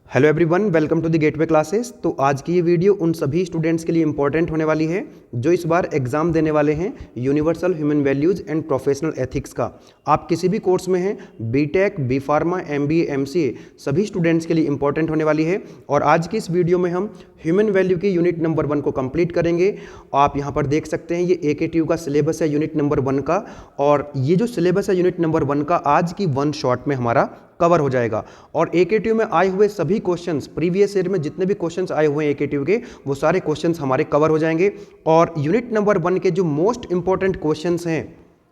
Hello everyone, welcome to the Gateway classes. तो आज की ये वीडियो उन सभी स्टूडेंट्स के लिए इंपॉर्टेंट होने वाली है जो इस बार एग्जाम देने वाले हैं universal human values and professional ethics का। आप किसी भी कोर्स में हैं, BTech, B pharma, MBA, MCA, सभी स्टूडेंट्स के लिए इंपॉर्टेंट होने वाली है। और आज की इस वीडियो में हम ह्यूमन वैल्यू की यूनिट नंबर 1 को कंप्लीट करेंगे। आप यहाँ पर देख सकते हैं ये AKTU का सिलेबस है यूनिट नंबर 1 का, और ये जो सिलेबस है यूनिट नंबर 1 का आज की वन शॉट में हमारा कवर हो जाएगा। और AKTU में आए हुए सभी क्वेश्चंस, प्रीवियस ईयर में जितने भी क्वेश्चंस आए हुए हैं AKTU के, वो सारे क्वेश्चंस हमारे कवर हो जाएंगे। और यूनिट नंबर 1 के जो मोस्ट इंपॉर्टेंट क्वेश्चंस हैं,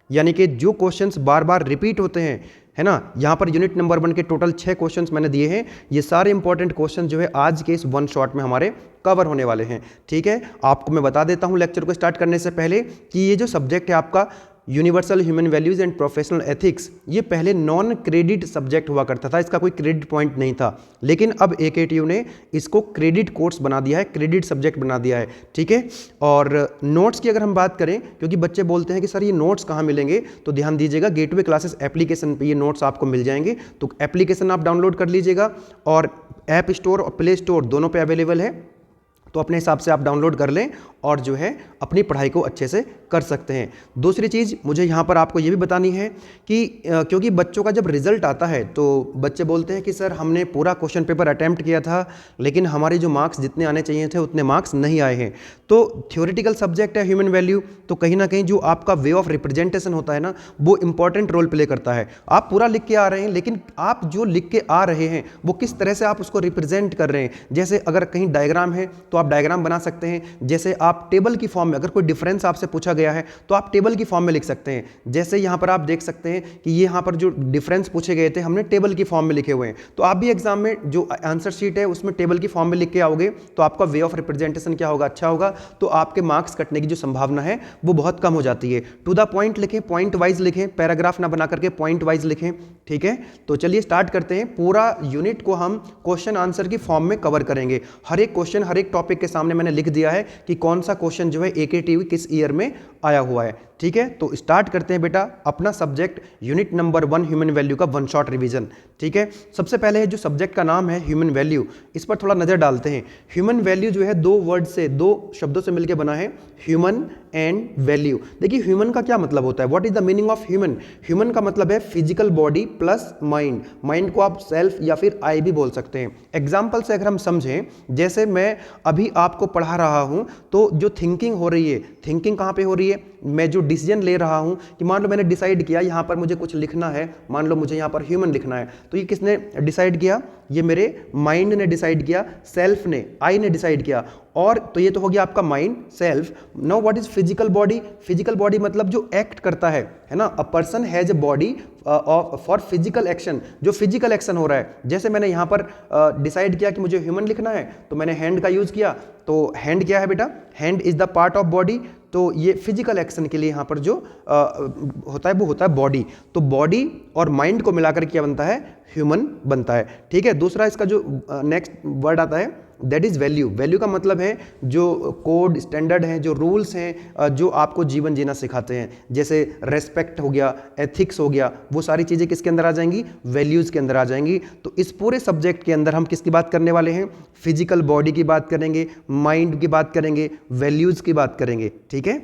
यानी कि जो क्वेश्चंस बार बार रिपीट होते हैं, है ना, यहाँ पर यूनिट नंबर 1 के टोटल 6 क्वेश्चंस मैंने दिए हैं। ये सारे इंपॉर्टेंट क्वेश्चन जो है आज के इस वन शॉट में हमारे कवर होने वाले हैं। ठीक है, आपको मैं बता देता हूँ लेक्चर को स्टार्ट करने से पहले कि ये जो सब्जेक्ट है आपका universal human values and professional ethics, ये पहले नॉन क्रेडिट सब्जेक्ट हुआ करता था, इसका कोई क्रेडिट पॉइंट नहीं था। लेकिन अब AKTU ने इसको क्रेडिट कोर्स बना दिया है, क्रेडिट सब्जेक्ट बना दिया है। ठीक है, और नोट्स की अगर हम बात करें, क्योंकि बच्चे बोलते हैं कि सर ये नोट्स कहाँ मिलेंगे, तो ध्यान दीजिएगा, गेटवे क्लासेस एप्लीकेशन पे ये नोट्स आपको मिल जाएंगे। तो एप्लीकेशन आप डाउनलोड कर लीजिएगा, और ऐप स्टोर और प्ले स्टोर दोनों पे अवेलेबल है, तो अपने हिसाब से आप डाउनलोड कर लें और जो है अपनी पढ़ाई को अच्छे से कर सकते हैं। दूसरी चीज़ मुझे यहाँ पर आपको ये भी बतानी है कि क्योंकि बच्चों का जब रिजल्ट आता है तो बच्चे बोलते हैं कि सर हमने पूरा क्वेश्चन पेपर अटैम्प्ट किया था, लेकिन हमारे जो मार्क्स जितने आने चाहिए थे उतने मार्क्स नहीं आए हैं। तो थ्योरेटिकल सब्जेक्ट है ह्यूमन वैल्यू, तो कहीं ना कहीं जो आपका वे ऑफ रिप्रेजेंटेशन होता है ना, वो इंपॉर्टेंट रोल प्ले करता है। आप पूरा लिख के आ रहे हैं, लेकिन आप जो लिख के आ रहे हैं वो किस तरह से आप उसको रिप्रेजेंट कर रहे हैं। जैसे अगर कहीं डायग्राम है तो आप डायग्राम बना सकते हैं। जैसे आप टेबल की फॉर्म में, अगर कोई डिफरेंस आपसे पूछा गया है तो आप टेबल की फॉर्म में लिख सकते हैं। जैसे यहाँ पर आप देख सकते हैं कि ये यहाँ पर जो डिफरेंस पूछे गए थे हमने टेबल की फॉर्म में लिखे हुए हैं। तो आप भी एग्जाम में जो आंसर शीट है उसमें टेबल की फॉर्म में लिख के आओगे तो आपका वे ऑफ रिप्रेजेंटेशन क्या होगा, अच्छा होगा। तो आपके मार्क्स कटने की जो संभावना है वो बहुत कम हो जाती है। टू द पॉइंट लिखें, पॉइंट वाइज लिखें, पैराग्राफ ना बना करके पॉइंट वाइज लिखें। ठीक है, तो चलिए स्टार्ट करते हैं। पूरा यूनिट को हम क्वेश्चन आंसर की फॉर्म में कवर करेंगे। हर एक क्वेश्चन, हर एक टॉपिक के सामने मैंने लिख दिया है कि कौन सा क्वेश्चन जो है AKTU किस ईयर में आया हुआ है। ठीक है, तो स्टार्ट करते हैं बेटा अपना subject unit number 1 human value का वन शॉट रिवीजन। ठीक है, सबसे पहले जो सब्जेक्ट का नाम है ह्यूमन वैल्यू, इस पर थोड़ा नजर डालते हैं। ह्यूमन वैल्यू जो है दो वर्ड से, दो शब्दों से मिलकर बना है, ह्यूमन एंड वैल्यू। देखिए ह्यूमन का क्या मतलब होता है, what is the meaning of human. Human का मतलब है physical body plus mind. Mind को आप सेल्फ या फिर आई भी बोल सकते हैं। एग्जाम्पल से अगर हम समझें, जैसे मैं अभी आपको पढ़ा रहा हूं, तो जो थिंकिंग हो रही है, थिंकिंग कहां पे हो रही है, मैं जो डिसीजन ले रहा हूं कि मान लो मैंने डिसाइड किया यहां पर मुझे कुछ लिखना है, मान लो मुझे यहां पर ह्यूमन लिखना है, तो ये किसने डिसाइड किया, ये मेरे माइंड ने डिसाइड किया, सेल्फ ने, आई ने डिसाइड किया। और तो ये तो हो गया आपका mind, self. Now what is physical body. Physical body मतलब जो एक्ट करता है ना, a person has a body for physical action, जो फिजिकल एक्शन हो रहा है। जैसे मैंने यहाँ पर डिसाइड किया कि मुझे ह्यूमन लिखना है, तो मैंने हैंड का यूज किया। तो हैंड क्या है बेटा, hand is the part of body. तो ये फिजिकल एक्शन के लिए यहाँ पर जो होता है वो होता है बॉडी। तो बॉडी और माइंड को मिलाकर क्या बनता है, ह्यूमन बनता है। ठीक है, दूसरा इसका जो नेक्स्ट वर्ड आता है दैट इज वैल्यू। वैल्यू का मतलब है जो कोड स्टैंडर्ड हैं, जो रूल्स हैं, जो आपको जीवन जीना सिखाते हैं। जैसे रेस्पेक्ट हो गया, एथिक्स हो गया, वो सारी चीज़ें किसके अंदर आ जाएंगी, वैल्यूज़ के अंदर आ जाएंगी। तो इस पूरे सब्जेक्ट के अंदर हम किसकी बात करने वाले हैं, फिजिकल बॉडी की बात करेंगे, माइंड की बात करेंगे, वैल्यूज़ की बात करेंगे। ठीक है,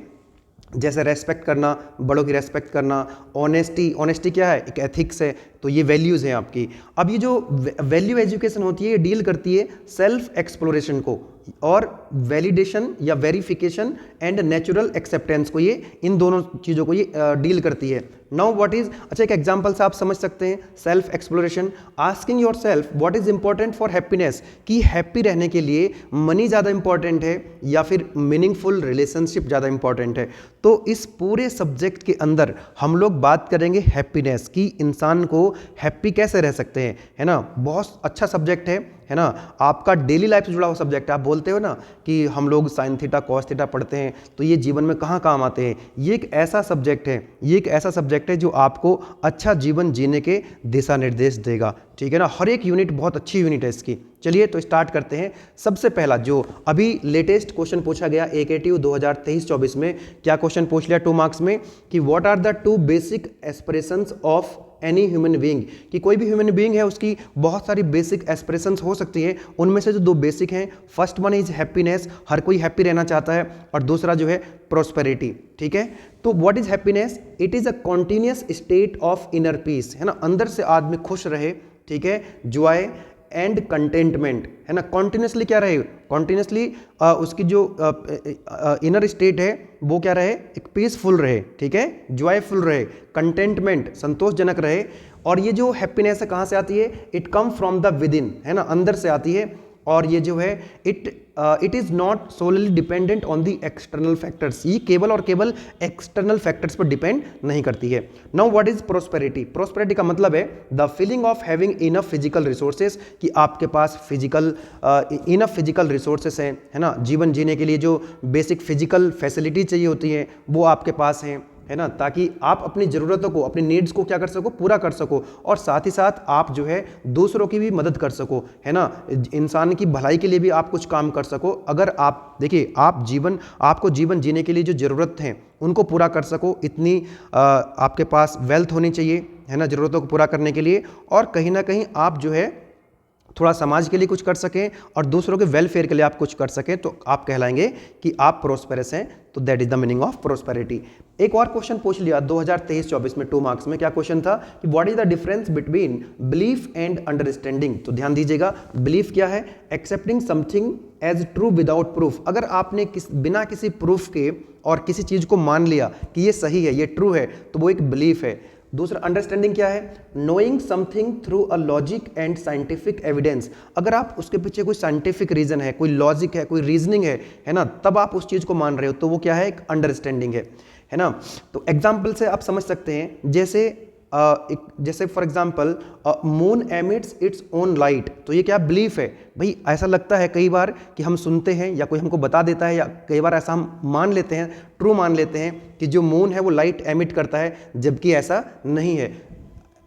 जैसे रेस्पेक्ट करना, बड़ों की रेस्पेक्ट करना, ऑनेस्टी, ऑनेस्टी क्या है, एक एथिक्स है, तो ये वैल्यूज़ हैं आपकी। अब ये जो वैल्यू एजुकेशन होती है ये डील करती है सेल्फ एक्सप्लोरेशन को और वैलिडेशन या वेरिफिकेशन एंड नेचुरल एक्सेप्टेंस को, ये इन दोनों चीज़ों को ये डील करती है। नाउ व्हाट इज, अच्छा एक एग्जांपल से आप समझ सकते हैं self exploration. Asking your self what is important for happiness, कि हैप्पी रहने के लिए मनी ज़्यादा इंपॉर्टेंट है या फिर मीनिंगफुल रिलेशनशिप ज़्यादा इंपॉर्टेंट है। तो इस पूरे सब्जेक्ट के अंदर हम लोग बात करेंगे हैप्पीनेस की, इंसान को हैप्पी कैसे रह सकते हैं, है ना। बहुत अच्छा सब्जेक्ट है ना, आपका डेली लाइफ से जुड़ा हुआ सब्जेक्ट है। आप बोलते हो ना कि हम लोग साइन थीटा कॉस थीटा पढ़ते हैं, तो ये जीवन में कहाँ काम आते हैं। ये एक ऐसा सब्जेक्ट है, ये एक ऐसा सब्जेक्ट है जो आपको अच्छा जीवन जीने के दिशा निर्देश देगा। ठीक है ना, हर एक यूनिट बहुत अच्छी यूनिट है इसकी। चलिए तो स्टार्ट करते हैं। सबसे पहला जो अभी लेटेस्ट क्वेश्चन पूछा गया AKTU 2023-24 में, क्या क्वेश्चन पूछ लिया 2 मार्क्स में कि what are the 2 basic aspirations of any human being, कि कोई भी ह्यूमन बीइंग है उसकी बहुत सारी बेसिक एस्पिरेशंस हो सकती है, उनमें से जो 2 बेसिक हैं, फर्स्ट वन इज हैप्पीनेस, हर कोई हैप्पी रहना चाहता है, और दूसरा जो है प्रोस्पेरिटी। ठीक है, तो what is happiness? It is a continuous state of inner peace, है ना, अंदर से आदमी खुश रहे। ठीक है, जॉय एंड कंटेंटमेंट, है ना, कॉन्टिन्यूसली क्या रहे, कॉन्टिन्यूसली उसकी जो इनर स्टेट है वो क्या रहे, एक पीसफुल रहे। ठीक है, जॉयफुल रहे, कंटेंटमेंट संतोषजनक रहे। और ये जो हैप्पीनेस है कहाँ से आती है? It come from the with in, है ना, अंदर से आती है। और ये जो है it is not solely dependent on the external factors, ये केवल और केवल एक्सटर्नल फैक्टर्स पर डिपेंड नहीं करती है। Now what is prosperity? Prosperity का मतलब है the feeling of having enough physical resources, कि आपके पास फिजिकल इनफ फिजिकल रिसोर्सेज हैं, है ना, जीवन जीने के लिए जो बेसिक फिजिकल फैसिलिटी चाहिए होती है वो आपके पास हैं, है ना, ताकि आप अपनी ज़रूरतों को, अपनी नीड्स को क्या कर सको, पूरा कर सको, और साथ ही साथ आप जो है दूसरों की भी मदद कर सको, है ना, इंसान की भलाई के लिए भी आप कुछ काम कर सको। अगर आप देखिए, आपको जीवन जीने के लिए जो ज़रूरत हैं उनको पूरा कर सको, इतनी आपके पास वेल्थ होनी चाहिए, है ना, ज़रूरतों को पूरा करने के लिए। और कहीं ना कहीं आप जो है थोड़ा समाज के लिए कुछ कर सकें और दूसरों के वेलफेयर के लिए आप कुछ कर सकें, तो आप कहलाएंगे कि आप प्रोस्पेरस हैं। तो that is the meaning of prosperity. एक और क्वेश्चन पूछ लिया 2023-24 में 2 मार्क्स में, क्या क्वेश्चन था कि what is the difference between belief and understanding. तो ध्यान दीजिएगा, बिलीफ क्या है? Accepting something as true without proof. अगर आपने बिना किसी प्रूफ के और किसी चीज को मान लिया कि ये सही है, ये ट्रू है, तो वो एक बिलीफ है। दूसरा अंडरस्टैंडिंग क्या है? Knowing something through a logic and scientific evidence. अगर आप उसके पीछे कोई साइंटिफिक रीजन है, कोई लॉजिक है, कोई रीजनिंग है ना, तब आप उस चीज को मान रहे हो, तो वो क्या है? एक अंडरस्टैंडिंग है ना। तो एग्जाम्पल से आप समझ सकते हैं, जैसे for example moon emits its own light, तो ये क्या बिलीफ है भाई? ऐसा लगता है कई बार कि हम सुनते हैं या कोई हमको बता देता है, या कई बार ऐसा हम मान लेते हैं, ट्रू मान लेते हैं कि जो मून है वो लाइट एमिट करता है, जबकि ऐसा नहीं है।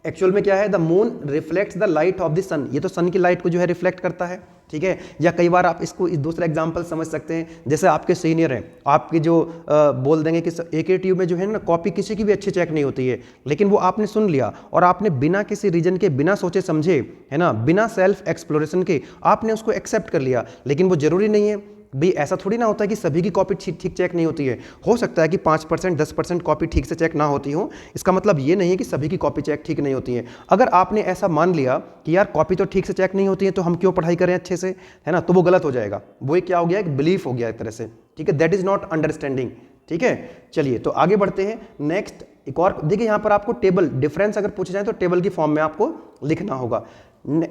एक्चुअल में क्या है? The moon reflects the light of the sun, ये तो सन की लाइट को जो है रिफ्लेक्ट करता है। ठीक है, या कई बार आप इसको दूसरा एग्जांपल समझ सकते हैं, जैसे आपके सीनियर हैं, आपके जो बोल देंगे कि AKTU में जो है ना कॉपी किसी की भी अच्छी चेक नहीं होती है, लेकिन वो आपने सुन लिया और आपने बिना किसी रीजन के, बिना सोचे समझे, है ना, बिना सेल्फ एक्सप्लोरेशन के आपने उसको एक्सेप्ट कर लिया। लेकिन वो जरूरी नहीं है भाई, ऐसा थोड़ी ना होता है कि सभी की कॉपी ठीक चेक नहीं होती है। हो सकता है कि 5% 10% कॉपी ठीक से चेक ना होती हो, इसका मतलब ये नहीं है कि सभी की कॉपी चेक ठीक नहीं होती है। अगर आपने ऐसा मान लिया कि यार कॉपी तो ठीक से चेक नहीं होती है, तो हम क्यों पढ़ाई करें अच्छे से, है ना, तो वो गलत हो जाएगा। वो क्या हो गया? एक बिलीफ हो गया एक तरह से। ठीक है, दैट इज नॉट अंडरस्टैंडिंग। ठीक है, चलिए तो आगे बढ़ते हैं। नेक्स्ट एक और देखिए, यहाँ पर आपको टेबल डिफरेंस अगर पूछे जाए तो टेबल की फॉर्म में आपको लिखना होगा।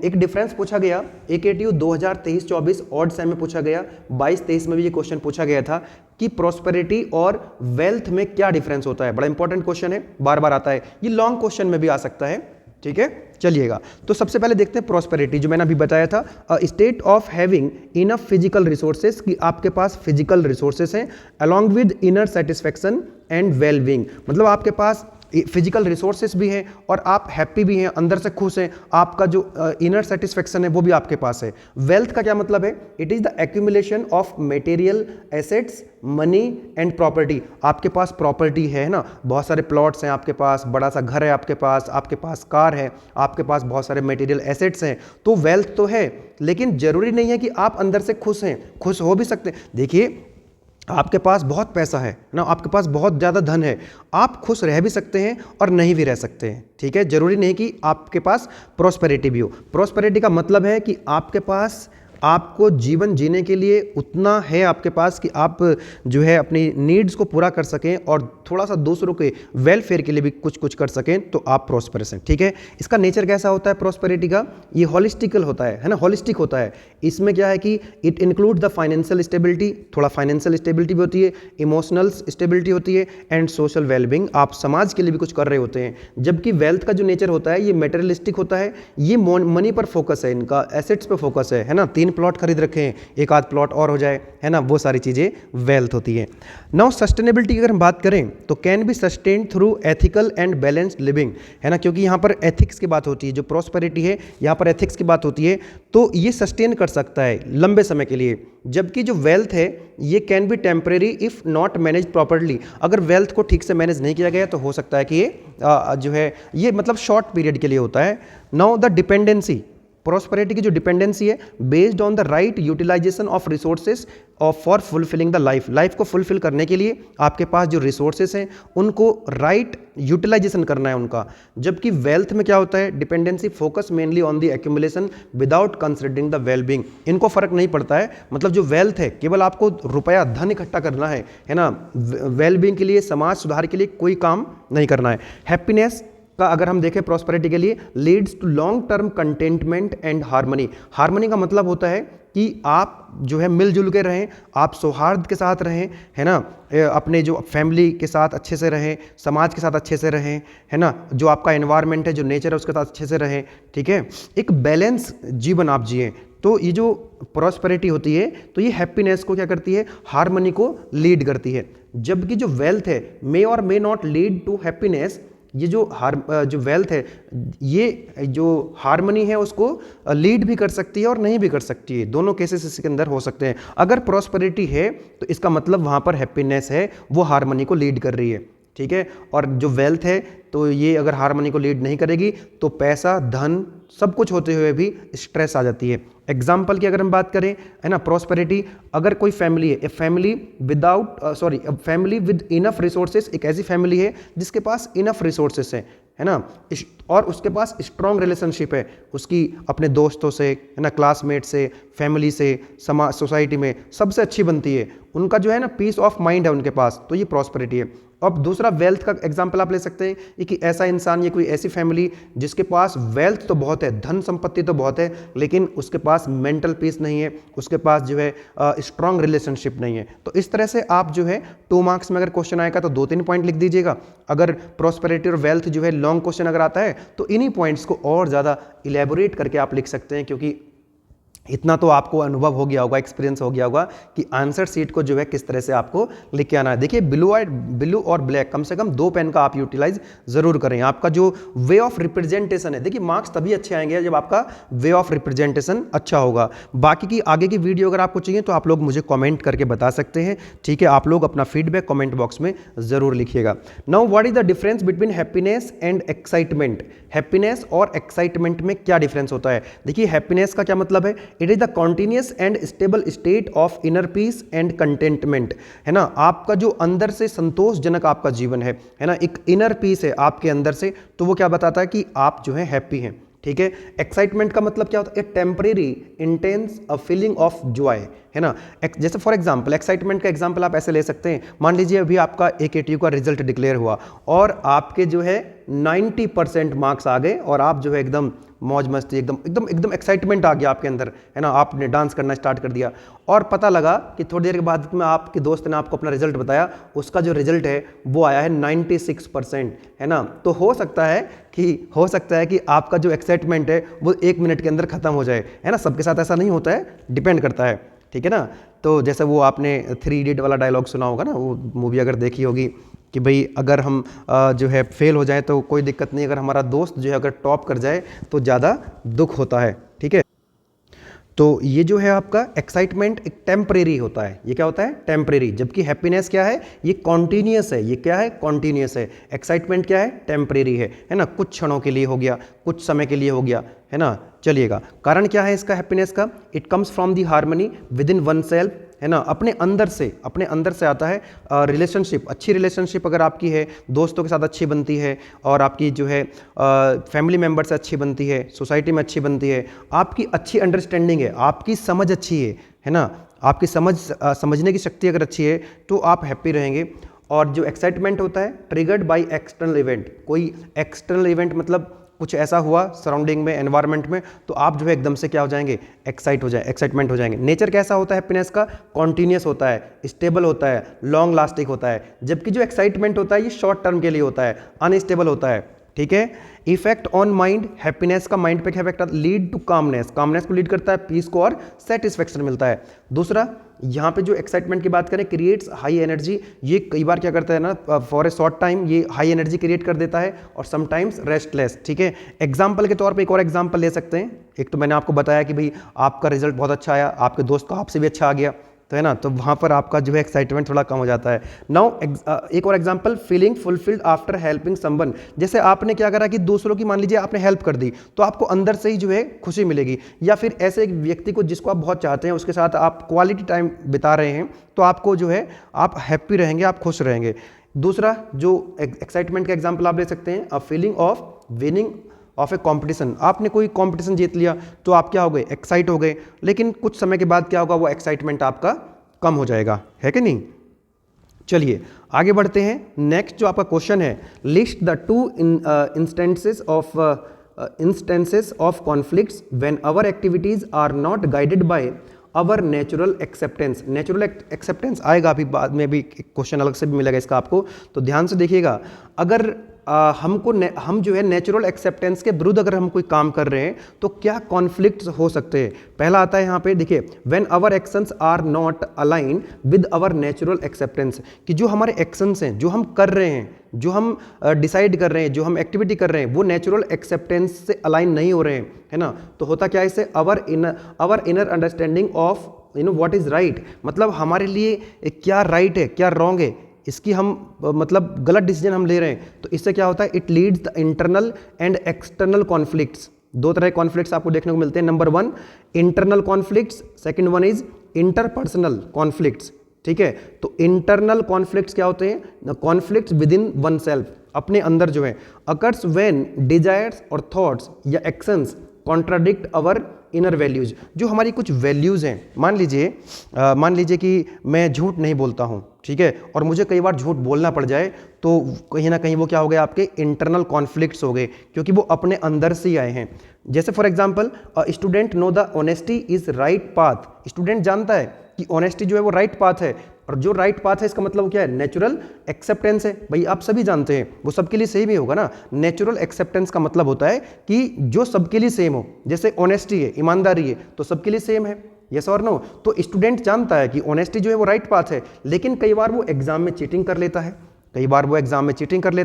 एक डिफरेंस पूछा गया AKTU 2023-24 ऑड सेम में पूछा गया, 22-23 में भी ये क्वेश्चन पूछा गया था कि प्रोस्पेरिटी और वेल्थ में क्या डिफरेंस होता है। बड़ा इंपॉर्टेंट क्वेश्चन है, बार बार आता है, ये लॉन्ग क्वेश्चन में भी आ सकता है। ठीक है, चलिएगा तो सबसे पहले देखते हैं प्रोस्पेरिटी, जो मैंने अभी बताया था, state of having enough physical resources, कि आपके पास फिजिकल रिसोर्सेज हैं along with inner satisfaction and wellbeing, मतलब आपके पास फिजिकल रिसोर्सेज भी हैं और आप हैप्पी भी हैं, अंदर से खुश हैं, आपका जो इनर सेटिस्फैक्शन है वो भी आपके पास है। वेल्थ का क्या मतलब है? It is the accumulation of material assets, money and property. आपके पास प्रॉपर्टी है ना, बहुत सारे प्लॉट्स हैं आपके पास, बड़ा सा घर है आपके पास कार है, आपके पास बहुत सारे मटेरियल एसेट्स हैं, तो वेल्थ तो है, लेकिन जरूरी नहीं है कि आप अंदर से खुश हैं, खुश हो भी सकते हैं। देखिए, आपके पास बहुत पैसा है ना, आपके पास बहुत ज़्यादा धन है, आप खुश रह भी सकते हैं और नहीं भी रह सकते हैं। ठीक है, जरूरी नहीं कि आपके पास प्रोस्पेरिटी भी हो। प्रोस्पेरिटी का मतलब है कि आपके पास, आपको जीवन जीने के लिए उतना है आपके पास कि आप जो है अपनी नीड्स को पूरा कर सकें और थोड़ा सा दूसरों के वेलफेयर के लिए भी कुछ कर सकें, तो आप प्रोस्पेरस हैं। ठीक है, इसका नेचर कैसा होता है प्रोस्पेरिटी का? ये हॉलिस्टिकल होता है ना, हॉलिस्टिक होता है। इसमें क्या है कि it include the financial stability, थोड़ा फाइनेंशियल स्टेबिलिटी भी होती है, इमोशनल स्टेबिलिटी होती है एंड सोशल वेलबींग, आप समाज के लिए भी कुछ कर रहे होते हैं। जबकि वेल्थ का जो नेचर होता है ये मेटेरियलिस्टिक होता है, ये मनी पर फोकस है, इनका एसेट्स पर फोकस है ना, 3 प्लॉट खरीद रखे हैं, एक आध प्लॉट और हो जाए, है ना, वो सारी चीज़ें वेल्थ होती है। नाउ सस्टेनेबिलिटी की अगर हम बात करें तो can be sustained through ethical and balanced living, है ना, क्योंकि यहाँ पर एथिक्स की बात होती है, जो प्रॉस्पेरिटी है यहाँ पर एथिक्स की बात होती है, तो ये सस्टेन कर सकता है लंबे समय के लिए। जबकि जो वेल्थ है ये can be temporary if not manage properly, अगर वेल्थ को ठीक से मैनेज नहीं किया गया तो हो सकता है कि ये जो है ये मतलब शॉर्ट पीरियड के लिए होता है। नाउ द डिपेंडेंसी, प्रॉस्पेरिटी की जो डिपेंडेंसी है based on the right utilisation of resources और फॉर फुलफिलिंग द लाइफ को फुलफिल करने के लिए आपके पास जो रिसोर्सेज हैं उनको राइट यूटिलाइजेशन करना है उनका। जबकि वेल्थ में क्या होता है, dependency focus mainly on the accumulation without considering the well being, इनको फर्क नहीं पड़ता है, मतलब जो वेल्थ है केवल आपको रुपया धन इकट्ठा करना है ना, वेल बीइंग के लिए, समाज सुधार के लिए कोई काम नहीं करना है। हैप्पीनेस का अगर हम देखें प्रॉस्पेरिटी के लिए leads to long term contentment and harmony. Harmony का मतलब होता है कि आप जो है मिलजुल के रहें, आप सौहार्द के साथ रहें, है ना, अपने जो फैमिली के साथ अच्छे से रहें, समाज के साथ अच्छे से रहें, है ना, जो आपका एनवायरनमेंट है, जो नेचर है उसके साथ अच्छे से रहें, ठीक है, एक बैलेंस जीवन आप जिए। तो ये जो प्रॉस्पेरिटी होती है तो ये हैप्पीनेस को क्या करती है, हार्मनी को लीड करती है। जबकि जो वेल्थ है मे और may not lead to happiness, ये जो वेल्थ है ये जो हार्मनी है उसको लीड भी कर सकती है और नहीं भी कर सकती है, दोनों केसेस इसके अंदर हो सकते हैं। अगर प्रॉस्पेरिटी है तो इसका मतलब वहाँ पर हैप्पीनेस है, वो हार्मनी को लीड कर रही है, ठीक है। और जो वेल्थ है तो ये अगर हार्मनी को लीड नहीं करेगी तो पैसा, धन, सब कुछ होते हुए भी स्ट्रेस आ जाती है। एग्जाम्पल की अगर हम बात करें, है ना, प्रॉस्पेरिटी, अगर कोई फैमिली है, फैमिली विद इनफ रिसोर्सेस, एक ऐसी फैमिली है जिसके पास इनफ रिसोर्सेस है ना, और उसके पास स्ट्रॉन्ग रिलेशनशिप है उसकी अपने दोस्तों से, है ना, क्लासमेट से, फैमिली से, समाज, सोसाइटी में सबसे अच्छी बनती है, उनका जो है ना पीस ऑफ माइंड है उनके पास, तो ये प्रॉस्पेरिटी है। अब दूसरा वेल्थ का एग्जांपल आप ले सकते हैं कि ऐसा इंसान, ये कोई ऐसी फैमिली जिसके पास वेल्थ तो बहुत है, धन संपत्ति तो बहुत है, लेकिन उसके पास मेंटल पीस नहीं है, उसके पास जो है स्ट्रॉन्ग रिलेशनशिप नहीं है। तो इस तरह से आप जो है 2 मार्क्स में अगर क्वेश्चन आएगा तो 2-3 पॉइंट लिख दीजिएगा। अगर प्रॉस्पेरिटी और वेल्थ जो है लॉन्ग क्वेश्चन अगर आता है तो इन्हीं पॉइंट्स को और ज़्यादा इलेबोरेट करके आप लिख सकते हैं, क्योंकि इतना तो आपको अनुभव हो गया होगा, एक्सपीरियंस हो गया होगा कि आंसर शीट को जो है किस तरह से आपको लिख के आना है। देखिए ब्लू और ब्लैक, कम से कम 2 पेन का आप यूटिलाइज जरूर करें। आपका जो वे ऑफ रिप्रेजेंटेशन है, देखिए मार्क्स तभी अच्छे आएंगे जब आपका वे ऑफ रिप्रेजेंटेशन अच्छा होगा। बाकी की आगे की वीडियो अगर आपको चाहिए तो आप लोग मुझे कॉमेंट करके बता सकते हैं, ठीक है। आप लोग अपना फीडबैक कॉमेंट बॉक्स में जरूर लिखिएगा। Now what is the difference between happiness and excitement, happiness और एक्साइटमेंट में क्या डिफरेंस होता है। देखिए हैप्पीनेस का क्या मतलब है, it is the continuous and stable state of inner peace and contentment, है ना, आपका जो अंदर से संतोषजनक आपका जीवन है ना, एक इनर पीस है आपके अंदर से, तो वो क्या बताता है कि आप जो है हैप्पी हैं, ठीक है। एक्साइटमेंट का मतलब क्या होता है, a temporary intense a feeling of joy, है ना। जैसे फॉर एग्जांपल एक्साइटमेंट का एग्जांपल आप ऐसे ले सकते हैं, मान लीजिए अभी आपका AKTU का रिजल्ट डिक्लेयर हुआ और आपके जो है 90% मार्क्स आ गए और आप जो है एकदम मौज मस्ती, एकदम एक्साइटमेंट आ गया आपके अंदर, है ना, आपने डांस करना स्टार्ट कर दिया और पता लगा कि थोड़ी देर के बाद में आपके दोस्त ने आपको अपना रिजल्ट बताया, उसका जो रिजल्ट है वो आया है 96%, है ना। तो हो सकता है कि आपका जो एक्साइटमेंट है वो 1 मिनट के अंदर खत्म हो जाए, है ना। सबके साथ ऐसा नहीं होता है, डिपेंड करता है, ठीक है ना। तो जैसे वो आपने 3 इडियट वाला डायलॉग सुना होगा ना, वो मूवी अगर देखी होगी कि भाई अगर हम जो है फेल हो जाए तो कोई दिक्कत नहीं, अगर हमारा दोस्त जो है अगर टॉप कर जाए तो ज़्यादा दुख होता है, ठीक है। तो ये जो है आपका एक्साइटमेंट एक टेम्परेरी होता है, ये क्या होता है, टेम्परेरी। जबकि हैप्पीनेस क्या है, ये कॉन्टीन्यूस है, ये क्या है, कॉन्टीन्यूस है। एक्साइटमेंट क्या है, टेम्परेरी है ना, कुछ क्षणों के लिए हो गया, कुछ समय के लिए हो गया, है ना। चलिएगा, कारण क्या है इसका हैप्पीनेस का, it comes from the harmony within one self, है ना, अपने अंदर से आता है। रिलेशनशिप, अच्छी रिलेशनशिप अगर आपकी है, दोस्तों के साथ अच्छी बनती है और आपकी जो है फैमिली मेम्बर से अच्छी बनती है, सोसाइटी में अच्छी बनती है, आपकी अच्छी अंडरस्टैंडिंग है, आपकी समझ अच्छी है ना, आपकी समझने की शक्ति अगर अच्छी है तो आप हैप्पी रहेंगे। और जो एक्साइटमेंट होता है ट्रिगर्ड बाय एक्सटर्नल इवेंट, कोई एक्सटर्नल इवेंट मतलब कुछ ऐसा हुआ सराउंडिंग में, एनवायरनमेंट में, तो आप जो है एकदम से क्या हो जाएंगे, एक्साइटमेंट हो जाएंगे। नेचर कैसा होता है हैप्पीनेस का, कॉन्टीन्यूस होता है, स्टेबल होता है, लॉन्ग लास्टिंग होता है। जबकि जो एक्साइटमेंट होता है ये शॉर्ट टर्म के लिए होता है, अनस्टेबल होता है, ठीक है। इफेक्ट ऑन माइंड, हैप्पीनेस का माइंड पे क्या इफेक्ट आता है, लीड टू कामनेस, कामनेस को लीड करता है, पीस को और सेटिस्फेक्शन मिलता है। दूसरा यहाँ पे जो एक्साइटमेंट की बात करें, क्रिएट्स हाई एनर्जी, ये कई बार क्या करता है ना, फॉर ए शॉर्ट टाइम ये हाई एनर्जी क्रिएट कर देता है और समटाइम्स रेस्टलेस। ठीक है, एग्जाम्पल के तौर पे एक और एग्जाम्पल ले सकते हैं। एक तो मैंने आपको बताया कि भाई आपका रिजल्ट बहुत अच्छा आया, आपके दोस्त का आपसे भी अच्छा आ गया, तो है ना, तो वहाँ पर आपका जो है एक्साइटमेंट थोड़ा कम हो जाता है। नाउ एक और example, feeling fulfilled after helping someone, जैसे आपने क्या करा कि दूसरों की मान लीजिए आपने हेल्प कर दी, तो आपको अंदर से ही जो है खुशी मिलेगी। या फिर ऐसे एक व्यक्ति को जिसको आप बहुत चाहते हैं, उसके साथ आप क्वालिटी टाइम बिता रहे हैं, तो आपको जो है आप हैप्पी रहेंगे, आप खुश रहेंगे। दूसरा जो एक्साइटमेंट का एग्जाम्पल आप ले सकते हैं, अ feeling of winning of A competition, आपने कोई कॉम्पिटिशन जीत लिया तो आप क्या हो गए, एक्साइट हो गए, लेकिन कुछ समय के बाद क्या होगा, वो एक्साइटमेंट आपका कम हो जाएगा, है कि नहीं। चलिए आगे बढ़ते हैं। नेक्स्ट जो आपका क्वेश्चन है, list the two instances of conflicts when our activities are not guided by our natural acceptance. Natural acceptance आएगा अभी बाद में, भी क्वेश्चन अलग से भी मिलेगा इसका आपको, तो ध्यान से देखिएगा। अगर हम जो है नेचुरल एक्सेप्टेंस के विरुद्ध अगर हम कोई काम कर रहे हैं तो क्या कॉन्फ्लिक्ट्स हो सकते हैं। पहला आता है यहाँ पे, देखिए, when our actions are not align with our natural acceptance, कि जो हमारे एक्शंस हैं, जो हम कर रहे हैं, जो हम डिसाइड कर रहे हैं, जो हम एक्टिविटी कर रहे हैं, वो नेचुरल एक्सेप्टेंस से अलाइन नहीं हो रहे हैं, है ना, तो होता क्या है इससे, our inner understanding of what is right, मतलब हमारे लिए क्या राइट है, क्या रॉन्ग है, इसकी हम मतलब गलत डिसीजन हम ले रहे हैं, तो इससे क्या होता है, it leads the internal and external conflicts. दो तरह के कॉन्फ्लिक्ट्स आपको देखने को मिलते हैं। Number 1 internal conflicts, second one is interpersonal conflicts. ठीक है, तो इंटरनल कॉन्फ्लिक्ट्स क्या होते हैं, conflicts within oneself, अपने अंदर जो है, अकर्स व्हेन डिजायर्स और थॉट्स या actions contradict our inner values, जो हमारी कुछ वैल्यूज़ हैं। मान लीजिए कि मैं झूठ नहीं बोलता हूँ, ठीक है, और मुझे कई बार झूठ बोलना पड़ जाए, तो कहीं ना कहीं वो क्या हो गया, आपके इंटरनल कॉन्फ्लिक्ट्स हो गए, क्योंकि वो अपने अंदर से ही आए हैं। जैसे for example, student know the honesty is right path, student जानता है कि ऑनेस्टी जो है वो राइट पाथ है, और जो राइट पाथ है इसका मतलब क्या है, नेचुरल एक्सेप्टेंस है। भाई आप सभी जानते हैं वो सबके लिए सेम ही होगा ना। नेचुरल एक्सेप्टेंस का मतलब होता है कि जो सबके लिए सेम हो, जैसे ऑनेस्टी है, ईमानदारी है, तो सबके लिए सेम है, यस और नो। तो स्टूडेंट जानता है कि ऑनेस्टी जो है वो राइट पाथ है, लेकिन कई बार वो एग्जाम में चीटिंग कर लेता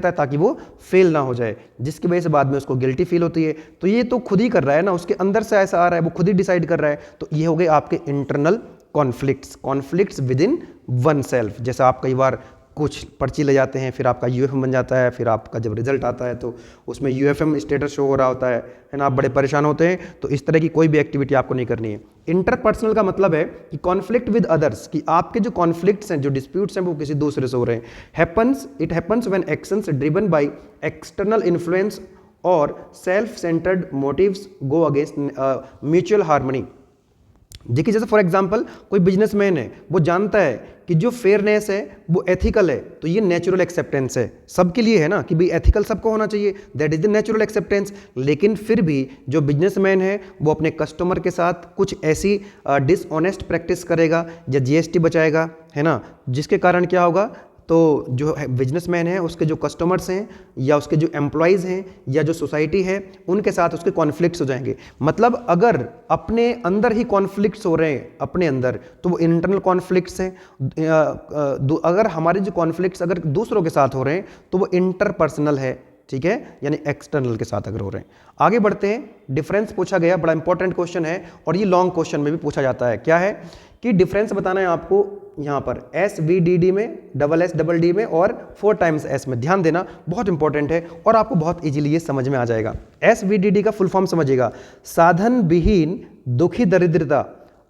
है, ताकि वो फेल ना हो जाए, जिसकी वजह से बाद में उसको गिल्टी फील होती है। तो ये तो खुद ही कर रहा है ना, उसके अंदर से ऐसा आ रहा है, वो खुद ही डिसाइड कर रहा है। तो ये हो गए आपके internal conflicts within one self. जैसे आप कई बार कुछ पर्ची ले जाते हैं, फिर आपका यूएफएम बन जाता है, फिर आपका जब रिजल्ट आता है तो उसमें यूएफएम स्टेटस शो हो रहा होता है ना, आप बड़े परेशान होते हैं। तो इस तरह की कोई भी एक्टिविटी आपको नहीं करनी है। इंटरपर्सनल का मतलब है कि कॉन्फ्लिक्ट विद अदर्स, कि आपके जो कॉन्फ्लिक्ट्स हैं, जो डिस्प्यूट्स हैं, वो किसी दूसरे से हो रहे हैं। It happens when actions driven by external influence और self centered motives go against mutual harmony. देखिए, जैसे फॉर एग्जांपल कोई बिजनेसमैन है, वो जानता है कि जो फेयरनेस है वो एथिकल है, तो ये नेचुरल एक्सेप्टेंस है, सबके लिए है ना, कि भाई एथिकल सबको होना चाहिए, that is the natural acceptance. लेकिन फिर भी जो बिजनेसमैन है वो अपने कस्टमर के साथ कुछ ऐसी डिसऑनेस्ट प्रैक्टिस करेगा या जीएसटी बचाएगा, है ना, जिसके कारण क्या होगा, तो जो बिजनेसमैन है उसके जो कस्टमर्स हैं या उसके जो एम्प्लॉयज़ हैं या जो सोसाइटी है, उनके साथ उसके कॉन्फ्लिक्ट्स हो जाएंगे। मतलब अगर अपने अंदर ही कॉन्फ्लिक्ट्स हो रहे हैं अपने अंदर, तो वो इंटरनल कॉन्फ्लिक्ट्स हैं। अगर हमारे जो कॉन्फ्लिक्ट्स अगर दूसरों के साथ हो रहे हैं तो वो इंटरपर्सनल है, ठीक है, यानी एक्सटर्नल के साथ अगर हो रहे हैं। आगे बढ़ते हैं। डिफरेंस पूछा गया, बड़ा इंपॉर्टेंट क्वेश्चन है और ये लॉन्ग क्वेश्चन में भी पूछा जाता है। क्या है कि डिफरेंस बताना है आपको यहाँ पर SVDD में, SSDD में और 4 टाइम्स S में। ध्यान देना, बहुत इंपॉर्टेंट है और आपको बहुत इजीली ये समझ में आ जाएगा। SVDD का फुल फॉर्म समझिएगा, साधन विहीन दुखी दरिद्रता,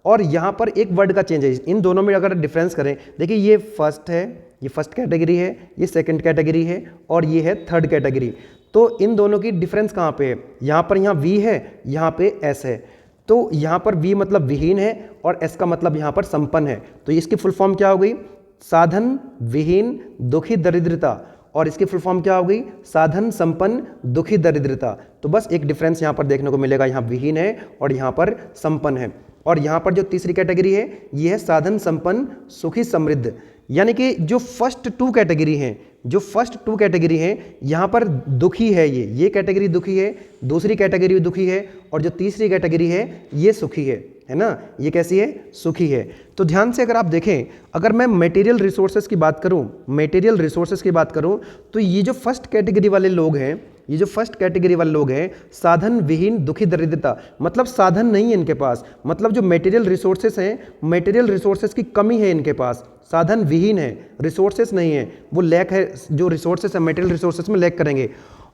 और यहाँ पर एक वर्ड का चेंज है। इन दोनों में अगर डिफरेंस करें, देखिए ये फर्स्ट है, ये फर्स्ट कैटेगरी है, ये सेकंड कैटेगरी है और ये है थर्ड कैटेगरी। तो इन दोनों की डिफरेंस कहाँ पे है, यहाँ पर यहाँ V है, यहाँ पे S है। तो यहाँ पर V मतलब विहीन है और S का मतलब यहाँ पर संपन्न है। तो इसकी फुल फॉर्म क्या हो गई, साधन विहीन दुखी दरिद्रता, और इसकी फुल फॉर्म क्या हो गई, साधन संपन्न दुखी दरिद्रता। तो बस एक डिफरेंस यहाँ पर देखने को मिलेगा, यहाँ विहीन है और यहाँ पर संपन्न है। और यहाँ पर जो तीसरी कैटेगरी है ये है साधन संपन्न सुखी समृद्ध, यानी कि जो फर्स्ट टू कैटेगरी हैं, जो फर्स्ट टू कैटेगरी हैं यहाँ पर दुखी है, ये कैटेगरी दुखी है, दूसरी कैटेगरी दुखी है, और जो तीसरी कैटेगरी है ये सुखी है ना। ये कैसी है? सुखी है। तो ध्यान से अगर आप देखें, अगर मैं मटेरियल रिसोर्सेज की बात करूं, मटेरियल रिसोर्सेज की बात करूं, तो ये जो फर्स्ट कैटेगरी वाले लोग हैं, ये जो फर्स्ट कैटेगरी वाले लोग हैं, साधन विहीन दुखी दरिद्रता, मतलब साधन नहीं है इनके पास, मतलब जो मटेरियल रिसोर्सेज हैं, मटेरियल रिसोर्सेज की कमी है इनके पास, साधन विहीन है, रिसोर्सेज नहीं है, वो लैक है, जो रिसोर्सेज है मटेरियल रिसोर्सेज में लैक करेंगे।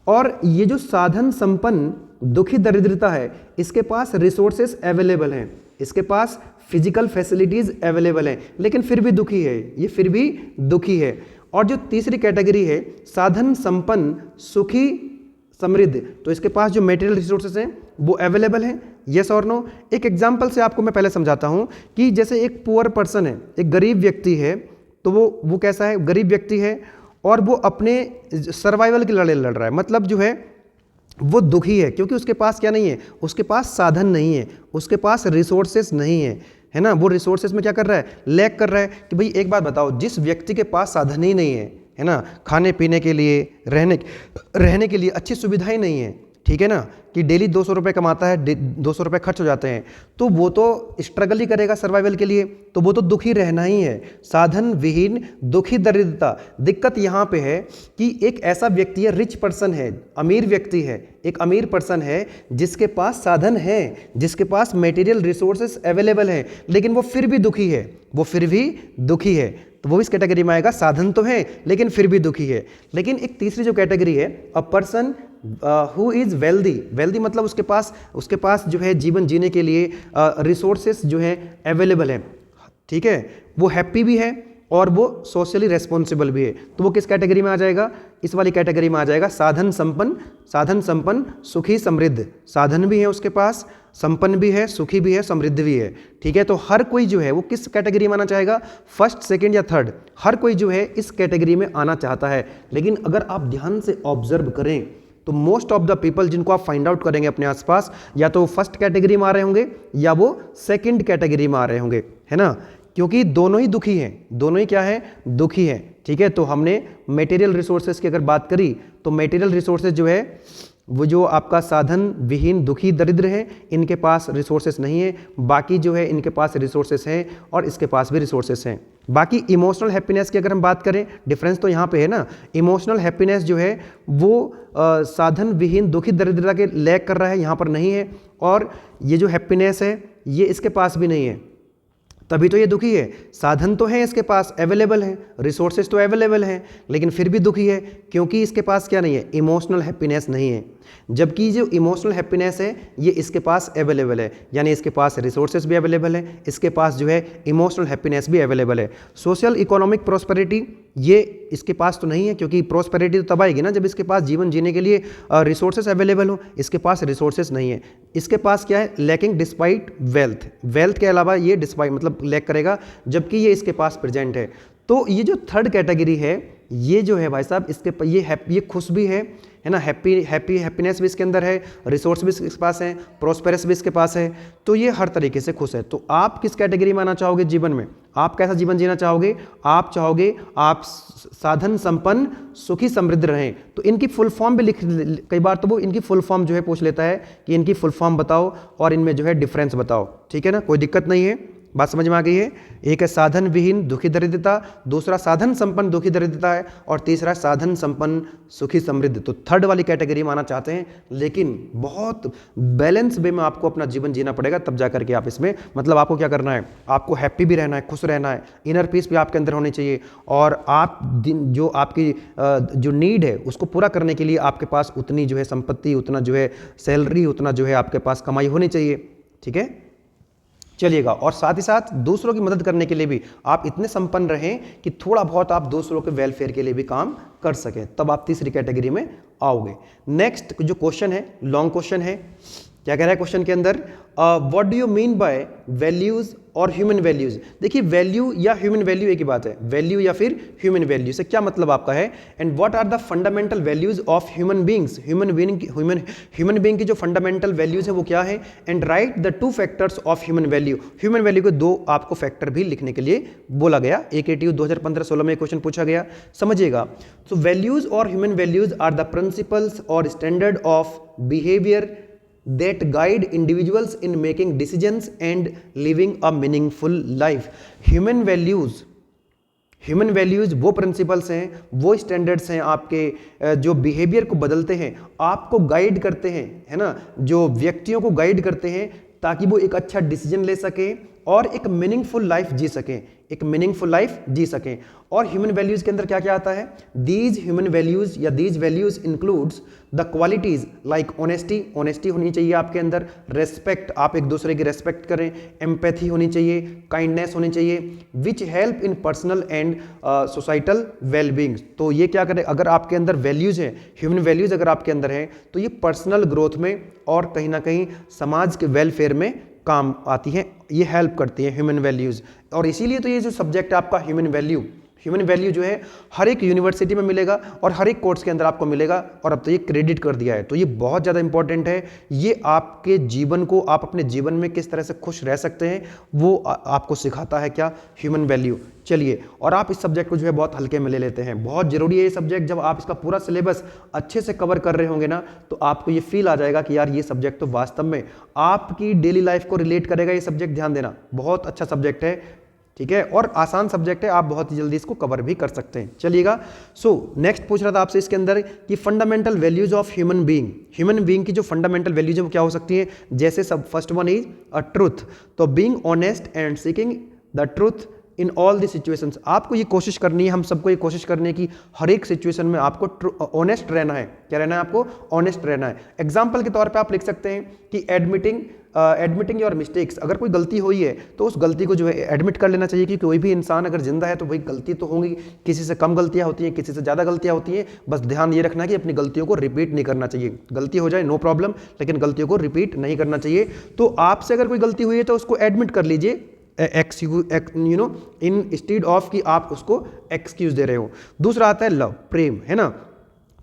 और ये जो साधन संपन्न दुखी दरिद्रता है, इसके पास रिसोर्सेज अवेलेबल हैं, इसके पास फिजिकल फैसिलिटीज अवेलेबल हैं, लेकिन फिर भी दुखी है, ये फिर भी दुखी है। और जो तीसरी कैटेगरी है साधन संपन्न सुखी समृद्ध, तो इसके पास जो मटेरियल रिसोर्सेज हैं वो अवेलेबल हैं। यस और नो? एक एग्जांपल से आपको मैं पहले समझाता हूं कि जैसे एक पुअर पर्सन है, एक गरीब व्यक्ति है, तो वो कैसा है? गरीब व्यक्ति है और वो अपने सर्वाइवल की लड़ाई लड़ रहा है, मतलब जो है वो दुखी है, क्योंकि उसके पास क्या नहीं है? उसके पास साधन नहीं है, उसके पास रिसोर्सेज नहीं है ना। वो रिसोर्सेज में क्या कर रहा है? लैक कर रहा है। कि भाई एक बात बताओ, जिस व्यक्ति के पास साधन ही नहीं है ना, खाने पीने के लिए, रहने के लिए अच्छी सुविधाएं नहीं है, ठीक है ना, कि डेली 200 रुपये कमाता है, 200 रुपये खर्च हो जाते हैं, तो वो तो स्ट्रगल ही करेगा सर्वाइवल के लिए, तो वो तो दुखी रहना ही है। साधन विहीन दुखी दरिद्रता। दिक्कत यहाँ पे है कि एक ऐसा व्यक्ति है, रिच पर्सन है, अमीर व्यक्ति है, एक अमीर पर्सन है जिसके पास साधन है, जिसके पास मटेरियल रिसोर्सेस अवेलेबल है, लेकिन वो फिर भी दुखी है, वो फिर भी दुखी है, तो वो इस कैटेगरी में आएगा। साधन तो है लेकिन फिर भी दुखी है। लेकिन एक तीसरी जो कैटेगरी है, a person who is wealthy, wealthy मतलब उसके पास जो है जीवन जीने के लिए रिसोर्सेस जो है अवेलेबल है, ठीक है, वो हैप्पी भी है और वो सोशली रेस्पॉन्सिबल भी है, तो वो किस कैटेगरी में आ जाएगा? इस वाली कैटेगरी में आ जाएगा, साधन संपन्न सुखी समृद्ध। साधन भी है उसके पास, संपन्न भी है, सुखी भी है, समृद्ध भी है, ठीक है। तो हर कोई जो है वो किस कैटेगरी में आना चाहेगा? फर्स्ट, सेकंड या थर्ड, हर कोई जो है इस कैटेगरी में आना चाहता है। लेकिन अगर आप ध्यान से ऑब्जर्व करें तो मोस्ट ऑफ द पीपल जिनको आप फाइंड आउट करेंगे अपने आसपास, या तो वो फर्स्ट कैटेगरी में आ रहे होंगे या वो सेकंड कैटेगरी में आ रहे होंगे, है ना, क्योंकि दोनों ही दुखी हैं, दोनों ही क्या है? दुखी हैं, ठीक है। तो हमने मटेरियल रिसोर्सेज की अगर बात करी तो मटेरियल रिसोर्सेज जो है वो जो आपका साधन विहीन दुखी दरिद्र है, इनके पास रिसोर्सेस नहीं है, बाकी जो है इनके पास रिसोर्सेस हैं और इसके पास भी रिसोर्सेस हैं। बाकी इमोशनल हैप्पीनेस की अगर हम बात करें, डिफरेंस तो यहाँ पे है ना, इमोशनल हैप्पीनेस जो है वो साधन विहीन दुखी दरिद्रता के लैक कर रहा है, यहाँ पर नहीं है, और ये जो हैप्पीनेस है ये इसके पास भी नहीं है, तभी तो ये दुखी है। साधन तो है इसके पास, अवेलेबल है, रिसोर्सेज तो अवेलेबल हैं, लेकिन फिर भी दुखी है क्योंकि इसके पास क्या नहीं है? इमोशनल हैप्पीनेस नहीं है। जबकि जो इमोशनल हैप्पीनेस है ये इसके पास अवेलेबल है, यानी इसके पास रिसोर्सेज भी अवेलेबल है, इसके पास जो है इमोशनल हैप्पीनेस भी अवेलेबल है। सोशल इकोनॉमिक प्रोस्पेरिटी ये इसके पास तो नहीं है, क्योंकि प्रोस्पेरिटी तो तब आएगी ना जब इसके पास जीवन जीने के लिए रिसोर्सेज अवेलेबल हो। इसके पास रिसोर्सेज नहीं है, इसके पास क्या है? लैकिंग डिस्पाइट वेल्थ, वेल्थ के अलावा ये डिस्पाइट मतलब लैक करेगा, जबकि ये इसके पास प्रेजेंट है। तो ये जो थर्ड कैटेगरी है ये जो है भाई साहब, इसके ये खुश भी है ना, हैप्पीनेस भी इसके अंदर है, रिसोर्स भी इसके पास है, प्रोस्पेरस भी इसके पास है, तो ये हर तरीके से खुश है। तो आप किस कैटेगरी में आना चाहोगे जीवन में? आप कैसा जीवन जीना चाहोगे? आप चाहोगे आप साधन संपन्न सुखी समृद्ध रहें। तो इनकी फुल फॉर्म भी कई बार तो वो इनकी फुल फॉर्म जो है पूछ लेता है कि इनकी फुल फॉर्म बताओ और इनमें जो है डिफरेंस बताओ, ठीक है ना, कोई दिक्कत नहीं है, बात समझ में आ गई है। एक है साधन विहीन दुखी दरिद्रता, दूसरा साधन संपन्न दुखी दरिद्रता है, और तीसरा साधन संपन्न सुखी समृद्ध। तो थर्ड वाली कैटेगरी में आना चाहते हैं, लेकिन बहुत बैलेंस वे में आपको अपना जीवन जीना पड़ेगा, तब जाकर के आप इसमें, मतलब आपको क्या करना है? आपको हैप्पी भी रहना है, खुश रहना है, इनर पीस भी आपके अंदर होनी चाहिए, और आप जो आपकी जो नीड है उसको पूरा करने के लिए आपके पास उतनी जो है संपत्ति, उतना जो है सैलरी, उतना जो है आपके पास कमाई होनी चाहिए, ठीक है। चलिएगा, और साथ ही साथ दूसरों की मदद करने के लिए भी आप इतने संपन्न रहें कि थोड़ा बहुत आप दूसरों के वेलफेयर के लिए भी काम कर सकें, तब आप तीसरी कैटेगरी में आओगे। नेक्स्ट जो क्वेश्चन है लॉन्ग क्वेश्चन है, क्या कह रहा है क्वेश्चन के अंदर, what do you mean by values और ह्यूमन वैल्यूज। देखिए वैल्यू या ह्यूमन वैल्यू एक ही बात है, वैल्यू या फिर ह्यूमन वैल्यू से क्या मतलब आपका है। And what are the fundamental values of human beings, human being की जो फंडामेंटल वैल्यूज है वो क्या है। And right the 2 factors of human value, human value के 2 आपको फैक्टर भी लिखने के लिए बोला गया। AKTU 2015-16 में क्वेश्चन पूछा गया, समझिएगा। सो वैल्यूज और human values are the principles और standard of behaviour that guide individuals in making decisions and living a meaningful life। Human values वो प्रिंसिपल्स हैं, वो स्टैंडर्ड्स हैं आपके जो बिहेवियर को बदलते हैं, आपको गाइड करते हैं, है ना, जो व्यक्तियों को गाइड करते हैं ताकि वो एक अच्छा डिसीजन ले सके और एक मीनिंगफुल लाइफ जी सकें, एक मीनिंगफुल लाइफ जी सकें। और ह्यूमन वैल्यूज के अंदर क्या क्या आता है, दीज ह्यूमन वैल्यूज या these values includes the qualities like honesty, honesty होनी चाहिए आपके अंदर, रेस्पेक्ट, आप एक दूसरे की रेस्पेक्ट करें, एम्पैथी होनी चाहिए, काइंडनेस होनी चाहिए, which help in personal and societal wellbeing. तो ये क्या करें, अगर आपके अंदर वैल्यूज हैं, ह्यूमन वैल्यूज अगर आपके अंदर हैं तो ये पर्सनल ग्रोथ में और कहीं ना कहीं समाज के वेलफेयर में काम आती हैं, ये हेल्प करती है ह्यूमन वैल्यूज। और इसीलिए तो ये जो सब्जेक्ट है आपका ह्यूमन वैल्यू जो है हर एक यूनिवर्सिटी में मिलेगा और हर एक कोर्स के अंदर आपको मिलेगा, और अब तो ये क्रेडिट कर दिया है, तो ये बहुत ज़्यादा इंपॉर्टेंट है। ये आपके जीवन को, आप अपने जीवन में किस तरह से खुश रह सकते हैं वो आपको सिखाता है, क्या, ह्यूमन वैल्यू। चलिए, और आप इस सब्जेक्ट को जो है बहुत हल्के में ले लेते हैं, बहुत जरूरी है ये सब्जेक्ट। जब आप इसका पूरा सिलेबस अच्छे से कवर कर रहे होंगे ना तो आपको ये फील आ जाएगा कि यार ये सब्जेक्ट तो वास्तव में आपकी डेली लाइफ को रिलेट करेगा। ये सब्जेक्ट ध्यान देना, बहुत अच्छा सब्जेक्ट है, ठीक है, और आसान सब्जेक्ट है, आप बहुत ही जल्दी इसको कवर भी कर सकते हैं। चलिएगा, सो नेक्स्ट पूछ रहा था आपसे इसके अंदर कि fundamental values of human being की जो फंडामेंटल वैल्यूज है वो क्या हो सकती है। जैसे सब first one is a truth, तो being honest and seeking the truth in all the situations. आपको ये कोशिश करनी है, हम सबको ये कोशिश करनी है कि हर एक सिचुएशन में आपको ऑनेस्ट रहना है। क्या रहना है, आपको ऑनेस्ट रहना है। एग्जाम्पल के तौर पे आप लिख सकते हैं कि एडमिटिंग योर मिस्टेक्स, अगर कोई गलती हुई है तो उस गलती को जो है एडमिट कर लेना चाहिए, कि कोई भी इंसान अगर जिंदा है तो वही गलती तो होंगी, किसी से कम गलतियां होती हैं, किसी से ज़्यादा गलतियां होती हैं, बस ध्यान ये रखना कि अपनी गलतियों को रिपीट नहीं करना चाहिए। गलती हो जाए नो प्रॉब्लम, लेकिन गलतियों को रिपीट नहीं करना चाहिए। तो आपसे अगर कोई गलती हुई है तो उसको एडमिट कर लीजिए, इंस्टीड ऑफ कि आप उसको एक्सक्यूज दे रहे हो। दूसरा आता है लव, प्रेम, है ना,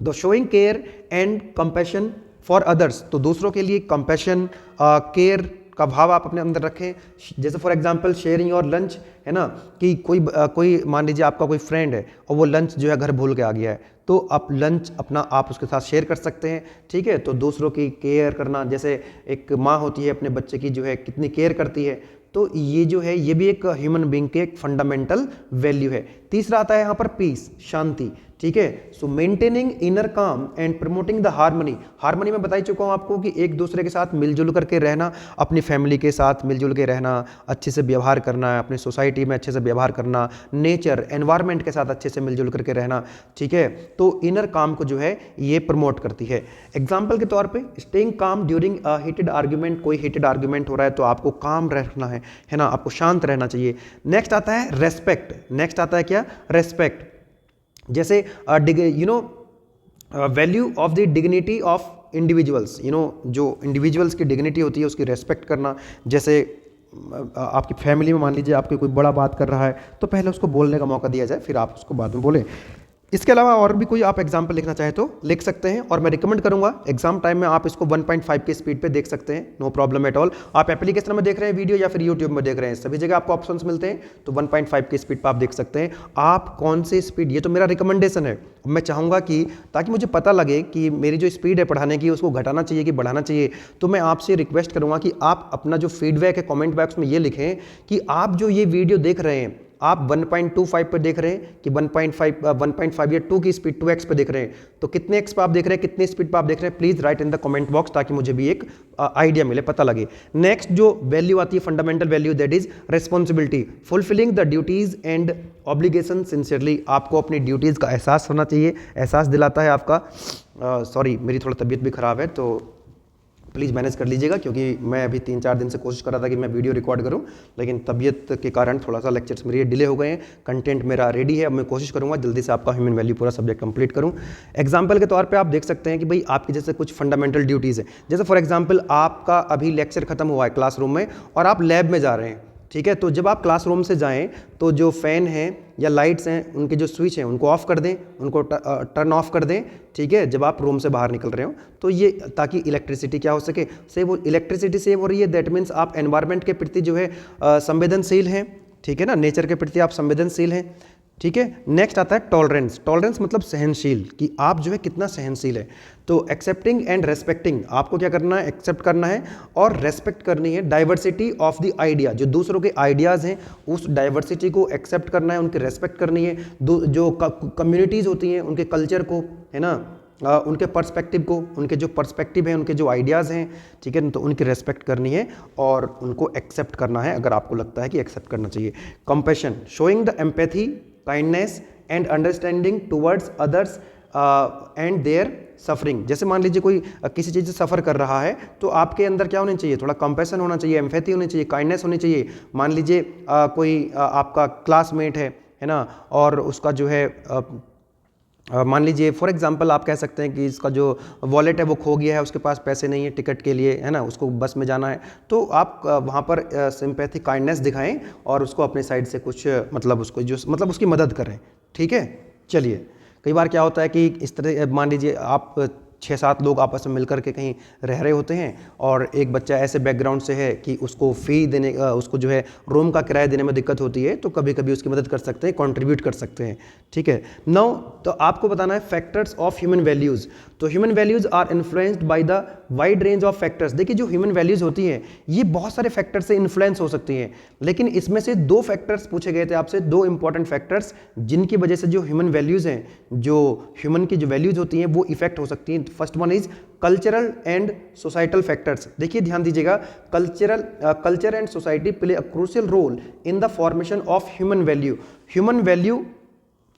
the showing care and compassion for others, तो दूसरों के लिए कंपैशन, केयर का भाव आप अपने अंदर रखें। जैसे for example sharing your lunch, है ना, कि कोई मान लीजिए आपका कोई फ्रेंड है और वो लंच जो है घर भूल के आ गया है, तो आप लंच अपना आप उसके साथ शेयर कर सकते हैं, ठीक है। तो दूसरों की केयर करना, जैसे एक माँ होती है अपने बच्चे की जो है कितनी केयर करती है, तो ये जो है ये भी एक ह्यूमन बीइंग के एक फंडामेंटल वैल्यू है। तीसरा आता है यहाँ पर पीस, शांति, ठीक है। सो मेंटेनिंग इनर काम एंड प्रमोटिंग द हार्मनी मैं बता ही चुका हूँ आपको कि एक दूसरे के साथ मिलजुल करके रहना, अपनी फैमिली के साथ मिलजुल के रहना, अच्छे से व्यवहार करना, अपनी सोसाइटी में अच्छे से व्यवहार करना, नेचर एनवायरनमेंट के साथ अच्छे से मिलजुल करके रहना, ठीक है। तो इनर काम को जो है ये प्रमोट करती है। एग्जाम्पल के तौर पर स्टेइंग काम ड्यूरिंग अ हीटेड आर्ग्यूमेंट, कोई हीटेड आर्ग्यूमेंट हो रहा है तो आपको काम रखना है ना, आपको शांत रहना चाहिए। नेक्स्ट आता है रेस्पेक्ट, नेक्स्ट आता है क्या, रेस्पेक्ट। जैसे value of the dignity of individuals, जो इंडिविजुअल्स की डिग्निटी होती है उसकी रेस्पेक्ट करना। जैसे आपकी फैमिली में मान लीजिए आपके कोई बड़ा बात कर रहा है तो पहले उसको बोलने का मौका दिया जाए, फिर आप उसको बाद में बोलें। इसके अलावा और भी कोई आप एग्जाम्पल लिखना चाहे तो लिख सकते हैं, और मैं रिकमेंड करूंगा एग्जाम टाइम में आप इसको 1.5 की स्पीड पे देख सकते हैं, नो प्रॉब्लम एट ऑल। आप एप्लीकेशन में देख रहे हैं वीडियो या फिर यूट्यूब में देख रहे हैं, सभी जगह आपको ऑप्शंस मिलते हैं, तो 1.5 की स्पीड पर आप देख सकते हैं। आप कौन सी स्पीड, ये तो मेरा रिकमेंडेशन है, मैं चाहूँगा कि ताकि मुझे पता लगे कि मेरी जो स्पीड है पढ़ाने की उसको घटाना चाहिए कि बढ़ाना चाहिए, तो मैं आपसे रिक्वेस्ट करूँगा कि आप अपना जो फीडबैक है कॉमेंट बॉक्स में ये लिखें कि आप जो ये वीडियो देख रहे हैं आप 1.25 पे देख रहे हैं कि 1.5 या 2 की स्पीड 2x पे देख रहे हैं, तो कितने x पे आप देख रहे हैं, कितने स्पीड पे आप देख रहे हैं, please right in the comment box, ताकि मुझे भी एक आइडिया मिले, पता लगे। नेक्स्ट जो वैल्यू आती है fundamental value, that is responsibility, fulfilling the duties and obligation sincerely. आपको अपनी ड्यूटीज का एहसास होना चाहिए, एहसास दिलाता है आपका, सॉरी मेरी थोड़ा तबीयत भी खराब है तो प्लीज़ मैनेज कर लीजिएगा, क्योंकि मैं अभी 3-4 दिन से कोशिश कर रहा था कि मैं वीडियो रिकॉर्ड करूं, लेकिन तबीयत के कारण थोड़ा सा लेक्चर्स मेरे डिले हो गए हैं। कंटेंट मेरा रेडी है, अब मैं कोशिश करूंगा जल्दी से आपका ह्यूमन वैल्यू पूरा सब्जेक्ट कंप्लीट करूं। एग्जाम्पल के तौर पर आप देख सकते हैं कि भाई आपकी जैसे कुछ फंडामेंटल ड्यूटीज़ है, जैसे फॉर एग्जाम्पल आपका अभी लेक्चर खत्म हुआ है क्लासरूम में और आप लैब में जा रहे हैं, ठीक है। तो जब आप क्लासरूम से जाएं तो जो फ़ैन हैं या लाइट्स हैं, उनके जो स्विच हैं उनको ऑफ कर दें, उनको टर्न ऑफ कर दें, ठीक है, जब आप रूम से बाहर निकल रहे हो। तो ये ताकि इलेक्ट्रिसिटी क्या हो सके, सेव हो, इलेक्ट्रिसिटी सेव हो रही है, दैट मीन्स आप एनवायरनमेंट के प्रति जो है संवेदनशील हैं, ठीक है ना, नेचर के प्रति आप संवेदनशील हैं, ठीक है। नेक्स्ट आता है टॉलरेंस। टॉलरेंस मतलब सहनशील, कि आप जो है कितना सहनशील है। तो एक्सेप्टिंग एंड रेस्पेक्टिंग, आपको क्या करना है, एक्सेप्ट करना है और रेस्पेक्ट करनी है डाइवर्सिटी ऑफ द आइडिया, जो दूसरों के आइडियाज़ हैं उस डाइवर्सिटी को एक्सेप्ट करना है, उनकी रेस्पेक्ट करनी है। जो कम्युनिटीज़ होती हैं उनके कल्चर को, है ना, उनके पर्सपेक्टिव को, उनके जो पर्सपेक्टिव हैं, उनके जो आइडियाज़ हैं, ठीक है, तो उनकी रेस्पेक्ट करनी है और उनको एक्सेप्ट करना है अगर आपको लगता है कि एक्सेप्ट करना चाहिए। Compassion, showing the empathy, kindness and understanding towards others and their suffering. जैसे मान लीजिए कोई किसी चीज़ से सफ़र कर रहा है तो आपके अंदर क्या होना चाहिए, थोड़ा कंपैशन होना चाहिए, एम्पैथी होनी चाहिए, काइंडनेस होनी चाहिए। मान लीजिए कोई आपका क्लासमेट है ना, और उसका जो है मान लीजिए फॉर एग्जांपल आप कह सकते हैं कि इसका जो वॉलेट है वो खो गया है, उसके पास पैसे नहीं है टिकट के लिए, है ना, उसको बस में जाना है। तो आप वहाँ पर सिंपैथी काइंडनेस दिखाएं और उसको अपने साइड से कुछ मतलब उसको जो मतलब उसकी मदद करें, ठीक है। चलिए, कई बार क्या होता है कि इस तरह मान लीजिए आप 6-7 लोग आपस में मिलकर के कहीं रह रहे होते हैं और एक बच्चा ऐसे बैकग्राउंड से है कि उसको फ़ी देने उसको जो है रूम का किराया देने में दिक्कत होती है, तो कभी कभी उसकी मदद कर सकते हैं, कंट्रीब्यूट कर सकते हैं, ठीक है। नाउ तो आपको बताना है फैक्टर्स ऑफ ह्यूमन वैल्यूज़। तो human values are influenced by the wide range of factors. देखिए जो ह्यूमन वैल्यूज़ होती हैं ये बहुत सारे फैक्टर से इन्फ्लुएंस हो सकती हैं, लेकिन इसमें से 2 फैक्टर्स पूछे गए थे आपसे, 2 इंपॉर्टेंट फैक्टर्स जिनकी वजह से जो ह्यूमन वैल्यूज़ हैं, जो ह्यूमन की जो वैल्यूज़ होती हैं वो इफेक्ट हो सकती हैं। First one is cultural and societal factors. देखिए ध्यान दीजिएगा, culture and society play a crucial role in the formation of human value. Human value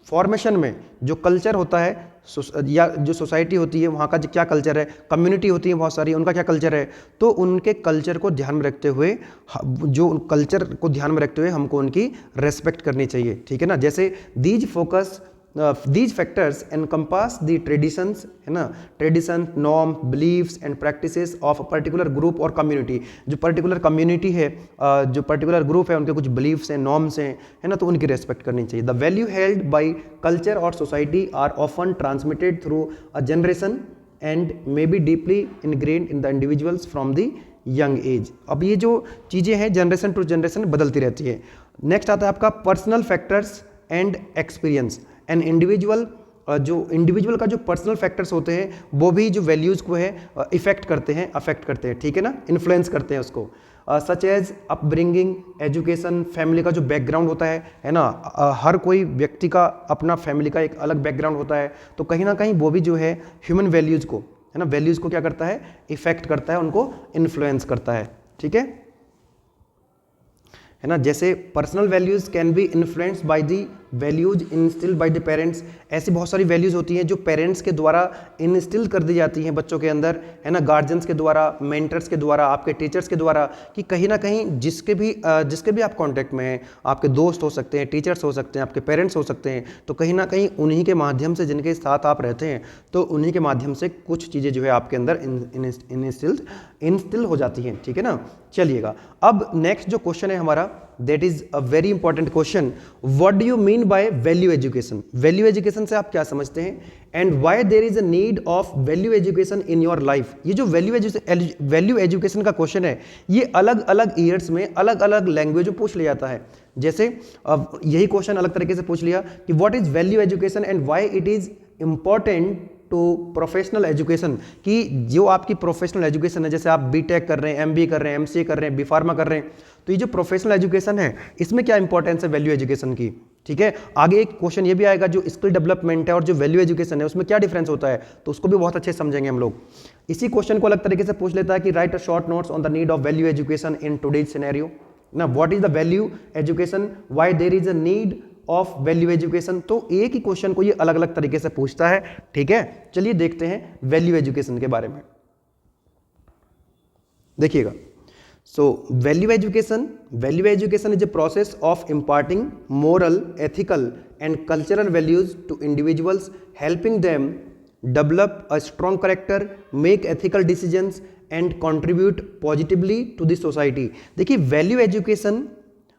formation में जो कल्चर होता है या जो सोसाइटी होती है वहाँ का क्या कल्चर है, कम्युनिटी होती है बहुत सारी, उनका क्या कल्चर है, तो उनके कल्चर को ध्यान में रखते हुए, जो कल्चर को ध्यान में रखते हुए हमको उनकी रेस्पेक्ट करनी चाहिए, ठीक है ना। जैसे these factors encompass the traditions, है ना, traditions, norms, beliefs and practices of a particular group or community। जो particular community है, जो particular group है, उनके कुछ beliefs हैं, norms हैं, है ना, तो उनकी respect करनी चाहिए। The value held by culture or society are often transmitted through a generation and may be deeply ingrained in the individuals from the young age। अब ये जो चीज़ें हैं जनरेशन टू जनरेशन बदलती रहती है। नेक्स्ट आता है आपका personal factors and experience. An individual, जो इंडिविजुअल का जो पर्सनल फैक्टर्स होते हैं वो भी जो वैल्यूज़ को है इफेक्ट करते हैं, अफेक्ट करते हैं, ठीक है ना, इन्फ्लुएंस करते हैं उसको। Such as upbringing, education, family का जो बैकग्राउंड होता है ना, हर कोई व्यक्ति का अपना फैमिली का एक अलग बैकग्राउंड होता है, तो कहीं ना कहीं वो भी जो है ह्यूमन वैल्यूज़ को, है ना, वैल्यूज़ को क्या करता है, इफेक्ट करता है, उनको इन्फ्लुएंस करता है, ठीक है ना। जैसे personal values can be influenced by the values instilled by the parents. ऐसी बहुत सारी वैल्यूज़ होती हैं जो पेरेंट्स के द्वारा इंस्टिल कर दी जाती हैं बच्चों के अंदर, है ना, गार्जियंस के द्वारा, मेंटर्स के द्वारा, आपके टीचर्स के द्वारा, कि कहीं ना कहीं जिसके भी आप कांटेक्ट में हैं, आपके दोस्त हो सकते हैं, टीचर्स हो सकते हैं, आपके पेरेंट्स हो सकते हैं, तो कहीं ना कहीं उन्हीं के माध्यम से, जिनके साथ आप रहते हैं, तो उन्हीं के माध्यम से कुछ चीज़ें जो है आपके अंदर इंस्टिल हो जाती हैं, ठीक है ना। चलिएगा, अब नेक्स्ट जो क्वेश्चन है हमारा, that is a very important question. What do you mean by value education? Value education से आप क्या समझते हैं, and why there is a need of value education in your life? ये जो वैल्यू एजुकेशन का क्वेश्चन है, ये अलग अलग ईयर्स में अलग अलग लैंग्वेज में पूछ लिया जाता है। जैसे अब यही क्वेश्चन अलग तरीके से पूछ लिया कि what is value education and why it is important to professional education, कि जो आपकी प्रोफेशनल एजुकेशन है, जैसे आप बीटेक कर रहे हैं, एमबीए कर रहे हैं, एमसीए कर रहे हैं, बी फार्मा कर रहे हैं, तो ये जो प्रोफेशनल एजुकेशन है इसमें क्या इंपॉर्टेंस है वैल्यू एजुकेशन की, ठीक है। आगे एक क्वेश्चन ये भी आएगा, जो स्किल डेवलपमेंट है और जो वैल्यू एजुकेशन है उसमें क्या डिफरेंस होता है, तो उसको भी बहुत अच्छे से समझेंगे हम लोग। इसी क्वेश्चन को अलग तरीके से पूछ लेता है कि write a short notes on the need of value education in today's scenario ना, what is the value education, why there is a need of value education. तो एक ही क्वेश्चन को ये अलग अलग तरीके से पूछता है, ठीक है। चलिए देखते हैं वैल्यू एजुकेशन के बारे में। देखिएगा, so value education is a process of imparting moral, ethical and cultural values to individuals, helping them develop a strong character, make ethical decisions and contribute positively to the society. देखिए, value education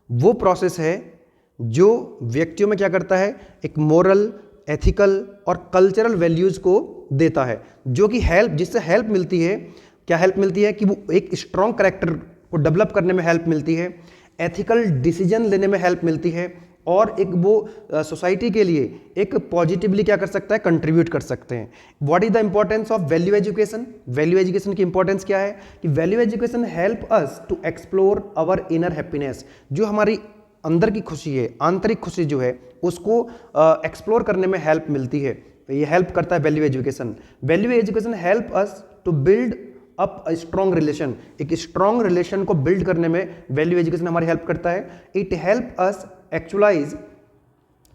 वो process है जो व्यक्तियों में क्या करता है, एक मोरल, एथिकल और कल्चरल वैल्यूज को देता है, जो कि जिससे हेल्प मिलती है। क्या हेल्प मिलती है कि वो एक स्ट्रॉन्ग करेक्टर को डेवलप करने में हेल्प मिलती है, एथिकल डिसीजन लेने में हेल्प मिलती है, और एक वो सोसाइटी के लिए एक पॉजिटिवली क्या कर सकता है, कंट्रीब्यूट कर सकते हैं। What is the importance of value education? Value education की इंपॉर्टेंस क्या है कि value education help us to explore our inner happiness. जो हमारी अंदर की खुशी है, आंतरिक खुशी जो है, उसको एक्सप्लोर करने में हेल्प मिलती है। ये हेल्प करता है value education. Value education help us to build up a strong relation. एक स्ट्रॉन्ग रिलेशन को बिल्ड करने में वैल्यू एजुकेशन हमारी हेल्प करता है। It help us actualize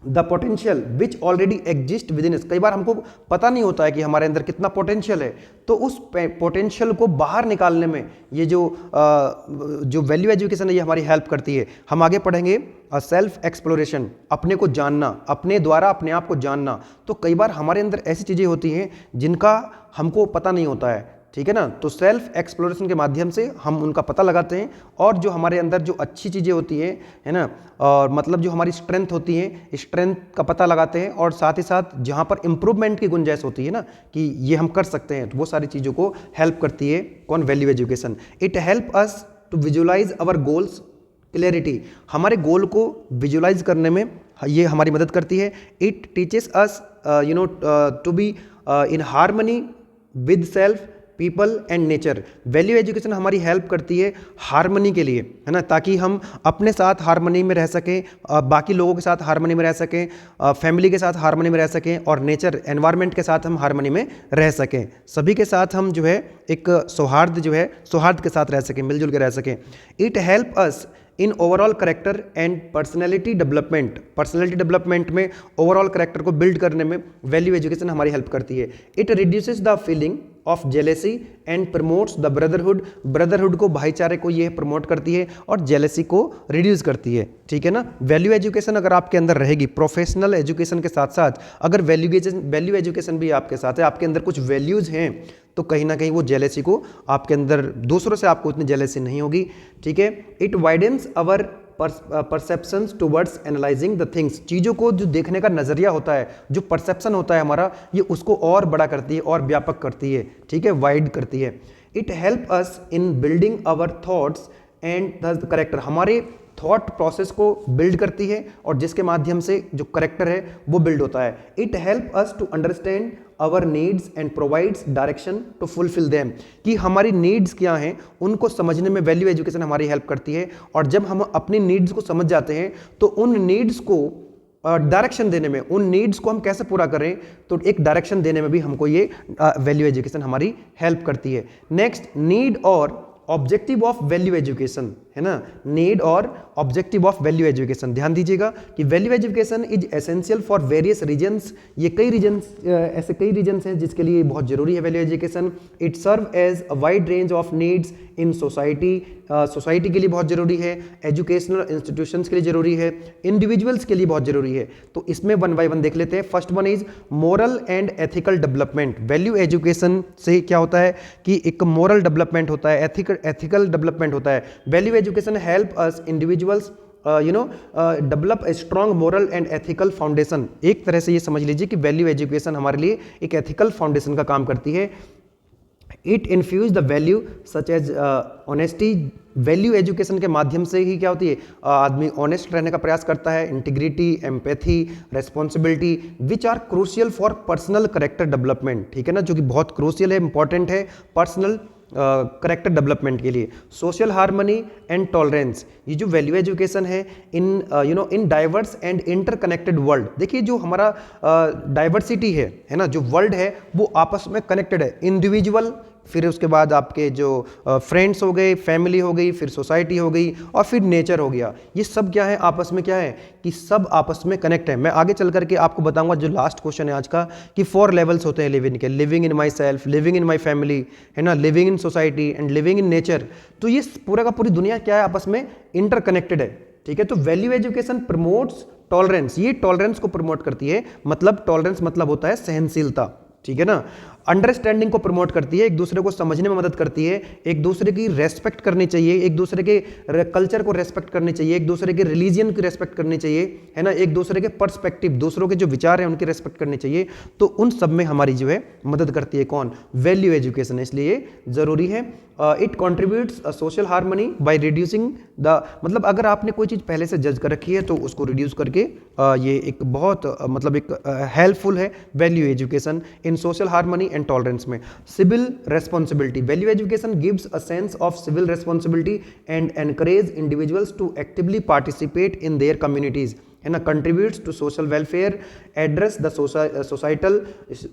the potential which already exist within us. कई बार हमको पता नहीं होता है कि हमारे अंदर कितना पोटेंशियल है, तो उस पोटेंशियल को बाहर निकालने में ये जो वैल्यू एजुकेशन है, ये हमारी हेल्प करती है। हम आगे पढ़ेंगे सेल्फ एक्सप्लोरेशन, अपने को जानना, अपने द्वारा अपने आप को जानना। तो कई बार हमारे अंदर ऐसी चीज़ें होती हैं जिनका हमको पता नहीं होता है, ठीक है ना। तो सेल्फ एक्सप्लोरेशन के माध्यम से हम उनका पता लगाते हैं, और जो हमारे अंदर जो अच्छी चीज़ें होती हैं, है ना, और मतलब जो हमारी स्ट्रेंथ होती है, स्ट्रेंथ का पता लगाते हैं, और साथ ही साथ जहाँ पर इम्प्रूवमेंट की गुंजाइश होती है ना, कि ये हम कर सकते हैं, तो वो सारी चीज़ों को हेल्प करती है कौन? Value education. It help us to visualise our goals clarity. हमारे गोल को विजुअलाइज करने में ये हमारी मदद करती है। It teaches us to be in harmony with self, people and nature. Value education हमारी हेल्प करती है हार्मनी के लिए, है ना, ताकि हम अपने साथ हार्मनी में रह सकें, बाकी लोगों के साथ हार्मनी में रह सकें, फैमिली के साथ हार्मनी में रह सकें, और नेचर एनवायरनमेंट के साथ हम हार्मनी में रह सकें। सभी के साथ हम जो है एक सौहार्द के साथ रह सकें, मिलजुल के रह सकें। It help us in overall character and personality development. Personality development में ओवरऑल करेक्टर को बिल्ड करने में वैल्यू एजुकेशन हमारी हेल्प करती है। It reduces the feeling of jealousy and promotes the brotherhood. Brotherhood को, भाईचारे को ये प्रमोट करती है, और जेलेसी को रिड्यूस करती है, ठीक है ना। वैल्यू एजुकेशन अगर आपके अंदर रहेगी, प्रोफेशनल एजुकेशन के साथ साथ अगर वैल्यू एजुकेशन भी आपके साथ है, आपके अंदर कुछ वैल्यूज़ हैं, तो कहीं ना कहीं वो जेलेसी को आपके अंदर, दूसरों से आपको उतनी जेलेसी नहीं होगी, ठीक है। It widens our perceptions towards analysing the things. चीज़ों को जो देखने का नज़रिया होता है, जो परसेप्शन होता है हमारा, ये उसको और बड़ा करती है, और व्यापक करती है, ठीक है, वाइड करती है। It help us in building our thoughts and the character. हमारे थॉट प्रोसेस को बिल्ड करती है, और जिसके माध्यम से जो करेक्टर है वो बिल्ड होता है। It help us to understand our needs and provides direction to fulfil them. कि हमारी नीड्स क्या हैं, उनको समझने में वैल्यू एजुकेशन हमारी हेल्प करती है। और जब हम अपनी नीड्स को समझ जाते हैं, तो उन नीड्स को डायरेक्शन देने में, उन नीड्स को हम कैसे पूरा करें, तो एक डायरेक्शन देने में भी हमको ये वैल्यू एजुकेशन हमारी हेल्प करती है। नेक्स्ट, नीड और ऑब्जेक्टिव ऑफ वैल्यू एजुकेशन, है ना, नीड और ऑब्जेक्टिव ऑफ वैल्यू एजुकेशन। ध्यान दीजिएगा कि value education is essential for various reasons. ये कई रीजन्स, ऐसे कई रीजन्स हैं जिसके लिए बहुत जरूरी है value education. It serve as a wide range of needs in society. Society के लिए बहुत जरूरी है, एजुकेशनल इंस्टीट्यूशंस के लिए जरूरी है, इंडिविजुअल्स के लिए बहुत जरूरी है। तो इसमें वन बाय वन देख लेते हैं। First one is moral and ethical development. Value education से क्या होता है कि एक मोरल डेवलपमेंट होता है, एथिकल डेवलपमेंट होता है। Value education help us individuals develop a strong moral and ethical foundation. एक तरह से ये समझ लीजिए कि वैल्यू एजुकेशन हमारे लिए एक एथिकल फाउंडेशन का काम करती है। It infuse the value such as honesty. Value education के माध्यम से ही क्या होती है, आदमी ऑनेस्ट रहने का प्रयास करता है। Integrity, empathy, responsibility which are crucial for personal character development, ठीक है ना, जो कि बहुत क्रूशियल है, इंपॉर्टेंट है पर्सनल करेक्टर डेवलपमेंट के लिए। Social harmony and tolerance. ये जो वैल्यू एजुकेशन है in in diverse and interconnected world. देखिए, जो हमारा डाइवर्सिटी है ना, जो वर्ल्ड है वो आपस में कनेक्टेड है। इंडिविजुअल फिर उसके बाद आपके जो फ्रेंड्स हो गए, फैमिली हो गई, फिर सोसाइटी हो गई और फिर नेचर हो गया। ये सब क्या है आपस में, क्या है कि सब आपस में कनेक्ट है। मैं आगे चल करके आपको बताऊंगा जो लास्ट क्वेश्चन है आज का, कि 4 लेवल्स होते हैं लिविंग के, living in myself, living in my family, है ना, living in society and living in nature. तो ये पूरा का पूरी दुनिया क्या है आपस में इंटरकनेक्टेड है, ठीक है। तो वैल्यू एजुकेशन प्रमोट्स टॉलरेंस, ये टॉलरेंस को प्रमोट करती है, मतलब टॉलरेंस मतलब होता है सहनशीलता, ठीक है ना। अंडरस्टैंडिंग को प्रमोट करती है, एक दूसरे को समझने में मदद करती है, एक दूसरे की रेस्पेक्ट करनी चाहिए, एक दूसरे के कल्चर को रेस्पेक्ट करनी चाहिए, एक दूसरे के रिलीजन की रेस्पेक्ट करनी चाहिए, है ना, एक दूसरे के पर्सपेक्टिव, दूसरों के जो विचार हैं उनकी रेस्पेक्ट करनी चाहिए। तो उन सब में हमारी जो है मदद करती है कौन, वैल्यू एजुकेशन, इसलिए जरूरी है। It contributes social harmony by reducing the, मतलब अगर आपने कोई चीज़ पहले से जज कर रखी है तो उसको रिड्यूस करके ये एक बहुत मतलब एक हेल्पफुल है value education in social harmony and tolerance में। Civil responsibility, value education gives a sense of civil responsibility and encourage individuals to actively participate in their communities, है ना, contributes to social welfare, address the societal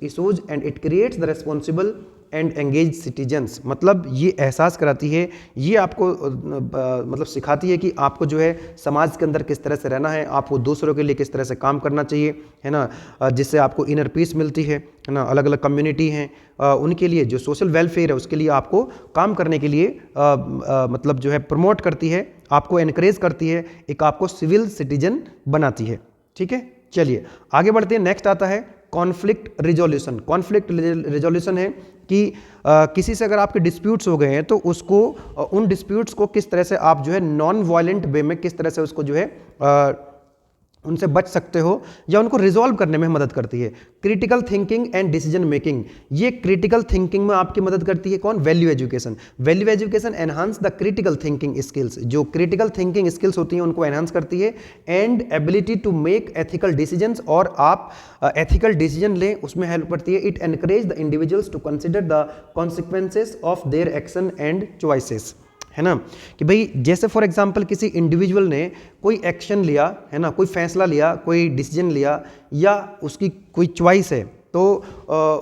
issues and it creates the responsible and engage citizens. मतलब ये एहसास कराती है, ये आपको मतलब सिखाती है कि आपको जो है समाज के अंदर किस तरह से रहना है, आपको दूसरों के लिए किस तरह से काम करना चाहिए, है ना, जिससे आपको इनर पीस मिलती है ना। अलग अलग कम्युनिटी हैं, उनके लिए जो सोशल वेलफेयर है उसके लिए आपको काम करने के लिए मतलब जो है प्रमोट करती है, आपको एनकरेज करती है, एक आपको सिविल सिटीजन बनाती है, ठीक है। चलिए आगे बढ़ते हैं। नेक्स्ट आता है कॉन्फ्लिक्ट रिजोल्यूशन। कॉन्फ्लिक्ट रिजोल्यूशन है कि किसी से अगर आपके डिस्प्यूट्स हो गए हैं तो उसको उन डिस्प्यूट्स को किस तरह से आप जो है नॉन वायलेंट वे में किस तरह से उसको जो है उनसे बच सकते हो या उनको रिजॉल्व करने में मदद करती है। Critical thinking and decision making, ये क्रिटिकल थिंकिंग में आपकी मदद करती है कौन, value education. Value education enhance the critical thinking skills, जो क्रिटिकल थिंकिंग स्किल्स होती हैं उनको एनहांस करती है। And ability to make ethical decisions, और आप एथिकल डिसीजन लें उसमें हेल्प करती है। It encourage the individuals to consider the consequences of their action and choices, है ना, कि भाई जैसे फॉर एग्जांपल किसी इंडिविजुअल ने कोई एक्शन लिया, है ना, कोई फैसला लिया, कोई डिसीजन लिया, या उसकी कोई चॉइस है, तो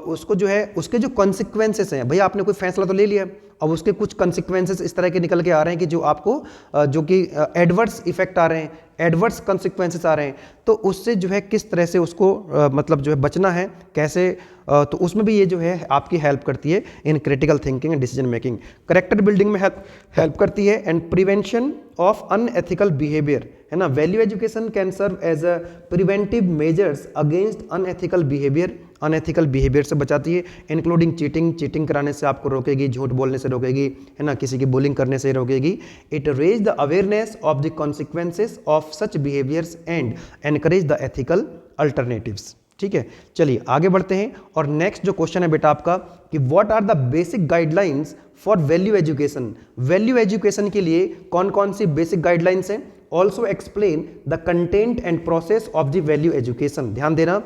उसको जो है उसके जो कॉन्सिक्वेंसेस हैं, भैया आपने कोई फैसला तो ले लिया, अब उसके कुछ कॉन्सिक्वेंसेस इस तरह के निकल के आ रहे हैं कि जो आपको जो कि एडवर्स इफेक्ट आ रहे हैं, एडवर्स कॉन्सिक्वेंसेस आ रहे हैं, तो उससे जो है किस तरह से उसको मतलब जो है बचना है, कैसे, तो उसमें भी ये जो है आपकी हेल्प करती है in critical thinking and decision making. Character building में हेल्प करती है and prevention of unethical behaviour, है ना। Value education can serve as a preventive measures against unethical behaviour, unethical behaviour से बचाती है, इंक्लूडिंग चीटिंग, चीटिंग कराने से आपको रोकेगी, झूठ बोलने से रोकेगी, है ना, किसी की बुलिंग करने से रोकेगी। It raise the awareness of the consequences of such behaviours and encourage the ethical alternatives, ठीक है। चलिए आगे बढ़ते हैं और नेक्स्ट जो क्वेश्चन है बेटा आपका कि what are the basic guidelines for value education. Value education के लिए कौन कौन सी बेसिक गाइडलाइंस हैं। Also explain the content and process of the value education. ध्यान देना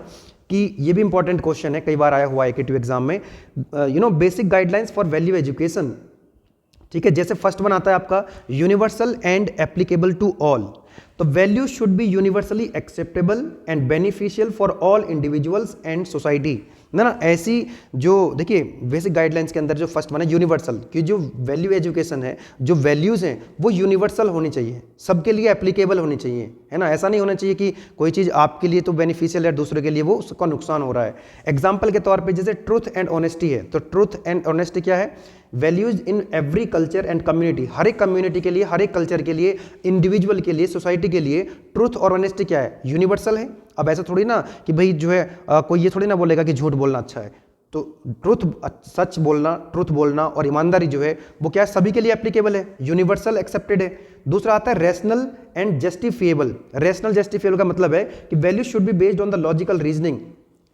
कि ये भी इंपॉर्टेंट क्वेश्चन है, कई बार आया हुआ है एकेटिव एग्जाम में। Basic guidelines for value education, ठीक है। जैसे फर्स्ट वन आता है आपका universal and applicable to all. तो value should be universally acceptable and beneficial for all individuals and society, ना ऐसी जो देखिए बेसिक गाइडलाइंस के अंदर जो फर्स्ट वन है यूनिवर्सल, कि जो वैल्यू एजुकेशन है, जो वैल्यूज हैं वो यूनिवर्सल होनी चाहिए, सबके लिए एप्लीकेबल होनी चाहिए, है ना। ऐसा नहीं होना चाहिए कि कोई चीज़ आपके लिए तो बेनिफिशियल है, दूसरे के लिए वो उसका नुकसान हो रहा है। एग्जाम्पल के तौर पर जैसे ट्रूथ एंड ऑनेस्टी है, तो ट्रूथ एंड ऑनेस्टी क्या है, values in every culture and community, हर एक कम्युनिटी के लिए, हर एक कल्चर के लिए, इंडिविजुअल के लिए, सोसाइटी के लिए ट्रूथ और ऑनेस्टी क्या है, यूनिवर्सल है। अब ऐसा थोड़ी ना कि भाई जो है कोई ये थोड़ी ना बोलेगा कि झूठ बोलना अच्छा है, तो ट्रूथ, सच बोलना, ट्रूथ बोलना और ईमानदारी जो है वो क्या है, सभी के लिए एप्लीकेबल है, यूनिवर्सल एक्सेप्टेड है। दूसरा आता है rational and justifiable. Rational justifiable का मतलब है कि value should be based on the logical reasoning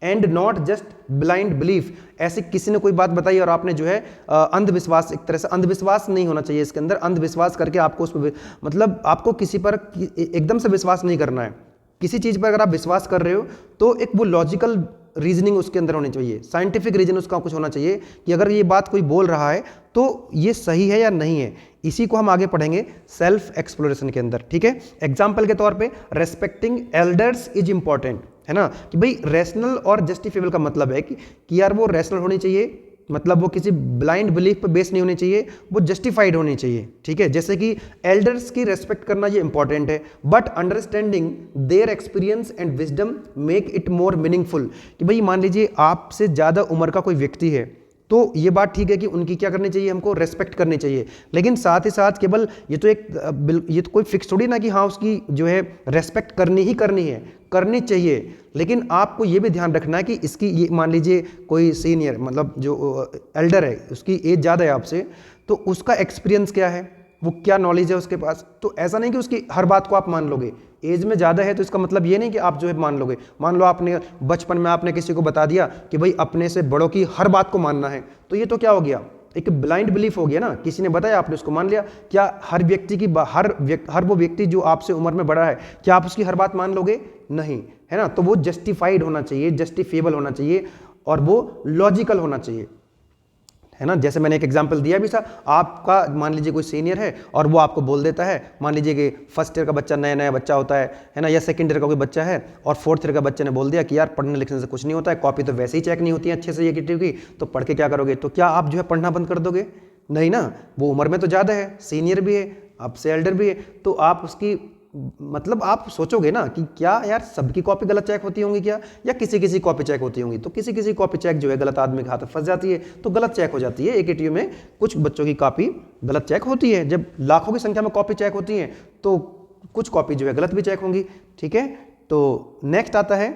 and not just blind belief. ऐसे किसी ने कोई बात बताई और आपने जो है अंधविश्वास, एक तरह से अंधविश्वास नहीं होना चाहिए इसके अंदर। अंधविश्वास करके आपको उस पर मतलब आपको किसी पर एकदम से विश्वास नहीं करना है। किसी चीज़ पर अगर आप विश्वास कर रहे हो तो एक वो लॉजिकल रीजनिंग उसके अंदर होनी चाहिए, साइंटिफिक रीजन उसका कुछ होना चाहिए कि अगर ये बात कोई बोल रहा है तो ये सही है या नहीं है। इसी को हम आगे पढ़ेंगे सेल्फ एक्सप्लोरेशन के अंदर, ठीक है। एग्जाम्पल के तौर पे रेस्पेक्टिंग एल्डर्स इज इंपॉर्टेंट, है ना, कि भाई रैशनल और जस्टिफिएबल का मतलब है कि यार वो रैशनल होनी चाहिए, मतलब वो किसी ब्लाइंड बिलीफ पर बेस नहीं होनी चाहिए, वो जस्टिफाइड होनी चाहिए। ठीक है, जैसे कि एल्डर्स की रेस्पेक्ट करना ये इंपॉर्टेंट है, but understanding their experience and wisdom make it more meaningful. कि भाई मान लीजिए आपसे ज़्यादा उम्र का कोई व्यक्ति है, तो ये बात ठीक है कि उनकी क्या करनी चाहिए, हमको रेस्पेक्ट करनी चाहिए, लेकिन साथ ही साथ केवल ये तो कोई फिक्स थोड़ी ना कि हाँ उसकी जो है रेस्पेक्ट करनी ही करनी है, करनी चाहिए, लेकिन आपको ये भी ध्यान रखना है कि इसकी ये मान लीजिए कोई सीनियर मतलब जो एल्डर है, उसकी एज ज़्यादा है आपसे, तो उसका एक्सपीरियंस क्या है, वो क्या नॉलेज है उसके पास। तो ऐसा नहीं कि उसकी हर बात को आप मान लोगे। एज में ज़्यादा है तो इसका मतलब ये नहीं कि आप जो है मान लोगे। मान लो आपने बचपन में आपने किसी को बता दिया कि भाई अपने से बड़ों की हर बात को मानना है, तो ये तो क्या हो गया, एक ब्लाइंड बिलीफ हो गया ना। किसी ने बताया, आपने उसको मान लिया। क्या हर व्यक्ति की हर वो व्यक्ति जो आपसे उम्र में बड़ा है, क्या आप उसकी हर बात मान लोगे? नहीं, है ना। तो वो जस्टिफाइड होना चाहिए, जस्टिफिएबल होना चाहिए, और वो लॉजिकल होना चाहिए, है ना। जैसे मैंने एक एग्जांपल दिया भी था, आपका मान लीजिए कोई सीनियर है और वो आपको बोल देता है, मान लीजिए कि फर्स्ट ईयर का बच्चा नया बच्चा होता है ना, या सेकंड ईयर का कोई बच्चा है और फोर्थ ईयर का बच्चे ने बोल दिया कि यार पढ़ने लिखने से कुछ नहीं होता है, कॉपी तो वैसे ही चेक नहीं होती है अच्छे से ये की, तो पढ़ के क्या करोगे? तो क्या आप जो है पढ़ना बंद कर दोगे? नहीं ना। वो उम्र में तो ज़्यादा है, सीनियर भी है, आपसे एल्डर भी है, तो आप उसकी मतलब आप सोचोगे ना कि क्या यार सबकी कॉपी गलत चेक होती होंगी क्या, या किसी किसी कॉपी चेक होती होंगी। तो किसी किसी कॉपी चेक जो है गलत आदमी के हाथ में फंस जाती है, तो गलत चेक हो जाती है। एक एटीयू में कुछ बच्चों की कॉपी गलत चेक होती है। जब लाखों की संख्या में कॉपी चेक होती है तो कुछ कॉपी जो है गलत भी चेक होंगी। ठीक है, तो नेक्स्ट आता है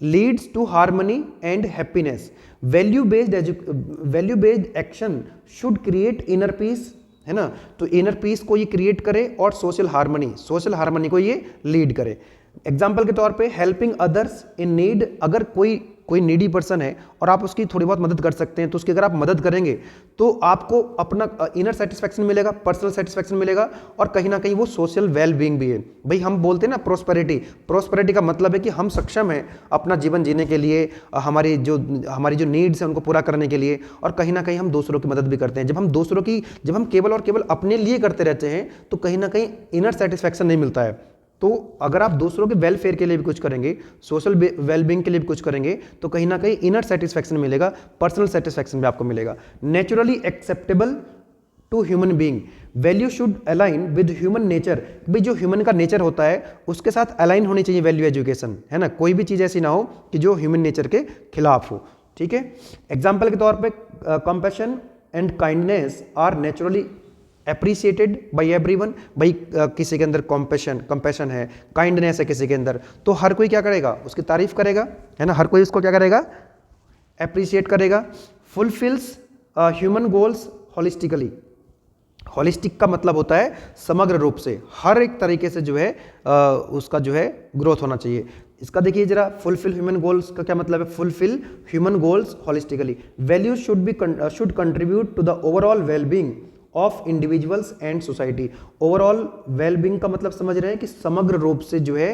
leads to harmony and happiness. Value based action should create inner peace, है ना। तो इनर पीस को ये क्रिएट करे और सोशल हार्मनी को ये लीड करे। एग्जाम्पल के तौर पे हेल्पिंग अदर्स इन नीड। अगर कोई नीडी पर्सन है और आप उसकी थोड़ी बहुत मदद कर सकते हैं, तो उसकी अगर आप मदद करेंगे तो आपको अपना इनर सेटिस्फैक्शन मिलेगा, पर्सनल सेटिस्फैक्शन मिलेगा, और कहीं ना कहीं वो सोशल वेल बीइंग भी है। भाई हम बोलते हैं ना प्रोस्पेरिटी का मतलब है कि हम सक्षम हैं अपना जीवन जीने के लिए, हमारी जो नीड्स हैं उनको पूरा करने के लिए, और कहीं ना कहीं हम दूसरों की मदद भी करते हैं। जब हम केवल और केवल अपने लिए करते रहते हैं तो कहीं ना कहीं इनर सेटिस्फैक्शन नहीं मिलता है। तो अगर आप दूसरों के वेलफेयर के लिए भी कुछ करेंगे, सोशल वेलबींग के लिए भी कुछ करेंगे, तो कहीं ना कहीं इनर सेटिस्फैक्शन मिलेगा, पर्सनल सेटिस्फैक्शन भी आपको मिलेगा। Naturally acceptable to human being. Value should align with human nature. भाई जो ह्यूमन का नेचर होता है उसके साथ अलाइन होनी चाहिए वैल्यू एजुकेशन, है ना। कोई भी चीज़ ऐसी ना हो कि जो ह्यूमन नेचर के खिलाफ हो। ठीक है, एग्जाम्पल के तौर पे compassion and kindness are naturally appreciated by everyone. भाई किसी के अंदर कंपैशन है, काइंडनेस है किसी के अंदर, तो हर कोई क्या करेगा? उसकी तारीफ करेगा, है ना। हर कोई उसको क्या करेगा? अप्रिशिएट करेगा। Fulfils human goals holistically. Holistic का मतलब होता है समग्र रूप से, हर एक तरीके से जो है उसका जो है ग्रोथ होना चाहिए। इसका देखिए जरा, फुलफिल ह्यूमन गोल्स का क्या मतलब है? Fulfil human goals holistically. Values should contribute to the overall wellbeing of individuals and society. Overall wellbeing का मतलब समझ रहे हैं कि समग्र रूप से जो है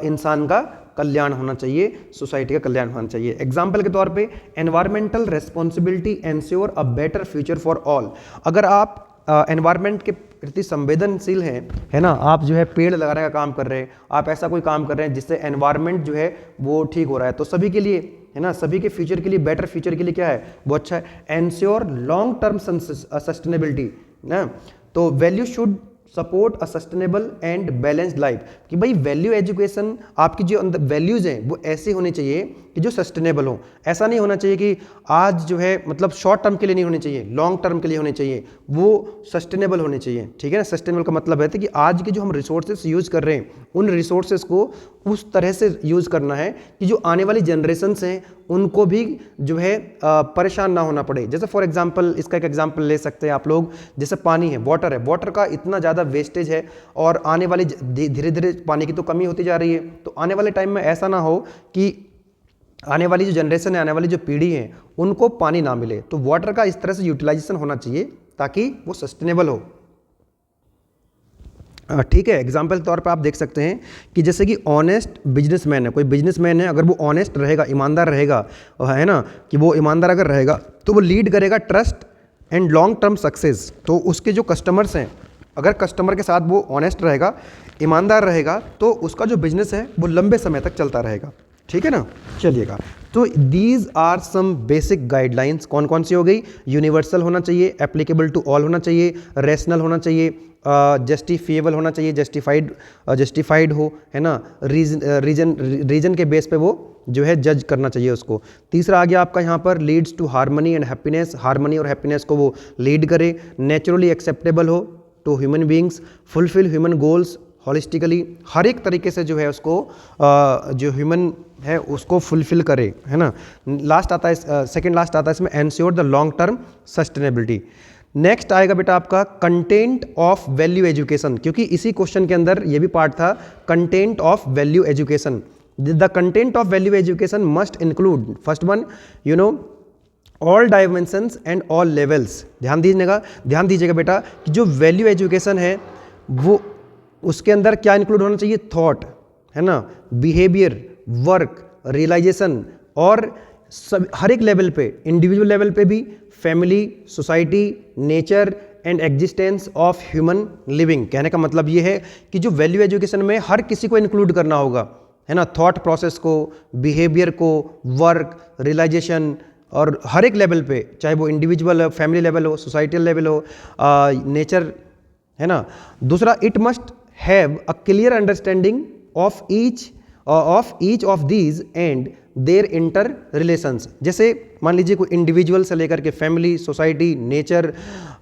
इंसान का कल्याण होना चाहिए, सोसाइटी का कल्याण होना चाहिए। एग्जाम्पल के तौर पे environmental responsibility ensure a better future for all. अगर आप एनवायरमेंट के प्रति संवेदनशील हैं, है ना, आप जो है पेड़ लगाने का काम कर रहे हैं, आप ऐसा कोई काम कर रहे हैं जिससे एनवायरमेंट जो है वो ठीक हो रहा है, तो सभी के लिए, है ना, सभी के फ्यूचर के लिए, बेटर फ्यूचर के लिए क्या है, वो अच्छा है। एंश्योर लॉन्ग टर्म सस्टेनेबिलिटी ना। तो value should support a sustainable and balanced life. कि भाई वैल्यू एजुकेशन, आपकी जो अंदर वैल्यूज हैं वो ऐसी होनी चाहिए कि जो सस्टेनेबल हो। ऐसा नहीं होना चाहिए कि आज जो है मतलब शॉर्ट टर्म के लिए नहीं होनी चाहिए, लॉन्ग टर्म के लिए होनी चाहिए, वो सस्टेनेबल होनी चाहिए। ठीक है ना। सस्टेनेबल का मतलब है कि आज के जो हम रिसोर्सेज यूज कर रहे हैं उन रिसोर्सेज को उस तरह से यूज करना है कि जो आने वाली जनरेशन्स हैं उनको भी जो है परेशान ना होना पड़े। जैसे फॉर एग्जांपल, इसका एक एग्जांपल ले सकते हैं आप लोग, जैसे पानी है, वाटर है, वाटर का इतना ज़्यादा वेस्टेज है और आने वाली धीरे धीरे पानी की तो कमी होती जा रही है। तो आने वाले टाइम में ऐसा ना हो कि आने वाली जो जनरेशन है, आने वाली जो पीढ़ी है, उनको पानी ना मिले। तो वाटर का इस तरह से यूटिलाइजेशन होना चाहिए ताकि वो सस्टेनेबल हो। ठीक है, एग्जाम्पल के तौर पे आप देख सकते हैं कि जैसे कि ऑनेस्ट बिजनेसमैन है, कोई बिजनेसमैन है, अगर वो ऑनेस्ट रहेगा, ईमानदार रहेगा, है ना, कि वो ईमानदार अगर रहेगा तो वो लीड करेगा trust and long term success. तो उसके जो कस्टमर्स हैं, अगर कस्टमर के साथ वो ऑनेस्ट रहेगा, ईमानदार रहेगा, तो उसका जो बिजनेस है वो लंबे समय तक चलता रहेगा। ठीक है ना। चलिएगा तो these are some basic guidelines. कौन कौन सी हो गई? यूनिवर्सल होना चाहिए, एप्लीकेबल टू ऑल होना चाहिए, रेशनल होना चाहिए, जस्टिफिएबल होना चाहिए, जस्टिफाइड हो, है ना, रीजन के बेस पे वो जो है जज करना चाहिए उसको। तीसरा आ गया आपका यहाँ पर leads to harmony and happiness, harmony और हैप्पीनेस को वो लीड करे, नेचुरली एक्सेप्टेबल हो to human beings, fulfil human goals holistically, हर एक तरीके से जो है उसको जो ह्यूमन है उसको फुलफिल करे, है ना। लास्ट आता है, सेकंड लास्ट आता है इसमें, ensure the long term sustainability. Next आएगा बेटा आपका कंटेंट ऑफ वैल्यू एजुकेशन, क्योंकि इसी क्वेश्चन के अंदर ये भी पार्ट था, content of value education. The content of value education must include, first one, you know, all dimensions and all levels. ध्यान दीजिएगा बेटा कि जो वैल्यू एजुकेशन है वो उसके अंदर क्या इंक्लूड होना चाहिए? थॉट, है ना, बिहेवियर, वर्क, रियलाइजेशन, और सब हर एक लेवल पे, इंडिविजुअल लेवल पे भी, family, society, nature and existence of human living. कहने का मतलब ये है कि जो वैल्यू एजुकेशन में हर किसी को इंक्लूड करना होगा, है ना, थॉट प्रोसेस को, बिहेवियर को, वर्क, रियलाइजेशन, और हर एक लेवल पे, चाहे वो इंडिविजुअल, फैमिली लेवल हो, सोसाइटल लेवल हो, नेचर, है ना। दूसरा, it must have a clear understanding of each of these and their interrelations. जैसे मान लीजिए कोई इंडिविजुअल से लेकर के फैमिली, सोसाइटी, नेचर,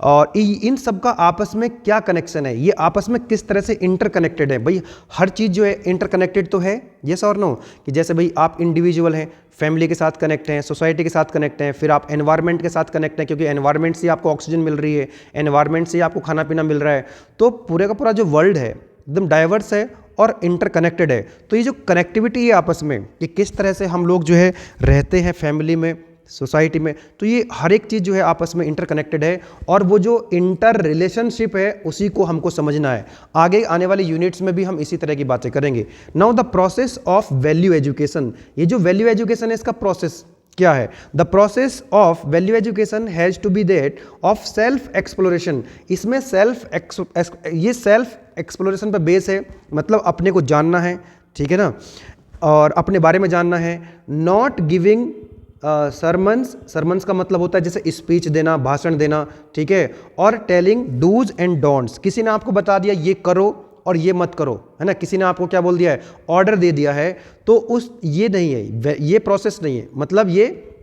और इन सब का आपस में क्या कनेक्शन है, ये आपस में किस तरह से इंटरकनेक्टेड है। भाई हर चीज़ जो है इंटरकनेक्टेड तो है, यस और नो, कि जैसे भाई आप इंडिविजुअल हैं, फैमिली के साथ कनेक्ट हैं, सोसाइटी के साथ कनेक्ट हैं, फिर आप एनवायरनमेंट के साथ कनेक्ट हैं, क्योंकि एनवायरनमेंट से आपको ऑक्सीजन मिल रही है, एनवायरनमेंट से आपको खाना पीना मिल रहा है। तो पूरे का पूरा जो वर्ल्ड है एकदम डाइवर्स है और इंटरकनेक्टेड है। तो ये जो कनेक्टिविटी है आपस में, कि किस तरह से हम लोग जो है रहते हैं फैमिली में, सोसाइटी में, तो ये हर एक चीज़ जो है आपस में इंटरकनेक्टेड है, और वो जो इंटर रिलेशनशिप है उसी को हमको समझना है। आगे आने वाले यूनिट्स में भी हम इसी तरह की बातें करेंगे। Now the process of value education, ये जो वैल्यू एजुकेशन है इसका प्रोसेस क्या है? The process of value education has to be that of self exploration. इसमें ये सेल्फ एक्सप्लोरेशन पर बेस है, मतलब अपने को जानना है, ठीक है ना, और अपने बारे में जानना है। नॉट गिविंग सरमन्स का मतलब होता है जैसे स्पीच देना, भाषण देना, ठीक है, और टेलिंग डूज एंड डोंट्स। किसी ने आपको बता दिया ये करो और ये मत करो, है ना, किसी ने आपको क्या बोल दिया है, ऑर्डर दे दिया है, तो ये नहीं है, ये प्रोसेस नहीं है। मतलब ये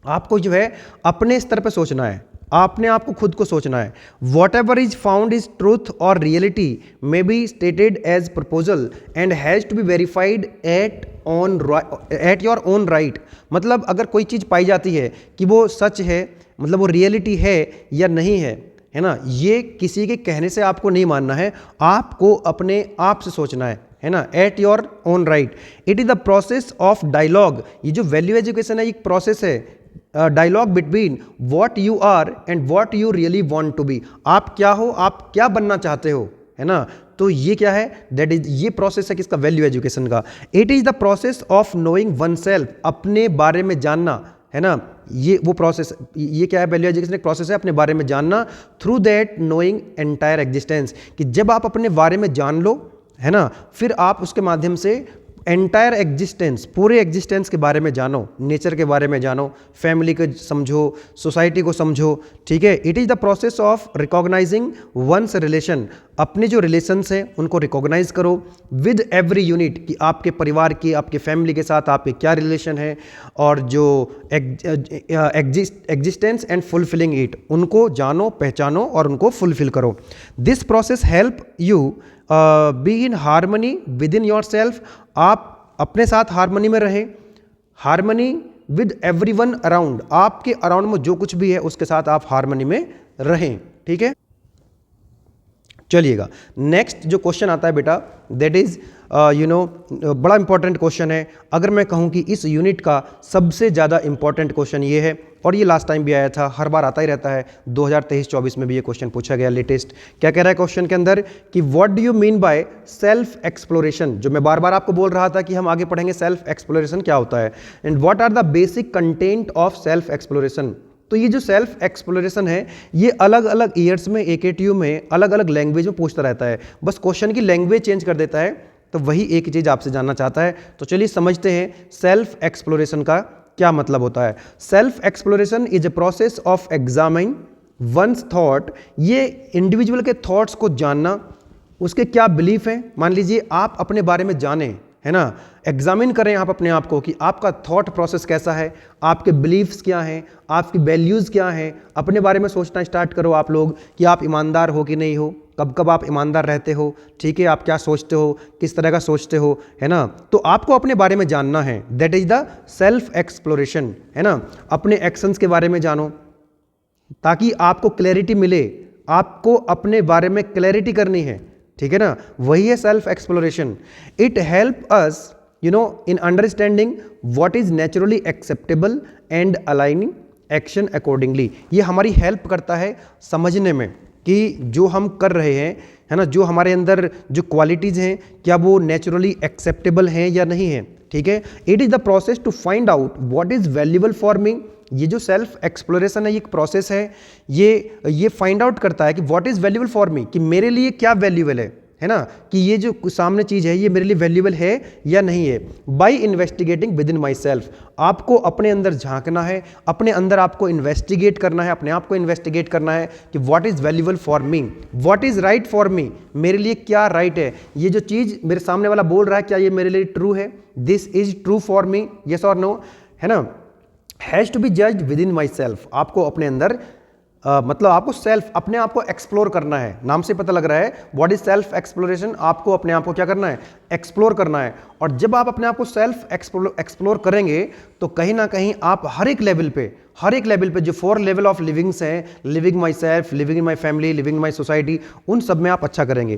आपको जो है अपने स्तर पे सोचना है, आपने आपको खुद को सोचना है। Whatever is found is truth और reality may be stated as proposal and has to be verified at your own right. मतलब अगर कोई चीज़ पाई जाती है कि वो सच है, मतलब वो रियलिटी है या नहीं है ना, ये किसी के कहने से आपको नहीं मानना है, आपको अपने आप से सोचना है ना, at your own right. It is the process of dialogue. ये जो वैल्यू एजुकेशन है एक प्रोसेस है, dialogue between what you are and what you really want to be. आप क्या हो, आप क्या बनना चाहते हो, है ना। तो ये क्या है, दैट इज, ये प्रोसेस है किसका, वैल्यू एजुकेशन का। It is the process of knowing one self, अपने बारे में जानना, है ना, ये वो प्रोसेस, ये क्या है, वैल्यू एजुकेशन एक प्रोसेस है अपने बारे में जानना। Through that knowing entire existence, कि जब आप अपने बारे में जान लो, है ना, फिर आप उसके माध्यम से एंटायर एग्जिस्टेंस, पूरे एग्जिस्टेंस के बारे में जानो, नेचर के बारे में जानो, फैमिली को समझो, सोसाइटी को समझो, ठीक है। It is the process of recognising one's relation, अपने जो रिलेशंस हैं उनको रिकॉग्नाइज करो विद एवरी यूनिट, कि आपके परिवार की, आपके फैमिली के साथ आपके क्या रिलेशन है, और जो एग्जिस्टेंस एंड फुलफिलिंग इट, उनको जानो, पहचानो और उनको फुलफिल करो। This process help you be in harmony with in your self. आप अपने साथ हारमनी में रहें, हारमनी विद एवरीवन अराउंड, आपके अराउंड में जो कुछ भी है उसके साथ आप हारमनी में रहें, ठीक है। चलिएगा, नेक्स्ट जो क्वेश्चन आता है बेटा, दैट इज बड़ा इंपॉर्टेंट क्वेश्चन है। अगर मैं कहूँ कि इस यूनिट का सबसे ज़्यादा इंपॉर्टेंट क्वेश्चन ये है, और ये लास्ट टाइम भी आया था, हर बार आता ही रहता है, 2023-24 में भी ये क्वेश्चन पूछा गया लेटेस्ट। क्या कह रहा है क्वेश्चन के अंदर कि what do you mean by self exploration, जो मैं बार बार आपको बोल रहा था कि हम आगे पढ़ेंगे सेल्फ एक्सप्लोरेशन क्या होता है, and what are the basic content of self exploration. तो ये जो सेल्फ एक्सप्लोरेशन है ये अलग अलग ईयर्स में AKTU में अलग अलग लैंग्वेज में पूछता रहता है, बस क्वेश्चन की लैंग्वेज चेंज कर देता है, तो वही एक चीज़ आपसे जानना चाहता है। तो चलिए समझते हैं सेल्फ एक्सप्लोरेशन का क्या मतलब होता है। Self exploration is a process of examine one's thought, ये इंडिविजुअल के थॉट्स को जानना, उसके क्या बिलीफ हैं। मान लीजिए आप अपने बारे में जानें, है ना, एग्जामिन करें आप अपने आप को कि आपका थॉट प्रोसेस कैसा है, आपके बिलीफ्स क्या हैं, आपकी वैल्यूज़ क्या हैं। अपने बारे में सोचना स्टार्ट करो आप लोग कि आप ईमानदार हो कि नहीं हो, कब कब आप ईमानदार रहते हो, ठीक है, आप क्या सोचते हो, किस तरह का सोचते हो, है ना। तो आपको अपने बारे में जानना है, that is the self exploration, है ना। अपने एक्शंस के बारे में जानो ताकि आपको क्लैरिटी मिले, आपको अपने बारे में क्लैरिटी करनी है, ठीक है ना, वही है self exploration. It help us in understanding what is naturally acceptable and aligning action accordingly. ये हमारी हेल्प करता है समझने में कि जो हम कर रहे हैं, है ना, जो हमारे अंदर जो क्वालिटीज़ हैं क्या वो नेचुरली एक्सेप्टेबल हैं या नहीं है, ठीक है। It is the process to find out what is valuable for me. ये जो सेल्फ एक्सप्लोरेशन है ये एक प्रोसेस है, ये फाइंड आउट करता है कि व्हाट इज़ वैल्यूएबल फॉर मी, कि मेरे लिए क्या वैल्यूएबल है ना, कि ये जो सामने चीज़ है ये मेरे लिए वैल्यूएबल है या नहीं है। By investigating within myself, आपको अपने अंदर झांकना है, अपने अंदर आपको इन्वेस्टिगेट करना है, अपने आप को इन्वेस्टिगेट करना है कि what is valuable for me, what is right for me, मेरे लिए क्या राइट है। ये जो चीज़ मेरे सामने वाला बोल रहा है क्या ये मेरे लिए ट्रू है, this is true for me, yes और नो, है ना। Has to be judged within myself, आपको अपने अंदर मतलब आपको सेल्फ अपने आप को एक्सप्लोर करना है, नाम से पता लग रहा है व्हाट इज सेल्फ एक्सप्लोरेशन, आपको अपने आप को क्या करना है, एक्सप्लोर करना है। और जब आप अपने आप को सेल्फ एक्सप्लोर करेंगे तो कहीं ना कहीं आप हर एक लेवल पे जो 4 लेवल ऑफ लिविंग्स हैं, living my self, living in my family, living my society, उन सब में आप अच्छा करेंगे।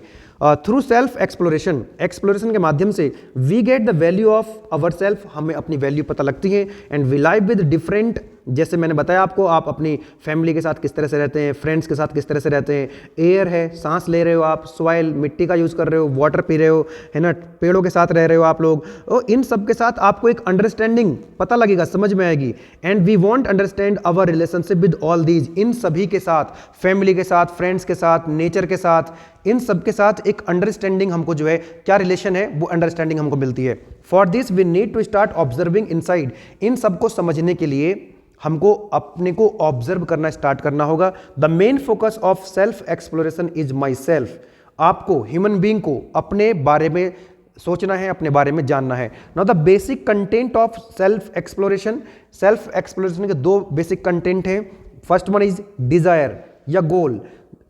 थ्रू सेल्फ एक्सप्लोरेशन के माध्यम से we get the value of our self, हमें अपनी वैल्यू पता लगती है। And we live with different, जैसे मैंने बताया आपको, आप अपनी फैमिली के साथ किस तरह से रहते हैं, फ्रेंड्स के साथ किस तरह से रहते हैं, एयर है, सांस ले रहे हो आप, सॉइल मिट्टी का यूज़ कर रहे हो, वाटर पी रहे हो, है ना, पेड़ों के साथ रह रहे हो आप लोग, और इन सब के साथ आपको एक अंडरस्टैंडिंग पता लगेगा, समझ में आएगी। And we want understand our relationship with all these, इन सभी के साथ, फैमिली के साथ, फ्रेंड्स के साथ, नेचर के साथ, इन सब के साथ एक अंडरस्टैंडिंग हमको जो है, क्या रिलेशन है, वो अंडरस्टैंडिंग हमको मिलती है। For this we need to start observing inside, इन सबको समझने के लिए हमको अपने को ऑब्जर्व करना स्टार्ट करना होगा। The main focus of self exploration is my self, आपको ह्यूमन बीइंग को अपने बारे में सोचना है, अपने बारे में जानना है। Now the basic content of self exploration के 2 बेसिक कंटेंट हैं। फर्स्ट वन इज डिजायर या गोल,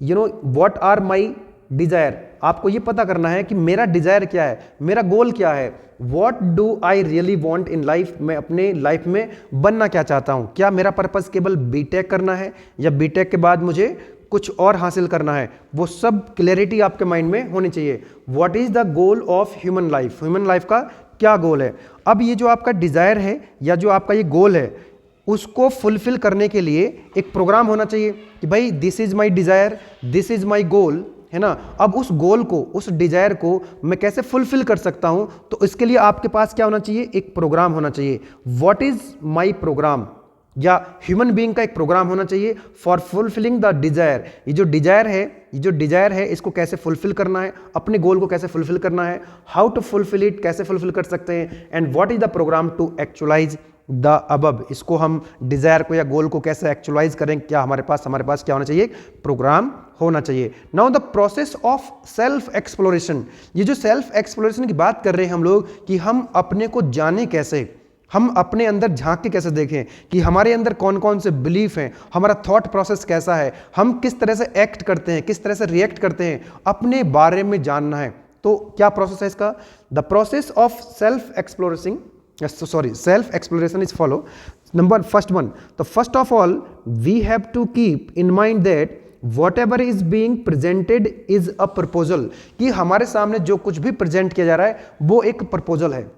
व्हाट आर माई डिजायर, आपको ये पता करना है कि मेरा डिजायर क्या है, मेरा गोल क्या है। What do I really want in life, मैं अपने लाइफ में बनना क्या चाहता हूँ, क्या मेरा पर्पस केवल बीटेक करना है या बीटेक के बाद मुझे कुछ और हासिल करना है, वो सब क्लैरिटी आपके माइंड में होनी चाहिए। What is the goal of human life का क्या गोल है। अब ये जो आपका डिजायर है या जो आपका ये गोल है, उसको फुलफिल करने के लिए एक प्रोग्राम होना चाहिए कि भाई this is my desire, this is my goal, है ना। अब उस गोल को, उस डिजायर को मैं कैसे फुलफिल कर सकता हूं, तो इसके लिए आपके पास क्या होना चाहिए, एक प्रोग्राम होना चाहिए। व्हाट इज माई प्रोग्राम, या ह्यूमन बीइंग का एक प्रोग्राम होना चाहिए फॉर फुलफिलिंग द डिजायर। ये जो डिजायर है इसको कैसे फुलफिल करना है, अपने गोल को कैसे फुलफिल करना है, हाउ टू फुलफिल इट, कैसे फुलफिल कर सकते हैं, and what is the programme to actualise the above, इसको हम डिजायर को या गोल को कैसे एक्चुअलाइज करें, क्या हमारे पास क्या होना चाहिए, प्रोग्राम होना चाहिए। Now the process of self exploration, ये जो सेल्फ एक्सप्लोरेशन की बात कर रहे हैं हम लोग कि हम अपने को जाने कैसे, हम अपने अंदर झांक के कैसे देखें कि हमारे अंदर कौन कौन से बिलीफ हैं, हमारा थॉट प्रोसेस कैसा है, हम किस तरह से एक्ट करते हैं, किस तरह से रिएक्ट करते हैं, अपने बारे में जानना है। तो क्या प्रोसेस है इसका, the process of self exploration is follow. First one, तो first of all we have to keep in mind that whatever is being presented is a proposal, कि हमारे सामने जो कुछ भी प्रेजेंट किया जा रहा है वो एक प्रपोजल है।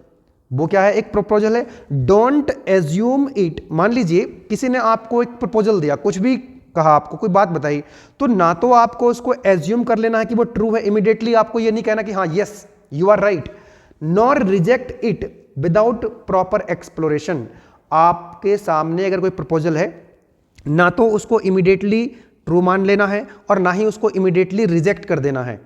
वो क्या है, एक प्रपोजल है। डोंट एज्यूम इट, मान लीजिए किसी ने आपको एक प्रपोजल दिया, कुछ भी कहा, आपको कोई बात बताई, तो ना तो आपको उसको एज्यूम कर लेना है कि वो ट्रू है इमीडिएटली, आपको ये नहीं कहना कि हाँ yes you are right, nor reject it without proper exploration. आपके सामने अगर कोई प्रपोजल है, ना तो उसको इमीडिएटली ट्रू मान लेना है और ना ही उसको इमीडिएटली रिजेक्ट कर देना है।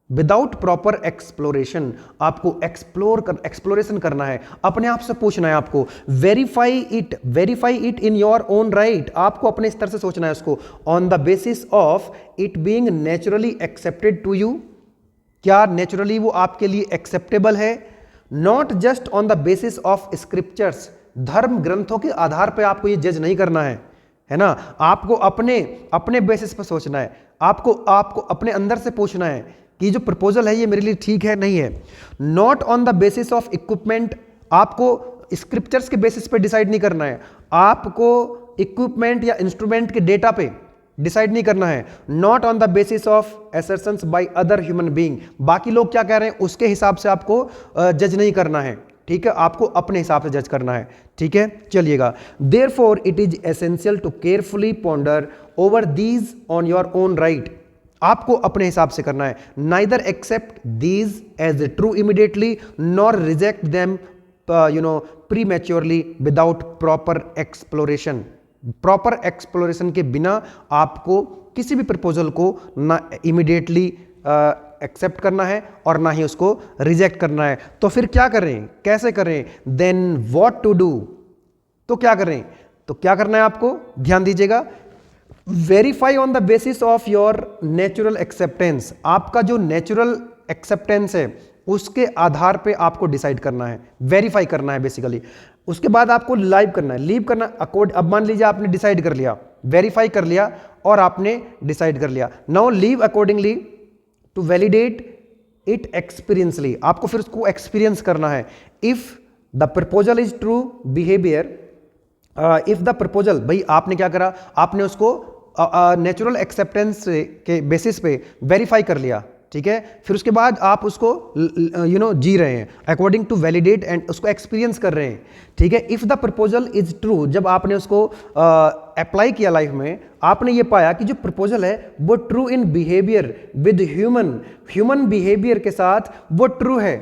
विदाउट प्रॉपर एक्सप्लोरेशन, आपको एक्सप्लोरेशन करना है, अपने आप से पूछना है आपको, verify it in your own right, आपको अपने स्तर से सोचना है उसको, on the basis of it being naturally accepted to you, क्या नेचुरली वो आपके लिए एक्सेप्टेबल है, not just on the basis of scriptures, धर्म ग्रंथों के आधार पर आपको ये जज नहीं करना है ना, आपको अपने बेसिस पर सोचना है, आपको अपने अंदर से पूछना है कि जो प्रपोजल है ये मेरे लिए ठीक है नहीं है, not on the basis of equipment, आपको स्क्रिप्चर्स के बेसिस पे डिसाइड नहीं करना है, आपको इक्विपमेंट या इंस्ट्रूमेंट के डेटा पे डिसाइड नहीं करना है, not on the basis of assertions by other human being, बाकी लोग क्या कह रहे हैं उसके हिसाब से आपको जज नहीं करना है, ठीक है, आपको अपने हिसाब से जज करना है, ठीक है, चलिएगा, therefore it is essential to carefully ponder over these on your own right, आपको अपने हिसाब से करना है, neither accept these as true immediately nor reject them prematurely without proper exploration, proper exploration के बिना आपको किसी भी प्रपोजल को ना इमीडिएटली एक्सेप्ट करना है और ना ही उसको रिजेक्ट करना है। तो फिर क्या करें, कैसे करें, देन व्हाट टू डू, तो क्या करें, तो क्या करना है आपको, ध्यान दीजिएगा, verify on the basis of your natural acceptance, आपका जो नेचुरल एक्सेप्टेंस है उसके आधार पे आपको डिसाइड करना है, वेरीफाई करना है बेसिकली, उसके बाद आपको लीव करना अकॉर्ड, अब मान लीजिए आपने डिसाइड कर लिया, वेरीफाई कर लिया और आपने डिसाइड कर लिया, now live accordingly to validate it experientially, आपको फिर उसको एक्सपीरियंस करना है, if the proposal is true behaviour, if the proposal, भाई आपने क्या करा, आपने उसको नेचुरल एक्सेप्टेंस के बेसिस पे वेरीफाई कर लिया, ठीक है, फिर उसके बाद आप उसको जी रहे हैं अकॉर्डिंग टू वैलिडेट एंड उसको एक्सपीरियंस कर रहे हैं, ठीक है, if the proposal is true, जब आपने उसको अप्लाई किया लाइफ में, आपने ये पाया कि जो प्रपोजल है वो true in behaviour with human behaviour के साथ वो ट्रू है,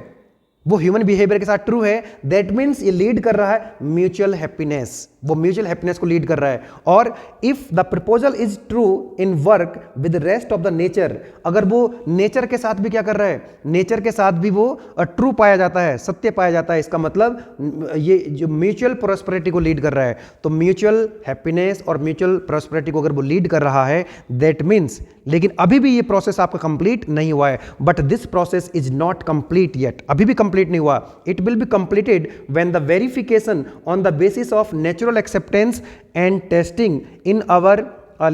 वो ह्यूमन बिहेवियर के साथ ट्रू है, दैट मीन्स ये लीड कर रहा है म्यूचुअल हैप्पीनेस, वो म्यूचुअल हैप्पीनेस को लीड कर रहा है, और if the proposal is true in work with rest of the nature, अगर वो नेचर के साथ भी क्या कर रहा है, नेचर के साथ भी वो ट्रू पाया जाता है, सत्य पाया जाता है, इसका मतलब ये जो म्यूचुअल प्रॉस्पेरिटी को लीड कर रहा है, तो म्यूचुअल हैप्पीनेस और म्यूचुअल प्रॉस्पेरिटी को अगर वो लीड कर रहा है, दैट मीन्स, लेकिन अभी भी ये प्रोसेस आपका कंप्लीट नहीं हुआ है, but this process is not complete yet, अभी भी कंप्लीट नहीं हुआ, it will be completed when the verification on the basis of natural acceptance and testing in our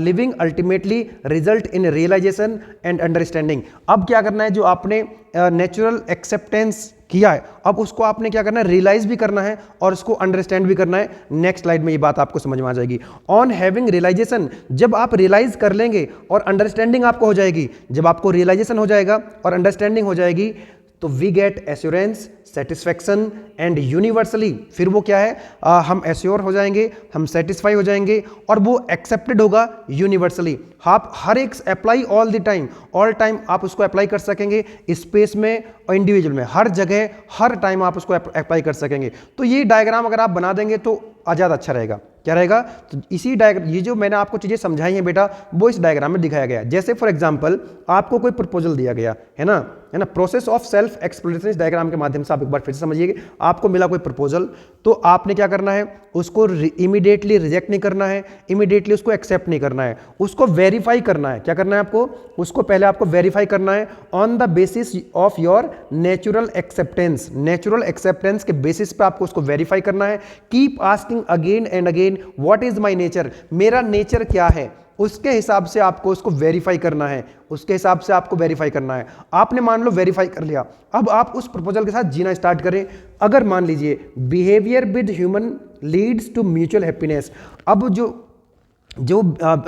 living ultimately result in realization and understanding। अब क्या करना है, जो आपने नेचुरल एक्सेप्टेंस किया है, अब उसको आपने क्या करना है, रियलाइज भी करना है और उसको अंडरस्टैंड भी करना है, नेक्स्ट स्लाइड में ये बात आपको समझ में आ जाएगी। ऑन हैविंग रियलाइजेशन, जब आप रियलाइज कर लेंगे और अंडरस्टैंडिंग आपको हो जाएगी, जब आपको रियलाइजेशन हो जाएगा और अंडरस्टैंडिंग हो जाएगी, तो we get assurance, satisfaction and universally, फिर वो क्या है, हम एश्योर हो जाएंगे, हम सेटिस्फाई हो जाएंगे और वो एक्सेप्टेड होगा यूनिवर्सली। आप हर एक apply all the time, all time आप उसको अप्लाई कर सकेंगे, स्पेस में और इंडिविजुअल में, हर जगह हर टाइम आप उसको अप्लाई कर सकेंगे। तो ये डायग्राम अगर आप बना देंगे तो ज़्यादा अच्छा रहेगा, क्या रहेगा, तो इसी डायग्राम, ये जो मैंने आपको चीज़ें समझाई हैं बेटा, वो इस डायग्राम में दिखाया गया है। जैसे फॉर एग्जांपल आपको कोई प्रपोजल दिया गया है ना, प्रोसेस ऑफ सेल्फ एक्सप्लोरेशन, इस डायग्राम के माध्यम से आप एक बार फिर से समझिए। आपको मिला कोई प्रपोजल, तो आपने क्या करना है, उसको इमीडिएटली रिजेक्ट नहीं करना है, इमीडिएटली उसको एक्सेप्ट नहीं करना है, उसको वेरीफाई करना है। क्या करना है आपको, उसको पहले आपको वेरीफाई करना है on the basis of your natural acceptance, natural acceptance के बेसिस पे आपको उसको वेरीफाई करना है। Keep asking again and again what is my nature, मेरा नेचर क्या है, उसके हिसाब से आपको उसको वेरीफाई करना है, उसके हिसाब से आपको वेरीफाई करना है। आपने मान लो वेरीफाई कर लिया, अब आप उस प्रपोजल के साथ जीना स्टार्ट करें। अगर मान लीजिए behaviour with human leads to mutual happiness, अब जो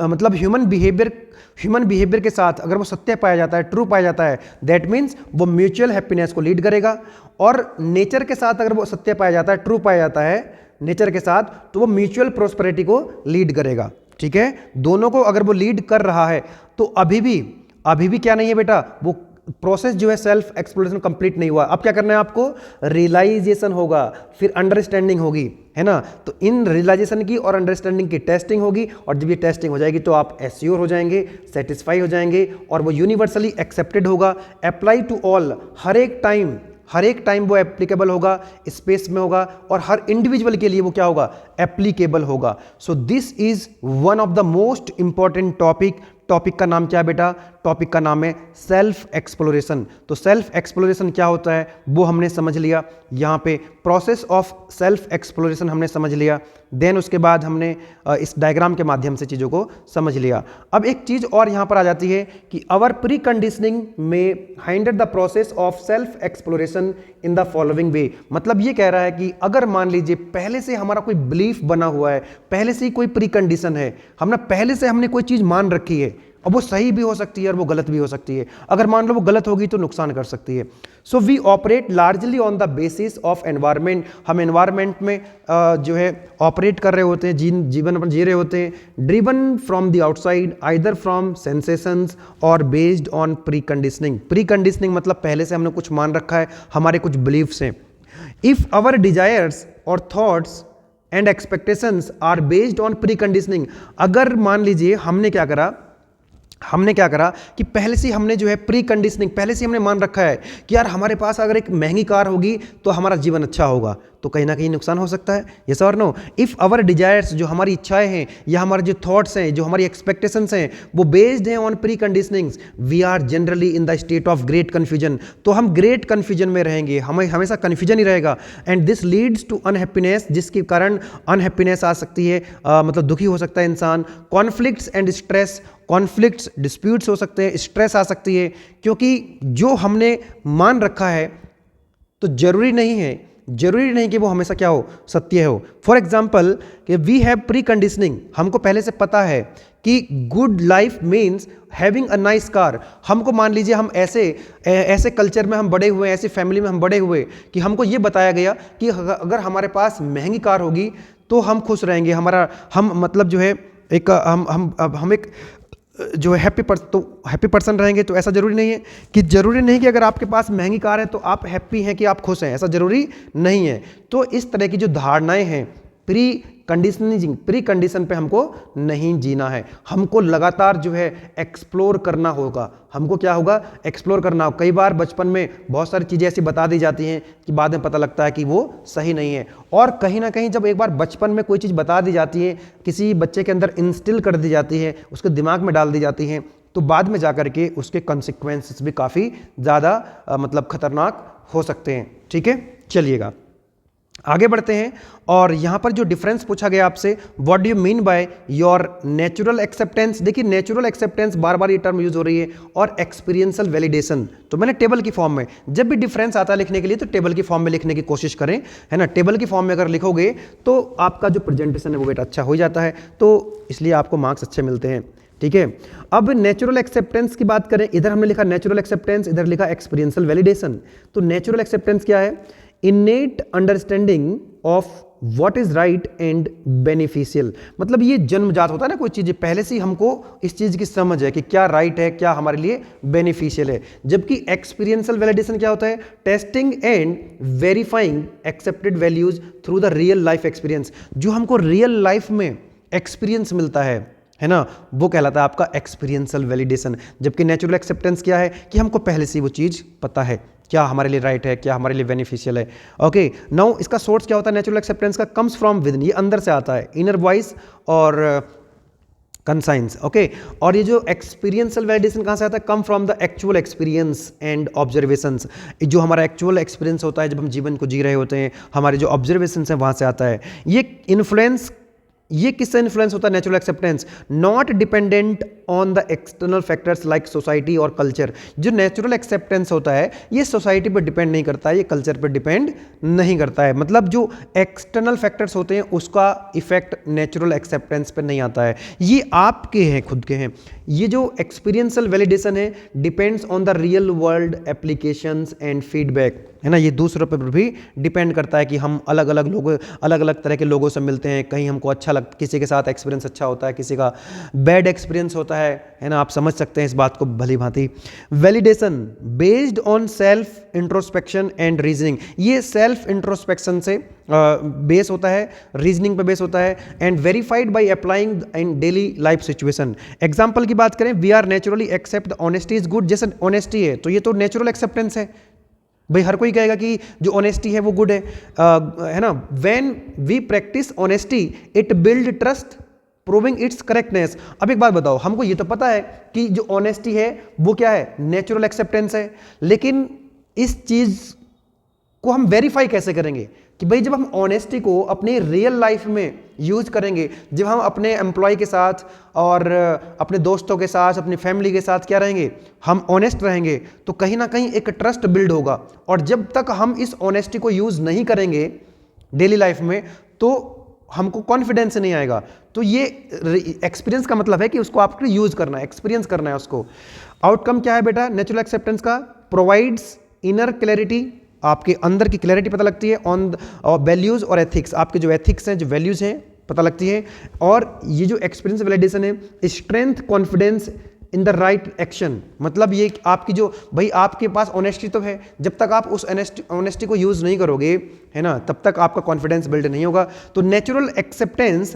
मतलब ह्यूमन बिहेवियर के साथ अगर वो सत्य पाया जाता है, ट्रू पाया जाता है, दैट मीन्स वो म्यूचुअल हैप्पीनेस को लीड करेगा। और नेचर के साथ अगर वो सत्य पाया जाता है, ट्रू पाया जाता है नेचर के साथ, तो वो म्यूचुअल प्रॉस्पेरिटी को लीड करेगा। ठीक है, दोनों को अगर वो लीड कर रहा है तो अभी भी क्या नहीं है बेटा, वो प्रोसेस जो है सेल्फ एक्सप्लोरेशन कंप्लीट नहीं हुआ, अब क्या करना है आपको, रियलाइजेशन होगा, फिर अंडरस्टैंडिंग होगी, है ना। तो इन रियलाइजेशन की और अंडरस्टैंडिंग की टेस्टिंग होगी, और जब ये टेस्टिंग हो जाएगी तो आप एश्योर हो जाएंगे, सेटिस्फाई हो जाएंगे, और वो यूनिवर्सली एक्सेप्टेड होगा, अप्लाई टू ऑल, हर एक टाइम वो एप्लीकेबल होगा, स्पेस में होगा, और हर इंडिविजुअल के लिए वो क्या होगा, एप्लीकेबल होगा। So this is one of the most important topic का नाम क्या है बेटा, टॉपिक का नाम है सेल्फ एक्सप्लोरेशन। तो सेल्फ एक्सप्लोरेशन क्या होता है वो हमने समझ लिया, यहाँ पे प्रोसेस ऑफ सेल्फ एक्सप्लोरेशन हमने समझ लिया, देन उसके बाद हमने इस डायग्राम के माध्यम से चीज़ों को समझ लिया। अब एक चीज़ और यहाँ पर आ जाती है कि आवर प्री कंडीशनिंग में hinder the process of self exploration in the following way. मतलब ये कह रहा है कि अगर मान लीजिए पहले से हमारा कोई बिलीफ बना हुआ है, पहले से ही कोई प्री कंडीशन है, पहले से हमने कोई चीज़ मान रखी है, अब वो सही भी हो सकती है और वो गलत भी हो सकती है, अगर मान लो वो गलत होगी तो नुकसान कर सकती है। So we operate largely on the basis of environment, हम एनवायरनमेंट में जो है ऑपरेट कर रहे होते हैं, जीवन अपन जी रहे होते हैं, driven from the outside either from sensations और based on pre conditioning. Pre conditioning मतलब पहले से हमने कुछ मान रखा है, हमारे कुछ बिलीफ्स हैं। इफ आवर डिजायर्स और thoughts and expectations are based on pre conditioning, अगर मान लीजिए हमने क्या करा कि पहले से हमने जो है प्री कंडीशनिंग, पहले से हमने मान रखा है कि यार हमारे पास अगर एक महंगी कार होगी तो हमारा जीवन अच्छा होगा, तो कहीं ना कहीं नुकसान हो सकता है, यस और नो। इफ़ आवर डिजायर्स, जो हमारी इच्छाएं हैं या हमारे जो थॉट्स हैं, जो हमारी एक्सपेक्टेशंस हैं, वो बेस्ड हैं on pre conditionings, we are generally in the state of great confusion, तो हम ग्रेट कन्फ्यूजन में रहेंगे, हमें हमेशा कन्फ्यूजन ही रहेगा। And this leads to unhappiness, जिसके कारण अनहैप्पीनेस आ सकती है, मतलब दुखी हो सकता है इंसान। Conflicts and stress, conflicts disputes हो सकते हैं, स्ट्रेस आ सकती है, क्योंकि जो हमने मान रखा है तो जरूरी नहीं कि वो हमेशा क्या हो, सत्य हो। फॉर एग्जाम्पल कि वी हैव प्री कंडीशनिंग, हमको पहले से पता है कि good life means having a nice car. हमको मान लीजिए हम ऐसे कल्चर में हम बड़े हुए, ऐसी फैमिली में हम बड़े हुए कि हमको ये बताया गया कि अगर हमारे पास महंगी कार होगी तो हम खुश रहेंगे, हम मतलब जो है एक हम एक जो है हैप्पी पर्सन रहेंगे। तो ऐसा जरूरी नहीं कि अगर आपके पास महंगी कार है तो आप हैप्पी हैं कि आप खुश हैं, ऐसा जरूरी नहीं है। तो इस तरह की जो धारणाएं हैं प्री कंडीशन पे हमको नहीं जीना है, हमको लगातार जो है एक्सप्लोर करना होगा। हमको क्या होगा, एक्सप्लोर करना होगा। कई बार बचपन में बहुत सारी चीज़ें ऐसी बता दी जाती हैं कि बाद में पता लगता है कि वो सही नहीं है, और कहीं ना कहीं जब एक बार बचपन में कोई चीज़ बता दी जाती है, किसी बच्चे के अंदर इंस्टिल कर दी जाती है, उसके दिमाग में डाल दी जाती है, तो बाद में जाकर के उसके कॉन्सिक्वेंसेस भी काफ़ी ज़्यादा मतलब खतरनाक हो सकते हैं। ठीक है, चलिएगा आगे बढ़ते हैं। और यहाँ पर जो डिफरेंस पूछा गया आपसे, what do you mean by your natural acceptance. देखिए नेचुरल एक्सेप्टेंस बार बार ये टर्म यूज हो रही है, और एक्सपीरियंशियल वैलिडेशन, तो मैंने टेबल की फॉर्म में, जब भी डिफरेंस आता है लिखने के लिए तो टेबल की फॉर्म में लिखने की कोशिश करें, है ना। टेबल की फॉर्म में अगर लिखोगे तो आपका जो प्रेजेंटेशन है वो बेटा अच्छा हो जाता है, तो इसलिए आपको मार्क्स अच्छे मिलते हैं। ठीक है, अब नेचुरल एक्सेप्टेंस की बात करें, इधर हमने लिखा नेचुरल एक्सेप्टेंस, इधर लिखा एक्सपीरियंशियल वैलिडेशन। तो नेचुरल एक्सेप्टेंस क्या है, इनेट understanding of what is right and beneficial. मतलब ये जन्मजात होता है ना, कोई चीज़ पहले से ही हमको इस चीज़ की समझ है कि क्या राइट है, क्या हमारे लिए बेनिफिशियल है। जबकि एक्सपीरियंशियल वैलिडेशन क्या होता है, testing and verifying accepted values through the real life experience. जो हमको रियल लाइफ में एक्सपीरियंस मिलता है ना, वो कहलाता है आपका एक्सपीरियंशियल वैलिडेशन। जबकि नेचुरल एक्सेप्टेंस क्या है कि हमको पहले से वो चीज़ पता है, क्या हमारे लिए राइट है, क्या हमारे लिए बेनिफिशियल है। ओके, नाउ इसका सोर्स क्या होता है नेचुरल एक्सेप्टेंस का, कम्स फ्रॉम विदिन, ये अंदर से आता है, इनर वॉइस और कंसाइंस। ओके, और ये जो एक्सपीरियंशियल वैलिडेशन कहाँ से आता है, come from the actual experience and observations. जो हमारा एक्चुअल एक्सपीरियंस होता है जब हम जीवन को जी रहे होते हैं, हमारे जो ऑब्जर्वेशंस हैं वहाँ से आता है। ये किससे इन्फ्लुएंस होता है natural acceptance, not dependent on the external factors like society और कल्चर। जो नेचुरल एक्सेप्टेंस होता है ये सोसाइटी पर डिपेंड नहीं करता है, ये कल्चर पर डिपेंड नहीं करता है। मतलब जो एक्सटर्नल फैक्टर्स होते हैं उसका इफेक्ट नेचुरल एक्सेप्टेंस पर नहीं आता है, ये आपके हैं, खुद के हैं। ये जो एक्सपीरियंशियल वैलिडेशन है depends on the real world applications and feedback. है ना, ये दूसरों पर भी डिपेंड करता है कि हम अलग अलग तरह के लोगों से मिलते हैं। कहीं हमको अच्छा लग, किसी के साथ एक्सपीरियंस अच्छा होता है, किसी का बैड एक्सपीरियंस होता है ना, आप समझ सकते हैं इस बात को भली भांति। Validation based on self introspection and reasoning, ये सेल्फ इंट्रोस्पेक्शन से बेस होता है, रीजनिंग पे बेस होता है, and verified by applying in daily life situation. Example की बात करें, we are naturally accept the honesty is good, जैसे ऑनेस्टी है तो ये तो नेचुरल एक्सेप्टेंस है, भाई हर कोई कहेगा कि जो ऑनेस्टी है वो गुड है ना। When we practice honesty it build trust proving its correctness. अब एक बात बताओ, हमको ये तो पता है कि जो ऑनेस्टी है वो क्या है, नेचुरल एक्सेप्टेंस है, लेकिन इस चीज को हम वेरीफाई कैसे करेंगे कि भाई जब हम ऑनेस्टी को अपनी रियल लाइफ में यूज करेंगे, जब हम अपने एम्प्लॉय के साथ और अपने दोस्तों के साथ, अपनी फैमिली के साथ क्या रहेंगे, हम ऑनेस्ट रहेंगे, तो कहीं ना कहीं एक ट्रस्ट बिल्ड होगा। और जब तक हम इस ऑनेस्टी को यूज नहीं करेंगे डेली लाइफ में तो हमको कॉन्फिडेंस नहीं आएगा। तो ये एक्सपीरियंस का मतलब है कि उसको आपको यूज करना है, एक्सपीरियंस करना है उसको। आउटकम क्या है बेटा नेचुरल एक्सेप्टेंस का, प्रोवाइड्स इनर क्लैरिटी, आपके अंदर की क्लैरिटी पता लगती है, ऑन वैल्यूज और एथिक्स, आपके जो एथिक्स हैं, जो वैल्यूज हैं पता लगती है। और ये जो एक्सपीरियंस वैलिडेशन है, strength confidence in the right action, मतलब ये आपकी जो भाई आपके पास ऑनेस्टी तो है, जब तक आप उस ऑनेस्टी को यूज नहीं करोगे है ना, तब तक आपका कॉन्फिडेंस बिल्ड नहीं होगा। तो natural acceptance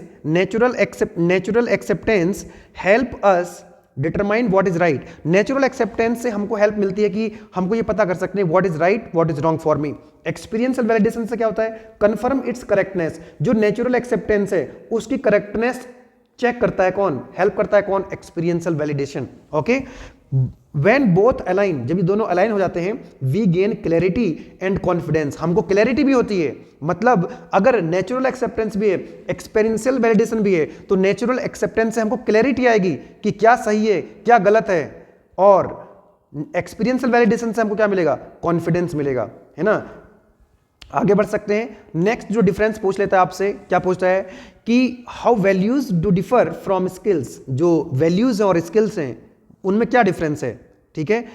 help us determine what is right. Natural acceptance से हमको हेल्प मिलती है कि हमको ये पता कर सकते हैं what is right, what is wrong for me. Experiential validation से क्या होता है, कंफर्म इट्स करेक्टनेस। जो नेचुरल एक्सेप्टेंस है उसकी करेक्टनेस चेक करता है कौन, हेल्प करता है कौन, experiential validation. Okay, when both align, जब ये दोनों अलाइन हो जाते हैं, we gain clarity and confidence, हमको क्लैरिटी भी होती है। मतलब अगर नेचुरल एक्सेप्टेंस भी है, एक्सपीरियंशियल वैलिडेशन भी है, तो नेचुरल एक्सेप्टेंस से हमको क्लैरिटी आएगी कि क्या सही है क्या गलत है, और एक्सपीरियंशियल वैलिडेशन से हमको क्या मिलेगा, कॉन्फिडेंस मिलेगा, है ना। आगे बढ़ सकते हैं। नेक्स्ट जो डिफरेंस पूछ लेता है आपसे, क्या पूछता है कि how values do differ from skills, जो वैल्यूज और स्किल्स हैं उनमें क्या डिफरेंस है, ठीक है।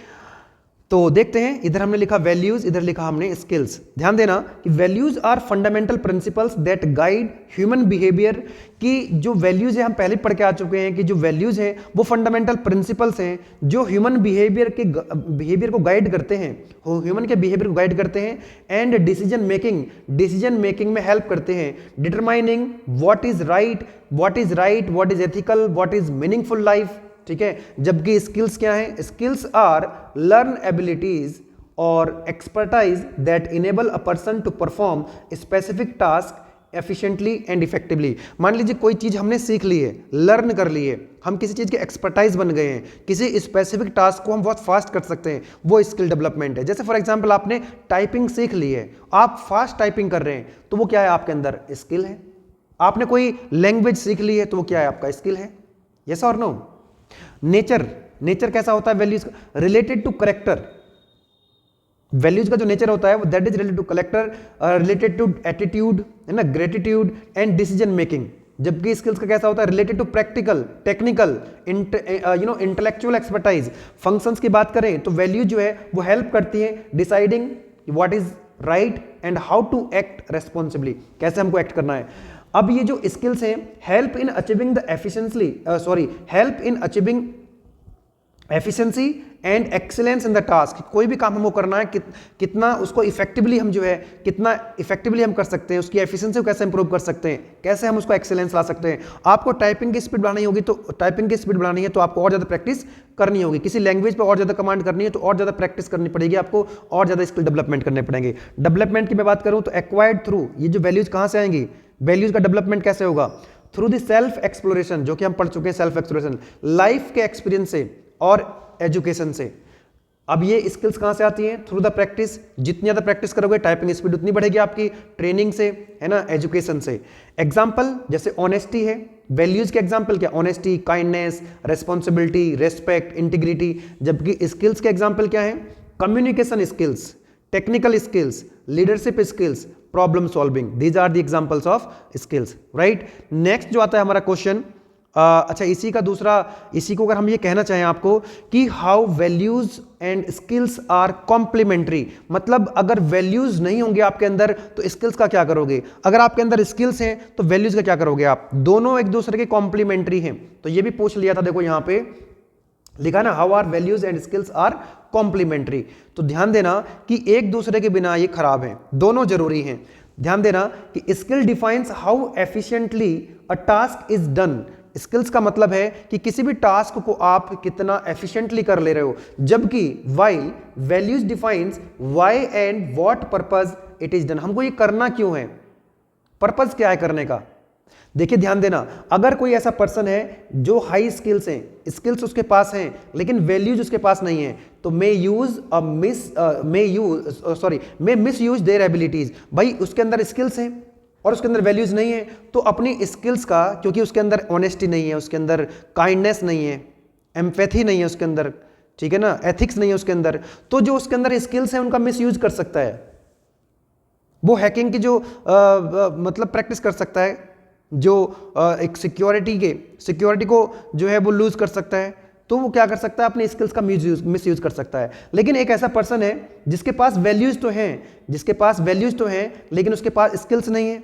तो देखते हैं, इधर हमने लिखा वैल्यूज, इधर लिखा हमने स्किल्स। ध्यान देना कि values are fundamental principles that guide human behaviour, की जो वैल्यूज है हम पहले पढ़ के आ चुके हैं कि जो वैल्यूज हैं वो फंडामेंटल प्रिंसिपल्स हैं जो ह्यूमन बिहेवियर को गाइड करते हैं, ह्यूमन के बिहेवियर को गाइड करते हैं, एंड डिसीजन मेकिंग में हेल्प करते हैं, determining what is right, what is ethical, what is meaningful life, ठीक है। जबकि स्किल्स क्या है, स्किल्स आर लर्न एबिलिटीज और expertise that enable a person to perform specific task efficiently and effectively. मान लीजिए कोई चीज हमने सीख ली है, लर्न कर ली है, हम किसी चीज के एक्सपर्टाइज बन गए हैं, किसी स्पेसिफिक टास्क को हम बहुत फास्ट कर सकते हैं, वो स्किल डेवलपमेंट है। जैसे फॉर एग्जांपल आपने टाइपिंग सीख ली है, आप फास्ट टाइपिंग कर रहे हैं, तो वो क्या है, आपके अंदर स्किल है। आपने कोई लैंग्वेज सीख ली है, तो वो क्या है, आपका स्किल है। यस और नो। नेचर कैसा होता है वैल्यूज का, रिलेटेड टू करेक्टर। वैल्यूज का जो नेचर होता है वो that is related to character, related to attitude, है ना, ग्रेटिट्यूड एंड डिसीजन मेकिंग। जबकि स्किल्स का कैसा होता है, related to practical, technical, intellectual expertise. Functions की बात करें तो वैल्यू जो है वो हेल्प करती है deciding what is right and how to act responsibly, कैसे हमको एक्ट करना है। अब ये जो स्किल्स हैं, help in achieving efficiency and excellence in the task. कोई भी काम हमको करना है, कितना उसको इफेक्टिवली हम जो है, कितना इफेक्टिवली हम कर सकते हैं, उसकी एफिशिएंसी को कैसे इंप्रूव कर सकते हैं, कैसे हम उसको एक्सीलेंस ला सकते हैं। आपको टाइपिंग की स्पीड बढ़ानी होगी, तो टाइपिंग की स्पीड बढ़ानी है तो आपको और ज़्यादा प्रैक्टिस करनी होगी। किसी लैंग्वेज पर और ज़्यादा कमांड करनी है तो और ज़्यादा प्रैक्टिस करनी पड़ेगी, आपको और ज़्यादा स्किल डेवलपमेंट करने पड़ेंगे। डेवलपमेंट की मैं बात करूँ तो एक्वायर्ड थ्रू, ये जो वैल्यूज कहाँ से आएंगी, वैल्यूज का डेवलपमेंट कैसे होगा, थ्रू द सेल्फ एक्सप्लोरेशन, जो कि हम पढ़ चुके हैं, सेल्फ एक्सप्लोरेशन, लाइफ के एक्सपीरियंस से और एजुकेशन से। अब ये स्किल्स कहां से आती हैं, थ्रू द प्रैक्टिस। जितनी ज्यादा प्रैक्टिस करोगे टाइपिंग स्पीड उतनी बढ़ेगी आपकी, ट्रेनिंग से, है ना, एजुकेशन से। एग्जांपल जैसे ऑनेस्टी है, वैल्यूज के एग्जांपल क्या, honesty, kindness, responsibility, respect, integrity. जबकि स्किल्स के एग्जांपल क्या है, communication skills, technical skills, leadership skills, problem solving. These are the examples of skills, right. Next जो आता है हमारा क्वेश्चन, अच्छा, इसी को अगर हम ये कहना चाहें आपको कि how values and skills are complementary, मतलब अगर वैल्यूज नहीं होंगे आपके अंदर तो स्किल्स का क्या करोगे, अगर आपके अंदर स्किल्स हैं तो वैल्यूज का क्या करोगे आप, दोनों एक दूसरे के कॉम्प्लीमेंट्री हैं। तो ये भी पूछ लिया था, देखो यहां पे लिखा ना, how are values and skills are complementary. तो ध्यान देना कि एक दूसरे के बिना ये खराब हैं, दोनों जरूरी हैं। ध्यान देना कि skill defines how efficiently a task is done. Skills का मतलब है कि किसी भी टास्क को आप कितना एफिशिएंटली कर ले रहे हो, जबकि while values defines why and what purpose it is done. हमको ये करना क्यों है, पर्पस क्या है करने का। देखिए ध्यान देना, अगर कोई ऐसा पर्सन है जो हाई स्किल्स हैं, स्किल्स उसके पास हैं लेकिन वैल्यूज उसके पास नहीं है, तो may miss use their abilities. भाई उसके अंदर स्किल्स हैं और उसके अंदर वैल्यूज नहीं है, तो अपनी स्किल्स का, क्योंकि उसके अंदर ऑनेस्टी नहीं है, उसके अंदर काइंडनेस नहीं है, एम्पैथी नहीं है उसके अंदर, ठीक है ना, एथिक्स नहीं है उसके अंदर, तो जो उसके अंदर स्किल्स हैं उनका मिस यूज कर सकता है। वो हैकिंग की जो मतलब प्रैक्टिस कर सकता है, जो एक सिक्योरिटी को जो है वो लूज कर सकता है, तो वो क्या कर सकता है, अपने स्किल्स का मिस यूज कर सकता है। लेकिन एक ऐसा पर्सन है जिसके पास वैल्यूज तो हैं लेकिन उसके पास स्किल्स नहीं है,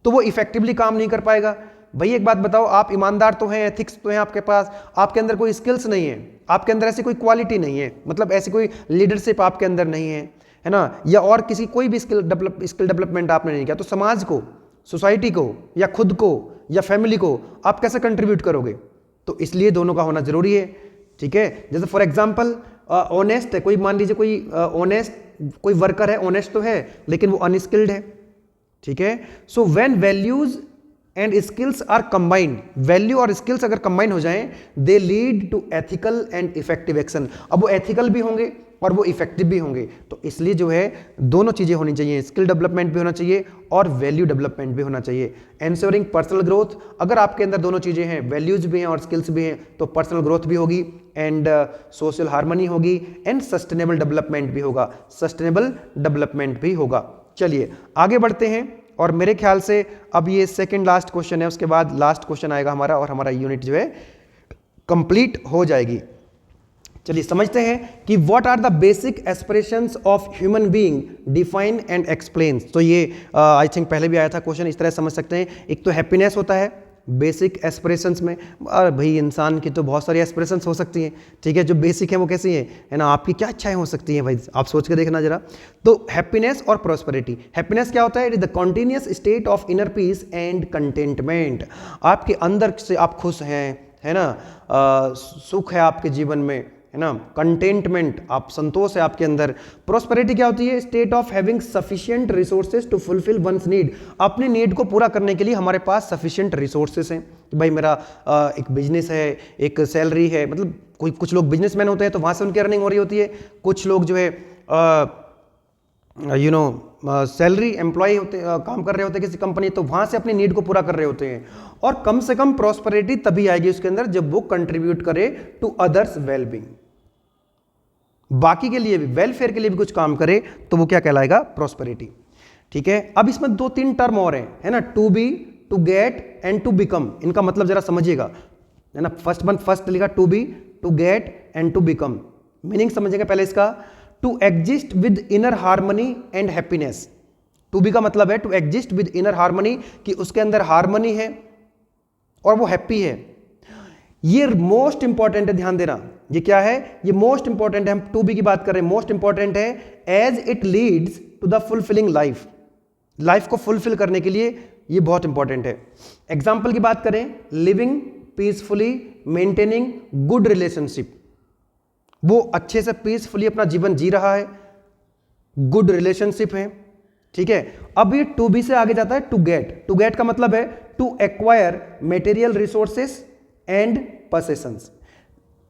तो वो इफेक्टिवली काम नहीं कर पाएगा। भाई एक बात बताओ, आप ईमानदार तो हैं, एथिक्स तो हैं आपके पास, आपके अंदर कोई स्किल्स नहीं है, आपके अंदर ऐसी कोई क्वालिटी नहीं है, मतलब ऐसी कोई लीडरशिप आपके अंदर नहीं है ना, या और किसी कोई भी स्किल डेवलपमेंट आपने नहीं किया, तो समाज को, सोसाइटी को, या खुद को, या फैमिली को आप कैसे कंट्रीब्यूट करोगे। तो इसलिए दोनों का होना जरूरी है, ठीक है। जैसे फॉर एग्जांपल ऑनेस्ट है कोई, मान लीजिए कोई वर्कर है, ऑनेस्ट तो है लेकिन वो अनस्किल्ड है, ठीक है। So when values and skills are combined, value और स्किल्स अगर कंबाइन हो जाएं, they lead to ethical and effective action. अब वो एथिकल भी होंगे और वो इफेक्टिव भी होंगे, तो इसलिए जो है दोनों चीजें होनी चाहिए, स्किल डेवलपमेंट भी होना चाहिए और वैल्यू डेवलपमेंट भी होना चाहिए। एंश्योरिंग पर्सनल ग्रोथ, अगर आपके अंदर दोनों चीजें हैं, वैल्यूज भी हैं और स्किल्स भी हैं, तो पर्सनल ग्रोथ भी होगी एंड सोशल हार्मनी होगी एंड सस्टेनेबल डेवलपमेंट भी होगा। चलिए आगे बढ़ते हैं, और मेरे ख्याल से अब ये सेकंड लास्ट क्वेश्चन है, उसके बाद लास्ट क्वेश्चन आएगा हमारा और हमारा यूनिट जो है कंप्लीट हो जाएगी। चलिए समझते हैं कि what are the basic aspirations of human being, define and explain. तो ये आई थिंक पहले भी आया था क्वेश्चन, इस तरह समझ सकते हैं। एक तो हैप्पीनेस होता है बेसिक एस्पिरेशंस में, और भाई इंसान की तो बहुत सारी एस्पिरेशंस हो सकती हैं, ठीक है। जो बेसिक है वो कैसी है ना, आपकी क्या इच्छाएं हो सकती हैं भाई, आप सोच के देखना जरा। तो हैप्पीनेस और प्रॉस्पेरिटी। हैप्पीनेस क्या होता है, it is the continuous state of inner peace and contentment. आपके अंदर से आप खुश हैं, है ना, सुख है आपके जीवन में, है ना, कंटेंटमेंट, आप संतोष है आपके अंदर। प्रोस्पेरिटी क्या होती है, state of having sufficient resources to fulfil one's need. अपने नीड को पूरा करने के लिए हमारे पास सफिशिएंट रिसोर्सेज हैं, भाई मेरा एक बिजनेस है, एक सैलरी है, मतलब कुछ लोग बिजनेसमैन होते हैं तो वहां से उनकी अर्निंग हो रही होती है, कुछ लोग जो है सैलरी एम्प्लॉय होते, काम कर रहे होते हैं किसी कंपनी, तो वहां से अपनी नीड को पूरा कर रहे होते हैं। और कम से कम प्रॉस्पेरिटी तभी आएगी उसके अंदर जब वो कंट्रीब्यूट करे टू अदर्स वेलबींग, बाकी के लिए भी, वेलफेयर के लिए भी कुछ काम करे, तो वो क्या कहलाएगा, प्रॉस्पेरिटी, ठीक है। अब इसमें 2-3 टर्म और हैं, है ना, to be, to get and to become. इनका मतलब जरा समझिएगा, है ना, फर्स्ट लिखा to be, to get and to become. Meaning समझिएगा पहले इसका, to exist with inner harmony and happiness. To be का मतलब है to exist with inner harmony, कि उसके अंदर हार्मनी है और वो हैप्पी है। ये मोस्ट इंपॉर्टेंट है, ध्यान देना, ये क्या है, ये मोस्ट इंपॉर्टेंट है। हम टू बी की बात कर रहे हैं, मोस्ट इंपॉर्टेंट है, as it leads to the fulfilling life को फुलफिल करने के लिए ये बहुत इंपॉर्टेंट है। एग्जाम्पल की बात करें, living peacefully, maintaining good relationship, वो अच्छे से पीसफुली अपना जीवन जी रहा है, गुड रिलेशनशिप है, ठीक है। अब ये टू बी से आगे जाता है टू गेट। टू गेट का मतलब है to acquire material resources and possessions.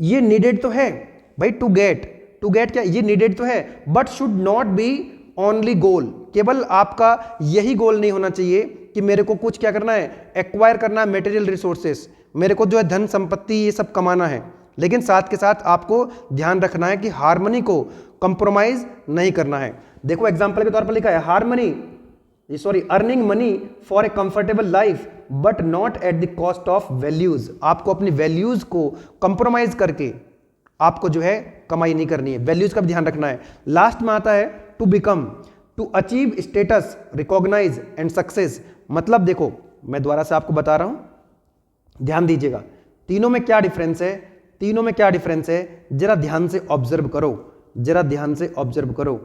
ये नीडेड तो है भाई, टू गेट क्या, ये नीडेड तो है, but should not be only goal. केवल आपका यही गोल नहीं होना चाहिए कि मेरे को कुछ क्या करना है, एक्वायर करना है मटेरियल रिसोर्सेस, मेरे को जो है धन संपत्ति ये सब कमाना है, लेकिन साथ के साथ आपको ध्यान रखना है कि हार्मनी को कंप्रोमाइज नहीं करना है। देखो एग्जांपल के तौर पर लिखा है, harmony earning money for a comfortable life but not at the cost of values. आपको अपनी वैल्यूज को कंप्रोमाइज करके आपको जो है कमाई नहीं करनी है, वैल्यूज का भी ध्यान रखना है। लास्ट में आता है to become, to achieve status, recognise and success. मतलब देखो मैं दोबारा से आपको बता रहा हूं, ध्यान दीजिएगा तीनों में क्या डिफरेंस है, तीनों में क्या डिफरेंस है, जरा ध्यान से ऑब्जर्व करो, जरा ध्यान से ऑब्जर्व करो।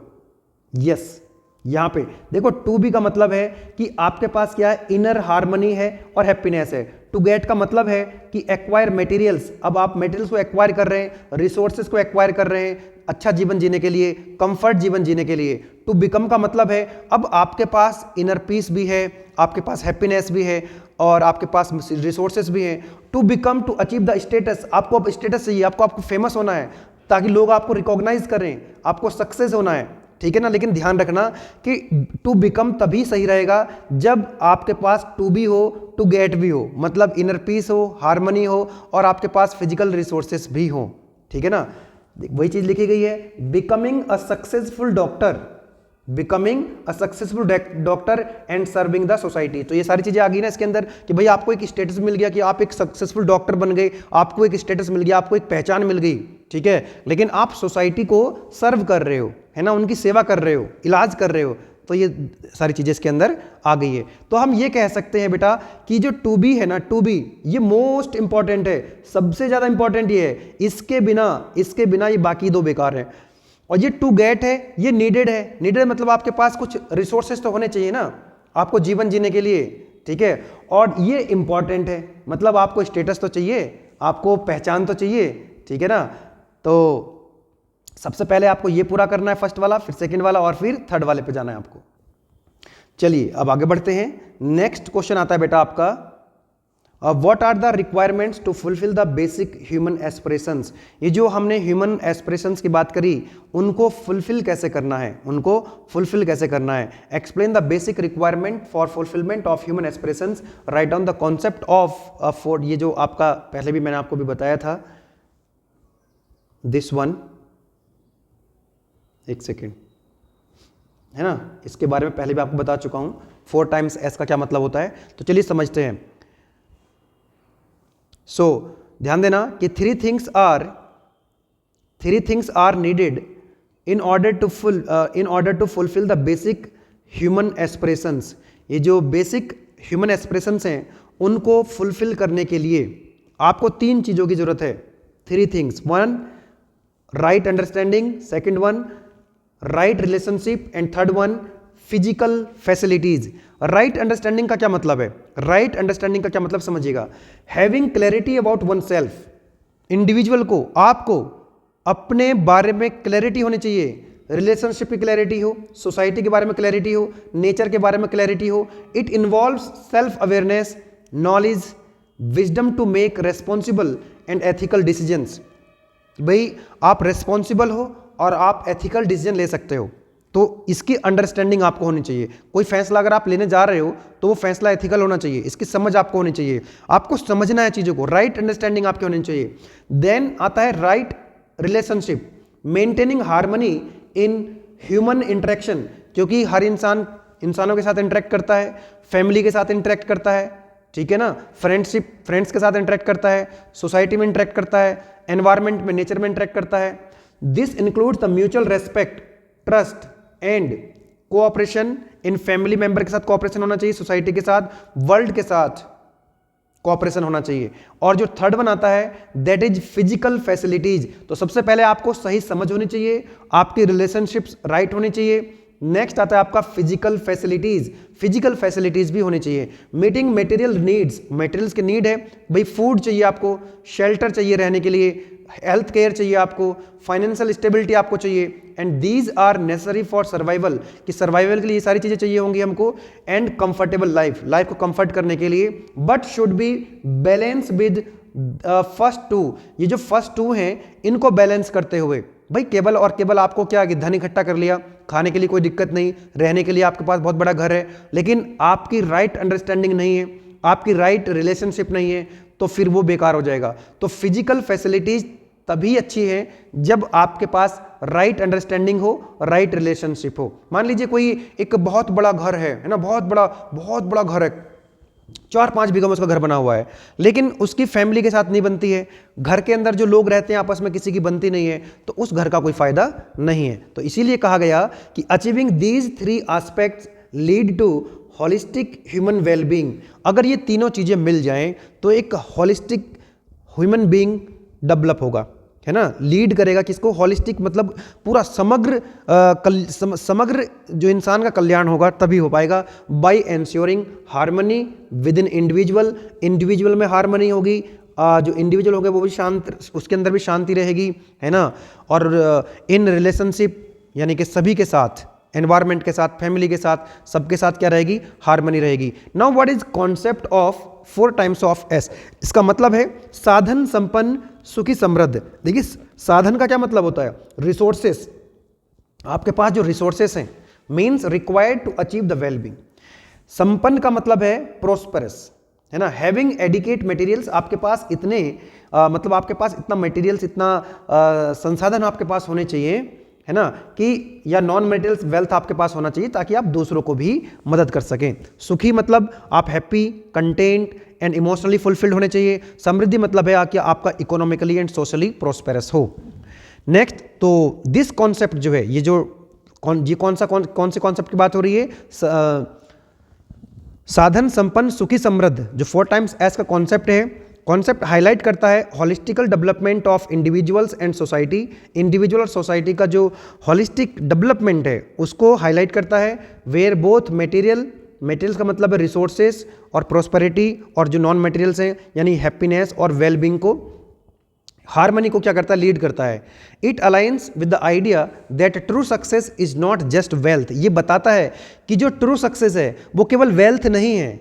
यस, यहां पे देखो टू बी का मतलब है कि आपके पास क्या है, इनर हार्मनी है और हैप्पीनेस है। टू गेट का मतलब है कि एक्वायर मटेरियल्स, अब आप मटेरियल्स को एक्वायर कर रहे हैं, रिसोर्सेज को एक्वायर कर रहे हैं अच्छा जीवन जीने के लिए, कंफर्ट जीवन जीने के लिए। टू बिकम का मतलब है अब आपके पास इनर पीस भी है, आपके पास हैप्पीनेस भी है और आपके पास रिसोर्सेज भी हैं। To become, to achieve the status, आपको अब स्टेटस चाहिए, आपको फेमस होना है ताकि लोग आपको रिकॉग्नाइज करें, आपको सक्सेस होना है, ठीक है ना। लेकिन ध्यान रखना कि टू बिकम तभी सही रहेगा जब आपके पास टू बी हो, टू गेट भी हो, मतलब इनर पीस हो, हार्मनी हो और आपके पास फिजिकल रिसोर्सेस भी हो, ठीक है ना। वही चीज लिखी गई है, becoming a successful doctor, becoming a successful doctor and serving the society. तो ये सारी चीजें आ गई ना इसके अंदर कि भाई आपको एक स्टेटस मिल गया कि आप एक सक्सेसफुल डॉक्टर बन गए, आपको एक स्टेटस मिल गया, आपको एक पहचान मिल गई, ठीक है। लेकिन आप सोसाइटी को सर्व कर रहे हो, है ना, उनकी सेवा कर रहे हो, इलाज कर रहे हो, तो ये सारी चीजें इसके अंदर आ गई है। तो हम ये कह सकते हैं बेटा कि जो टू बी है ना, टू बी ये मोस्ट इंपॉर्टेंट है, सबसे ज्यादा इंपॉर्टेंट ये है, इसके बिना ये बाकी दो बेकार है। और ये टू गेट है, ये नीडेड है। नीडेड मतलब आपके पास कुछ रिसोर्सेज तो होने चाहिए ना आपको जीवन जीने के लिए, ठीक है। और ये इंपॉर्टेंट है, मतलब आपको स्टेटस तो चाहिए, आपको पहचान तो चाहिए, ठीक है ना। तो सबसे पहले आपको ये पूरा करना है फर्स्ट वाला, फिर सेकंड वाला और फिर थर्ड वाले पे जाना है आपको। चलिए अब आगे बढ़ते हैं। नेक्स्ट क्वेश्चन आता है बेटा आपका, what are the requirements to fulfil the basic human aspirations. ये जो हमने ह्यूमन एस्पिरेशंस की बात करी, उनको फुलफिल कैसे करना है, उनको फुलफिल कैसे करना है। Explain the basic requirement for fulfilment of human aspirations, write down the concept of for, ये जो आपका पहले भी मैंने आपको भी बताया था, दिस वन, एक सेकेंड, है ना, इसके बारे में पहले भी आपको बता चुका हूं, 4 टाइम्स एस का क्या मतलब होता है। तो चलिए समझते हैं। सो ध्यान देना कि three things are needed in order to fulfil the basic human aspirations. ये जो बेसिक ह्यूमन एस्पिरेशंस हैं उनको फुलफिल करने के लिए आपको 3 चीजों की जरूरत है। 3 things, 1 right understanding, second one right relationship and third one physical facilities. Right understanding का क्या मतलब है, राइट अंडरस्टैंडिंग का क्या मतलब समझिएगा, having clarity about one self. Individual को, आपको अपने बारे में क्लैरिटी होनी चाहिए, रिलेशनशिप की क्लैरिटी हो, सोसाइटी के बारे में क्लैरिटी हो, नेचर के बारे में क्लैरिटी हो। It involves self awareness, knowledge, wisdom to make responsible and ethical decisions. भाई आप रेस्पॉन्सिबल हो और आप एथिकल डिसीजन ले सकते हो, तो इसकी अंडरस्टैंडिंग आपको होनी चाहिए। कोई फैसला अगर आप लेने जा रहे हो तो वो फैसला एथिकल होना चाहिए, इसकी समझ आपको होनी चाहिए, आपको समझना है चीज़ों को, राइट अंडरस्टैंडिंग आपकी होनी चाहिए। देन आता है right relationship, maintaining harmony in human interaction, क्योंकि हर इंसान इंसानों के साथ इंटरेक्ट करता है, फैमिली के साथ इंटरेक्ट करता है, ठीक है ना, फ्रेंड्स के साथ इंटरेक्ट करता है, सोसाइटी में इंटरेक्ट करता है, एनवायरमेंट में, नेचर में इंटरेक्ट करता है। This includes the mutual respect, trust and cooperation. In family member के साथ कोऑपरेशन होना चाहिए, सोसाइटी के साथ, वर्ल्ड के साथ कोऑपरेशन होना चाहिए। और जो थर्ड वन आता है दैट इज फिजिकल फैसिलिटीज। तो सबसे पहले आपको सही समझ होनी चाहिए, आपकी रिलेशनशिप्स राइट होनी चाहिए। नेक्स्ट आता है आपका फिजिकल फैसिलिटीज, फिजिकल फैसिलिटीज भी होनी चाहिए। मीटिंग मटेरियल नीड्स, मटेरियल्स के नीड है, भाई फूड चाहिए आपको, शेल्टर चाहिए रहने के लिए, हेल्थ केयर चाहिए आपको, फाइनेंशियल स्टेबिलिटी आपको चाहिए, and these are necessary for survival, कि सर्वाइवल के लिए ये सारी चीजें चाहिए होंगी हमको, एंड कंफर्टेबल लाइफ, लाइफ को कंफर्ट करने के लिए, but should be balance with first two. ये जो फर्स्ट टू हैं इनको बैलेंस करते हुए, भाई केवल और केवल आपको क्या कि धन इकट्ठा कर लिया, खाने के लिए कोई दिक्कत नहीं, रहने के लिए आपके पास बहुत बड़ा घर है, लेकिन आपकी राइट अंडरस्टैंडिंग नहीं है, आपकी राइट रिलेशनशिप नहीं है, तो फिर वो बेकार हो जाएगा। तो फिजिकल फैसिलिटीज तभी अच्छी है जब आपके पास राइट अंडरस्टैंडिंग हो, राइट रिलेशनशिप हो। मान लीजिए कोई एक बहुत बड़ा घर है ना, बहुत बड़ा घर है, 4-5 बीघा में उसका घर बना हुआ है, लेकिन उसकी फैमिली के साथ नहीं बनती है, घर के अंदर जो लोग रहते हैं आपस में किसी की बनती नहीं है, तो उस घर का कोई फायदा नहीं है। तो इसीलिए कहा गया कि achieving these 3 aspects lead to holistic human wellbeing. अगर ये तीनों चीजें मिल जाएं तो एक होलिस्टिक ह्यूमन बीइंग डेवलप होगा, है ना। लीड करेगा किसको? होलिस्टिक मतलब पूरा समग्र जो इंसान का कल्याण होगा तभी हो पाएगा। By ensuring harmony within individual में हार्मनी होगी, जो इंडिविजुअल होगा वो भी शांत, उसके अंदर भी शांति रहेगी, है ना। और इन रिलेशनशिप यानी कि सभी के साथ, एनवायरमेंट के साथ, फैमिली के साथ, सबके साथ क्या रहेगी? हार्मनी रहेगी। Now what is concept of 4 times of S? इसका मतलब है साधन संपन्न सुखी समृद्ध। देखिए साधन का क्या मतलब होता है? रिसोर्सेस, आपके पास जो रिसोर्सेस हैं, means required to achieve the wellbeing. संपन्न का मतलब है प्रोस्परस, है ना। हैविंग एडिकेट मटेरियल्स, आपके पास इतने मतलब आपके पास इतना मटेरियल्स, इतना संसाधन आपके पास होने चाहिए, है ना, कि या नॉन मटेरियल्स वेल्थ आपके पास होना चाहिए ताकि आप दूसरों को भी मदद कर सकें। सुखी मतलब आप happy, content and emotionally fulfilled होने चाहिए। समृद्धि मतलब है कि आपका इकोनॉमिकली एंड सोशली प्रोस्पेरस हो। नेक्स्ट, तो दिस कॉन्सेप्ट जो है, ये कौन से कॉन्सेप्ट की बात हो रही है? साधन संपन्न सुखी समृद्ध, जो 4 टाइम्स एस का कॉन्सेप्ट है, कॉन्सेप्ट हाईलाइट करता है holistical development of individuals and society. Individual और सोसाइटी का जो हॉलिस्टिक डेवलपमेंट है उसको हाईलाइट करता है। वेयर बोथ मटेरियल्स का मतलब है रिसोर्सेस और प्रोस्पेरिटी, और जो नॉन मटेरियल्स हैं यानी हैप्पीनेस और वेलबींग को, हार्मनी को क्या करता है? लीड करता है। It aligns with the idea that true success is not just wealth. ये बताता है कि जो ट्रू सक्सेस है वो केवल वेल्थ नहीं है,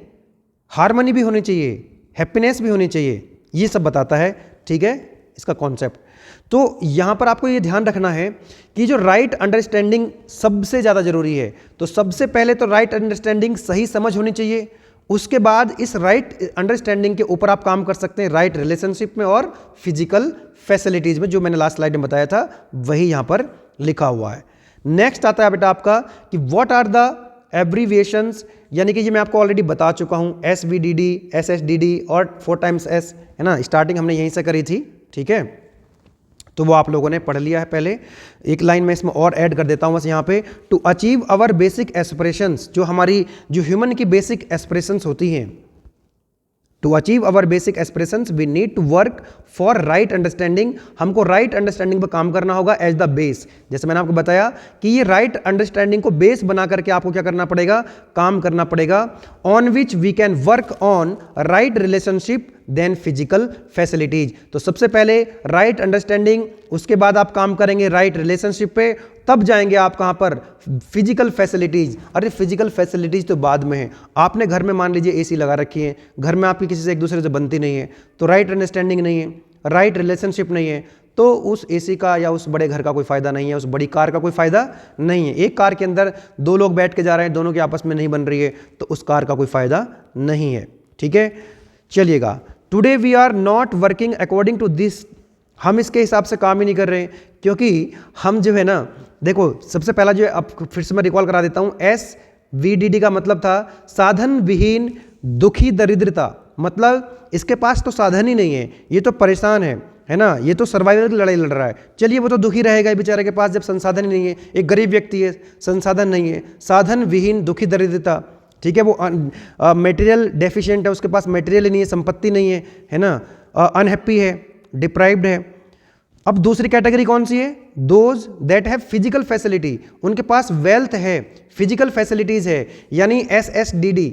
हार्मनी भी होनी चाहिए, हैप्पीनेस भी होनी चाहिए, ये सब बताता है। ठीक है, इसका कॉन्सेप्ट। तो यहां पर आपको ये ध्यान रखना है कि जो राइट अंडरस्टैंडिंग सबसे ज़्यादा जरूरी है। तो सबसे पहले तो राइट अंडरस्टैंडिंग, सही समझ होनी चाहिए। उसके बाद इस राइट अंडरस्टैंडिंग के ऊपर आप काम कर सकते हैं राइट रिलेशनशिप में और फिजिकल फैसिलिटीज में, जो मैंने लास्ट स्लाइड में बताया था वही यहाँ पर लिखा हुआ है। नेक्स्ट आता है बेटा आपका कि व्हाट आर द एब्रीविएशंस, यानी कि ये मैं आपको ऑलरेडी बता चुका हूँ, SVDD, SSDD और 4 टाइम्स S, है ना। स्टार्टिंग हमने यहीं से करी थी, ठीक है, तो वो आप लोगों ने पढ़ लिया है पहले। एक लाइन में इसमें और ऐड कर देता हूँ बस यहाँ पे, to achieve our basic aspirations, जो हमारी जो ह्यूमन की बेसिक एस्पिरेशंस होती हैं, to achieve our basic aspirations we need to work for right understanding. हमको राइट अंडरस्टैंडिंग पर काम करना होगा एज द बेस। जैसे मैंने आपको बताया कि ये राइट अंडरस्टैंडिंग को बेस बना करके आपको क्या करना पड़ेगा? काम करना पड़ेगा। On which we can work on right relationship then physical facilities. तो सबसे पहले राइट अंडरस्टैंडिंग, उसके बाद आप काम करेंगे राइट रिलेशनशिप पे, तब जाएंगे आप कहां पर? Physical facilities. अरे फिजिकल फैसिलिटीज तो बाद में है। आपने घर में मान लीजिए AC लगा रखी है, घर में आपकी किसी से एक दूसरे से बनती नहीं है, तो राइट अंडरस्टैंडिंग नहीं है, राइट रिलेशनशिप नहीं है, तो उस AC का या उस बड़े घर का कोई फायदा नहीं है, उस बड़ी कार का कोई फायदा नहीं है। एक कार के अंदर 2 लोग बैठ के जा रहे हैं, दोनों के आपस में नहीं बन रही है, तो उस कार का कोई फायदा नहीं है। ठीक है, चलिएगा। Today we are not working according to this, हम इसके हिसाब से काम ही नहीं कर रहे हैं, क्योंकि हम जो है ना, देखो सबसे पहला जो है, अब फिर से मैं रिकॉल करा देता हूं, SVDD का मतलब था साधन विहीन दुखी दरिद्रता। मतलब इसके पास तो साधन ही नहीं है, ये तो परेशान है ना, ये तो सर्वाइवल की लड़ाई लड़ रहा है। चलिए वो तो दुखी रहेगा बेचारे के पास जब संसाधन ही नहीं है, एक गरीब व्यक्ति है, संसाधन नहीं है। साधन विहीन दुखी दरिद्रता, ठीक है, वो मटेरियल डेफिशिएंट है, उसके पास मटेरियल ही नहीं है, संपत्ति नहीं है ना, अनहैप्पी है, डिप्राइव्ड है। अब दूसरी कैटेगरी कौन सी है? Those that have physical facility, उनके पास वेल्थ है, फिजिकल फैसिलिटीज है, यानी SSDD,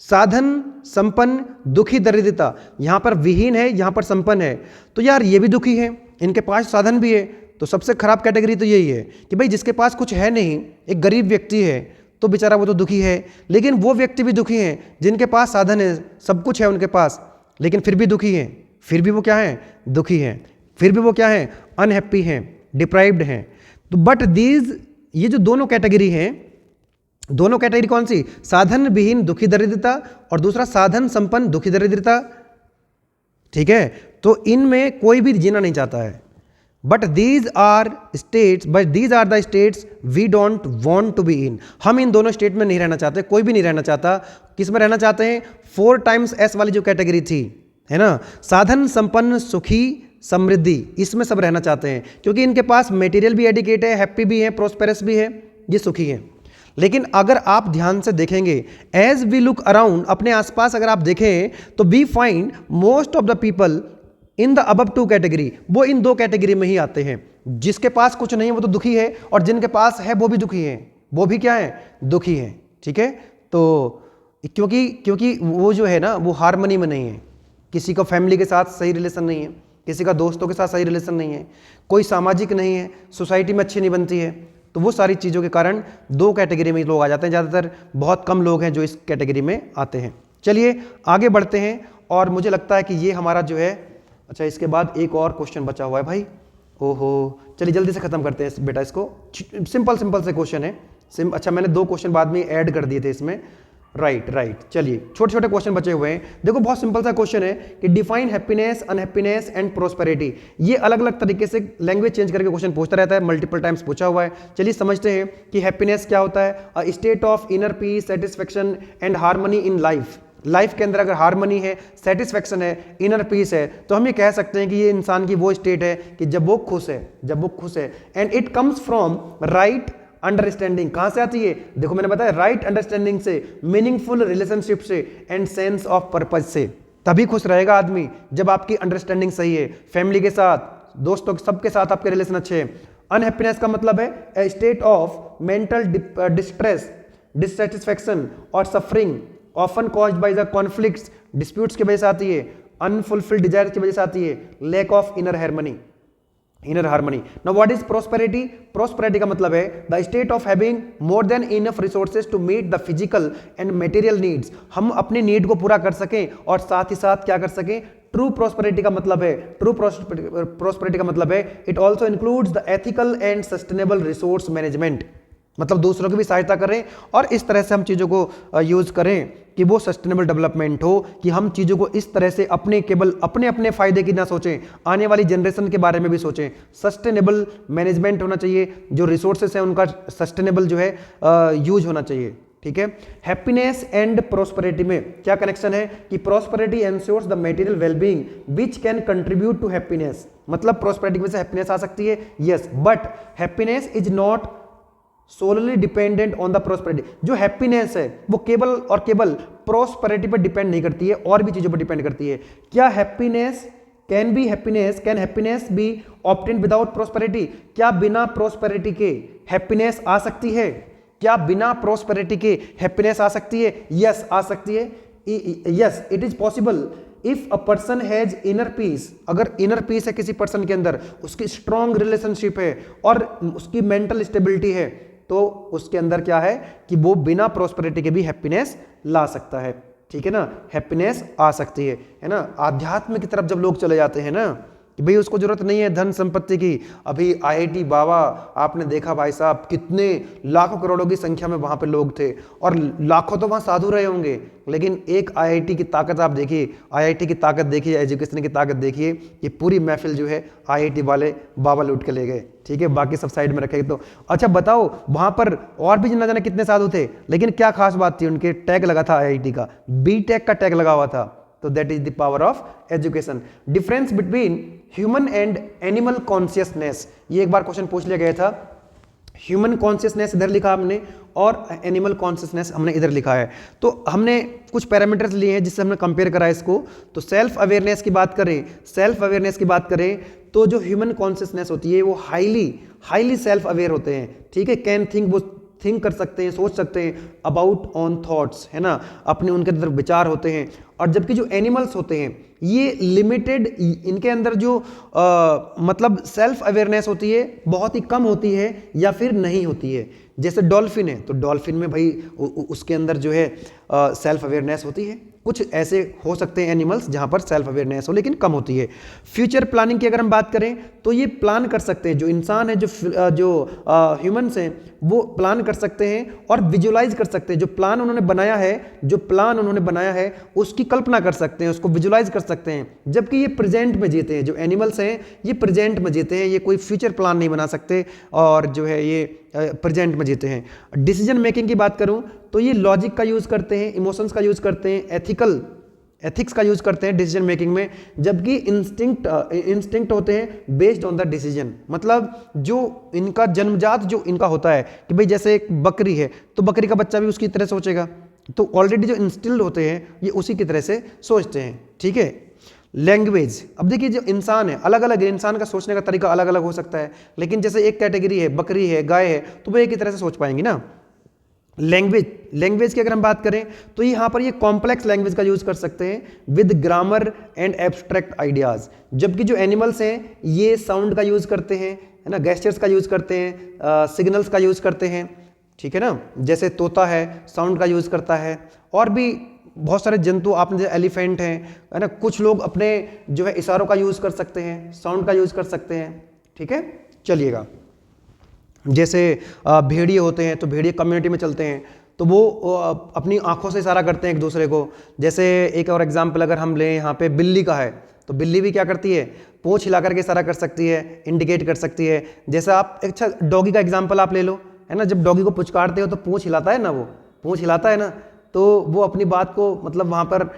साधन संपन्न दुखी दरिद्रता। यहां पर विहीन है, यहां पर संपन्न है, तो यार ये भी दुखी है, इनके पास साधन भी है। तो सबसे खराब कैटेगरी तो यही है कि भाई जिसके पास कुछ है नहीं, एक गरीब व्यक्ति है, तो बेचारा वो तो दुखी है। लेकिन वो व्यक्ति भी दुखी हैं जिनके पास साधन है, सब कुछ है उनके पास, लेकिन फिर भी दुखी हैं, फिर भी वो क्या है? दुखी हैं, फिर भी वो क्या है? अनहैप्पी हैं, डिप्राइव्ड हैं। तो बट दीज, ये जो दोनों कैटेगरी हैं, दोनों कैटेगरी कौन सी? साधन विहीन दुखी दरिद्रता और दूसरा साधन संपन्न दुखी दरिद्रता। ठीक है, तो इनमें कोई भी जीना नहीं चाहता है, but these are the states we don't want to be in. हम इन दोनों स्टेट में नहीं रहना चाहते, कोई भी नहीं रहना चाहता। किस में रहना चाहते हैं? 4 टाइम्स S वाली जो कैटेगरी थी, है ना, साधन संपन्न सुखी समृद्धि, इसमें सब रहना चाहते हैं, क्योंकि इनके पास मटेरियल भी एडिकेट है, हैप्पी भी है, प्रोस्पेरस भी है, ये सुखी है। लेकिन अगर आप ध्यान से देखेंगे, एज वी लुक अराउंड, अपने आसपास अगर आप देखें, तो we find most of the people in the above 2 category, वो इन 2 कैटेगरी में ही आते हैं। जिसके पास कुछ नहीं है वो तो दुखी है, और जिनके पास है वो भी दुखी है, वो भी क्या है? दुखी है। ठीक है, तो क्योंकि वो जो है ना, वो हार्मनी में नहीं है। किसी का फैमिली के साथ सही रिलेशन नहीं है, किसी का दोस्तों के साथ सही रिलेशन नहीं है, कोई सामाजिक नहीं है, सोसाइटी में अच्छी नहीं बनती है। तो वो सारी चीज़ों के कारण 2 कैटेगरी में लोग आ जाते हैं। ज़्यादातर बहुत कम लोग हैं जो इस कैटेगरी में आते हैं। चलिए आगे बढ़ते हैं, और मुझे लगता है कि ये हमारा जो है, अच्छा इसके बाद एक और क्वेश्चन बचा हुआ है भाई। ओहो, चलिए जल्दी से खत्म करते हैं बेटा इसको। सिंपल से क्वेश्चन है। अच्छा, मैंने 2 क्वेश्चन बाद में ऐड कर दिए थे इसमें। राइट। चलिए छोटे छोटे क्वेश्चन बचे हुए हैं। देखो बहुत सिंपल सा क्वेश्चन है कि define happiness, unhappiness and prosperity. ये अलग अलग तरीके से लैंग्वेज चेंज करके क्वेश्चन पूछता रहता है, मल्टीपल टाइम्स पूछा हुआ है। चलिए समझते हैं कि हैप्पीनेस क्या होता है। A state of inner peace, satisfaction and harmony in life. Life के अंदर अगर हार्मनी है, सेटिस्फेक्शन है, इनर पीस है, तो हम ये कह सकते हैं कि ये इंसान की वो स्टेट है कि जब वो खुश है। And it comes from right understanding. कहां से आती है? देखो मैंने बताया, राइट अंडरस्टैंडिंग से, मीनिंगफुल रिलेशनशिप से, एंड सेंस ऑफ पर्पज से। तभी खुश रहेगा आदमी जब आपकी अंडरस्टैंडिंग सही है, फैमिली के साथ, दोस्तों सबके साथ आपके रिलेशन अच्छे हैं। अनहैप्पीनेस का मतलब है a state of mental distress, dissatisfaction और suffering, often caused by the conflicts, disputes की वजह से आती है, अनफुलफिल्ड डिजायर की वजह से आती है, lack of inner harmony. Now what is prosperity? Prosperity का मतलब है the state of having more than enough resources to meet the physical and material needs. हम अपनी नीड को पूरा कर सकें और साथ ही साथ क्या कर सकें? ट्रू प्रोस्पेरिटी का मतलब है it also includes the ethical and sustainable resource management. मतलब दूसरों की भी सहायता करें और इस तरह से हम चीज़ों को यूज़ करें कि वो सस्टेनेबल डेवलपमेंट हो, कि हम चीज़ों को इस तरह से केवल अपने फायदे की ना सोचें, आने वाली जनरेशन के बारे में भी सोचें। सस्टेनेबल मैनेजमेंट होना चाहिए, जो रिसोर्सेस हैं उनका सस्टेनेबल जो है यूज होना चाहिए। ठीक है। हैप्पीनेस एंड प्रोस्पेरिटी में क्या कनेक्शन है कि prosperity ensures the material wellbeing which can contribute to happiness. मतलब प्रोस्पेरिटी में से हैप्पीनेस आ सकती है, yes, but happiness is not solely dependent on the prosperity. जो हैप्पीनेस है वो केवल और केवल प्रोस्पेरिटी पर डिपेंड नहीं करती है, और भी चीजों पर डिपेंड करती है। क्या can happiness B obtained without prosperity? क्या बिना प्रोस्पेरिटी के हैप्पीनेस आ सकती है? क्या बिना प्रोस्पेरिटी के हैप्पीनेस आ सकती है? यस, आ सकती है। Yes, it is possible if a person has inner peace. अगर इनर पीस है किसी पर्सन के अंदर, उसकी स्ट्रॉन्ग रिलेशनशिप है और उसकी मेंटल स्टेबिलिटी है, तो उसके अंदर क्या है कि वो बिना प्रोस्पेरिटी के भी हैप्पीनेस ला सकता है। ठीक है ना, हैप्पीनेस आ सकती है ना। आध्यात्म की तरफ जब लोग चले जाते हैं ना कि भाई उसको जरूरत नहीं है धन संपत्ति की। अभी IIT बाबा आपने देखा भाई साहब, कितने लाखों करोड़ों की संख्या में वहाँ पे लोग थे, और लाखों तो वहाँ साधु रहे होंगे, लेकिन एक IIT की ताकत आप देखिए, IIT की ताकत देखिए, एजुकेशन की ताकत देखिए, कि पूरी महफिल जो है IIT वाले बाबा लूट के ले गए। ठीक है, बाकी सब साइड में रखे। तो अच्छा बताओ, वहाँ पर और भी न जाने कितने साधु थे, लेकिन क्या खास बात थी? उनके टैग लगा था IIT का, B.Tech का टैग लगा हुआ था। तो that is the power of education. Difference between human and animal consciousness, ये एक बार क्वेश्चन पूछ लिया गया था। ह्यूमन कॉन्शियसनेस इधर लिखा हमने, और एनिमल कॉन्शियसनेस हमने इधर लिखा है। तो हमने कुछ पैरामीटर्स लिए हैं जिससे हमने कंपेयर करा इसको। तो सेल्फ अवेयरनेस की बात करें तो जो ह्यूमन कॉन्शियसनेस होती है वो हाईली सेल्फ अवेयर होते हैं। ठीक है, कैन थिंक, वो थिंक कर सकते हैं, सोच सकते हैं अबाउट ऑन थॉट्स, है ना, अपने उनके अंदर विचार होते हैं। और जबकि जो एनिमल्स होते हैं ये लिमिटेड, इनके अंदर जो मतलब सेल्फ अवेयरनेस होती है बहुत ही कम होती है या फिर नहीं होती है। जैसे डॉल्फिन है तो डॉल्फिन में भाई उसके अंदर जो है सेल्फ अवेयरनेस होती है। कुछ ऐसे हो सकते हैं एनिमल्स जहां पर सेल्फ अवेयरनेस हो लेकिन कम होती है। फ्यूचर प्लानिंग की अगर हम बात करें तो ये प्लान कर सकते हैं, जो इंसान है, जो ह्यूमंस हैं, वो प्लान कर सकते हैं और विजुलाइज कर सकते हैं। जो प्लान उन्होंने बनाया है उसकी कल्पना कर सकते हैं, उसको विजुलाइज कर सकते हैं, जबकि ये प्रेजेंट में जीते हैं। जो एनिमल्स हैं ये प्रेजेंट में जीते हैं, ये कोई फ्यूचर प्लान नहीं बना सकते और जो है ये प्रेजेंट में जीते हैं। डिसीजन मेकिंग की बात करूं तो ये लॉजिक का यूज करते हैं, इमोशंस का यूज करते हैं, एथिक्स का यूज करते हैं डिसीजन मेकिंग में, जबकि इंस्टिंक्ट होते हैं बेस्ड ऑन द डिसीजन। मतलब जो इनका जन्मजात जो इनका होता है कि भाई जैसे एक बकरी है तो बकरी का बच्चा भी उसकी तरह सोचेगा, तो ऑलरेडी जो इंस्टिल्ड होते हैं ये उसी की तरह से सोचते हैं। ठीक है। लैंग्वेज, अब देखिए जो इंसान है अलग अलग है, इंसान का सोचने का तरीका अलग अलग हो सकता है, लेकिन जैसे एक कैटेगरी है बकरी है, गाय है, तो वो एक ही तरह से सोच पाएंगी ना। लैंग्वेज की अगर हम बात करें तो यहाँ पर ये कॉम्प्लेक्स लैंग्वेज का यूज कर सकते हैं with grammar and abstract ideas, जबकि जो एनिमल्स हैं ये साउंड का यूज करते हैं, है ना, गेस्चर्स का यूज करते हैं, सिग्नल्स का यूज करते हैं। ठीक है ना, जैसे तोता है साउंड का यूज करता है, और भी बहुत सारे जंतु आपने जैसे एलिफेंट है ना, कुछ लोग अपने जो है इशारों का यूज कर सकते हैं, साउंड का यूज कर सकते हैं। ठीक है, चलिएगा। जैसे भेड़िए होते हैं तो भेड़िए कम्युनिटी में चलते हैं तो वो अपनी आंखों से इशारा करते हैं एक दूसरे को। जैसे एक और एग्जांपल अगर हम लें यहाँ पे बिल्ली का है तो बिल्ली भी क्या करती है, पूंछ हिला करके इशारा कर सकती है, इंडिकेट कर सकती है। जैसे आप अच्छा डॉगी का एग्जाम्पल आप ले लो, है ना, जब डॉगी को पुचकारते हो तो पूंछ हिलाता है ना, वो पूंछ हिलाता है ना, तो वो अपनी बात को मतलब वहाँ पर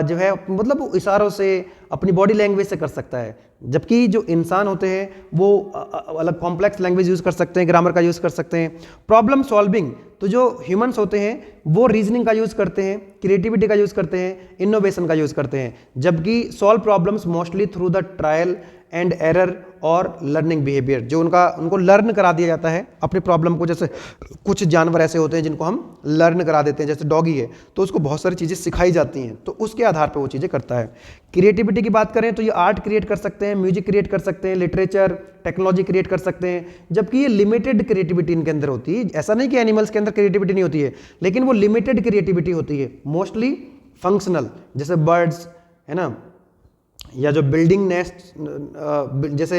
जो है मतलब वो इशारों से अपनी बॉडी लैंग्वेज से कर सकता है, जबकि जो इंसान होते हैं वो अलग कॉम्प्लेक्स लैंग्वेज यूज़ कर सकते हैं, ग्रामर का यूज़ कर सकते हैं। प्रॉब्लम सॉल्विंग, तो जो ह्यूमंस होते हैं वो रीजनिंग का यूज़ करते हैं, क्रिएटिविटी का यूज़ करते हैं, इनोवेशन का यूज़ करते हैं, जबकि solve problems mostly through the trial and error और लर्निंग बिहेवियर, जो उनको लर्न करा दिया जाता है अपने प्रॉब्लम को। जैसे कुछ जानवर ऐसे होते हैं जिनको हम लर्न करा देते हैं, जैसे डॉगी है तो उसको बहुत सारी चीज़ें सिखाई जाती हैं, तो उसके आधार पर वो चीज़ें करता है। क्रिएटिविटी की बात करें तो ये आर्ट क्रिएट कर सकते हैं, म्यूजिक क्रिएट कर सकते हैं, लिटरेचर टेक्नोलॉजी क्रिएट कर सकते हैं, जबकि ये लिमिटेड क्रिएटिविटी इनके अंदर होती है। ऐसा नहीं कि एनिमल्स के अंदर क्रिएटिविटी नहीं होती है, लेकिन वो लिमिटेड क्रिएटिविटी होती है, मोस्टली फंक्शनल, जैसे बर्ड्स है ना, या जो बिल्डिंग नेस्ट, जैसे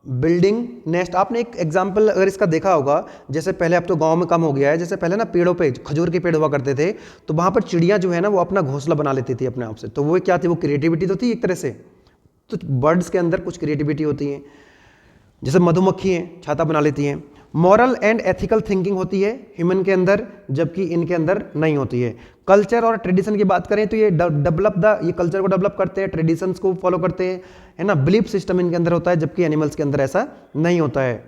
बिल्डिंग नेस्ट, आपने एक एग्जाम्पल अगर इसका देखा होगा, जैसे पहले अब तो गांव में कम हो गया है, जैसे पहले ना पेड़ों पे खजूर के पेड़ हुआ करते थे तो वहां पर चिड़िया जो है ना वो अपना घोंसला बना लेती थी अपने आप से, तो वो क्या थी, वो क्रिएटिविटी तो थी एक तरह से। तो बर्ड्स के अंदर कुछ क्रिएटिविटी होती है, जैसे मधुमक्खी हैं छाता बना लेती हैं। मॉरल एंड एथिकल थिंकिंग होती है ह्यूमन के अंदर, जबकि इनके अंदर नहीं होती है। कल्चर और ट्रेडिशन की बात करें तो ये ये कल्चर को डेवलप करते हैं, ट्रेडिशंस को फॉलो करते हैं, है ना, बिलीफ सिस्टम इनके अंदर होता है, जबकि एनिमल्स के अंदर ऐसा नहीं होता है।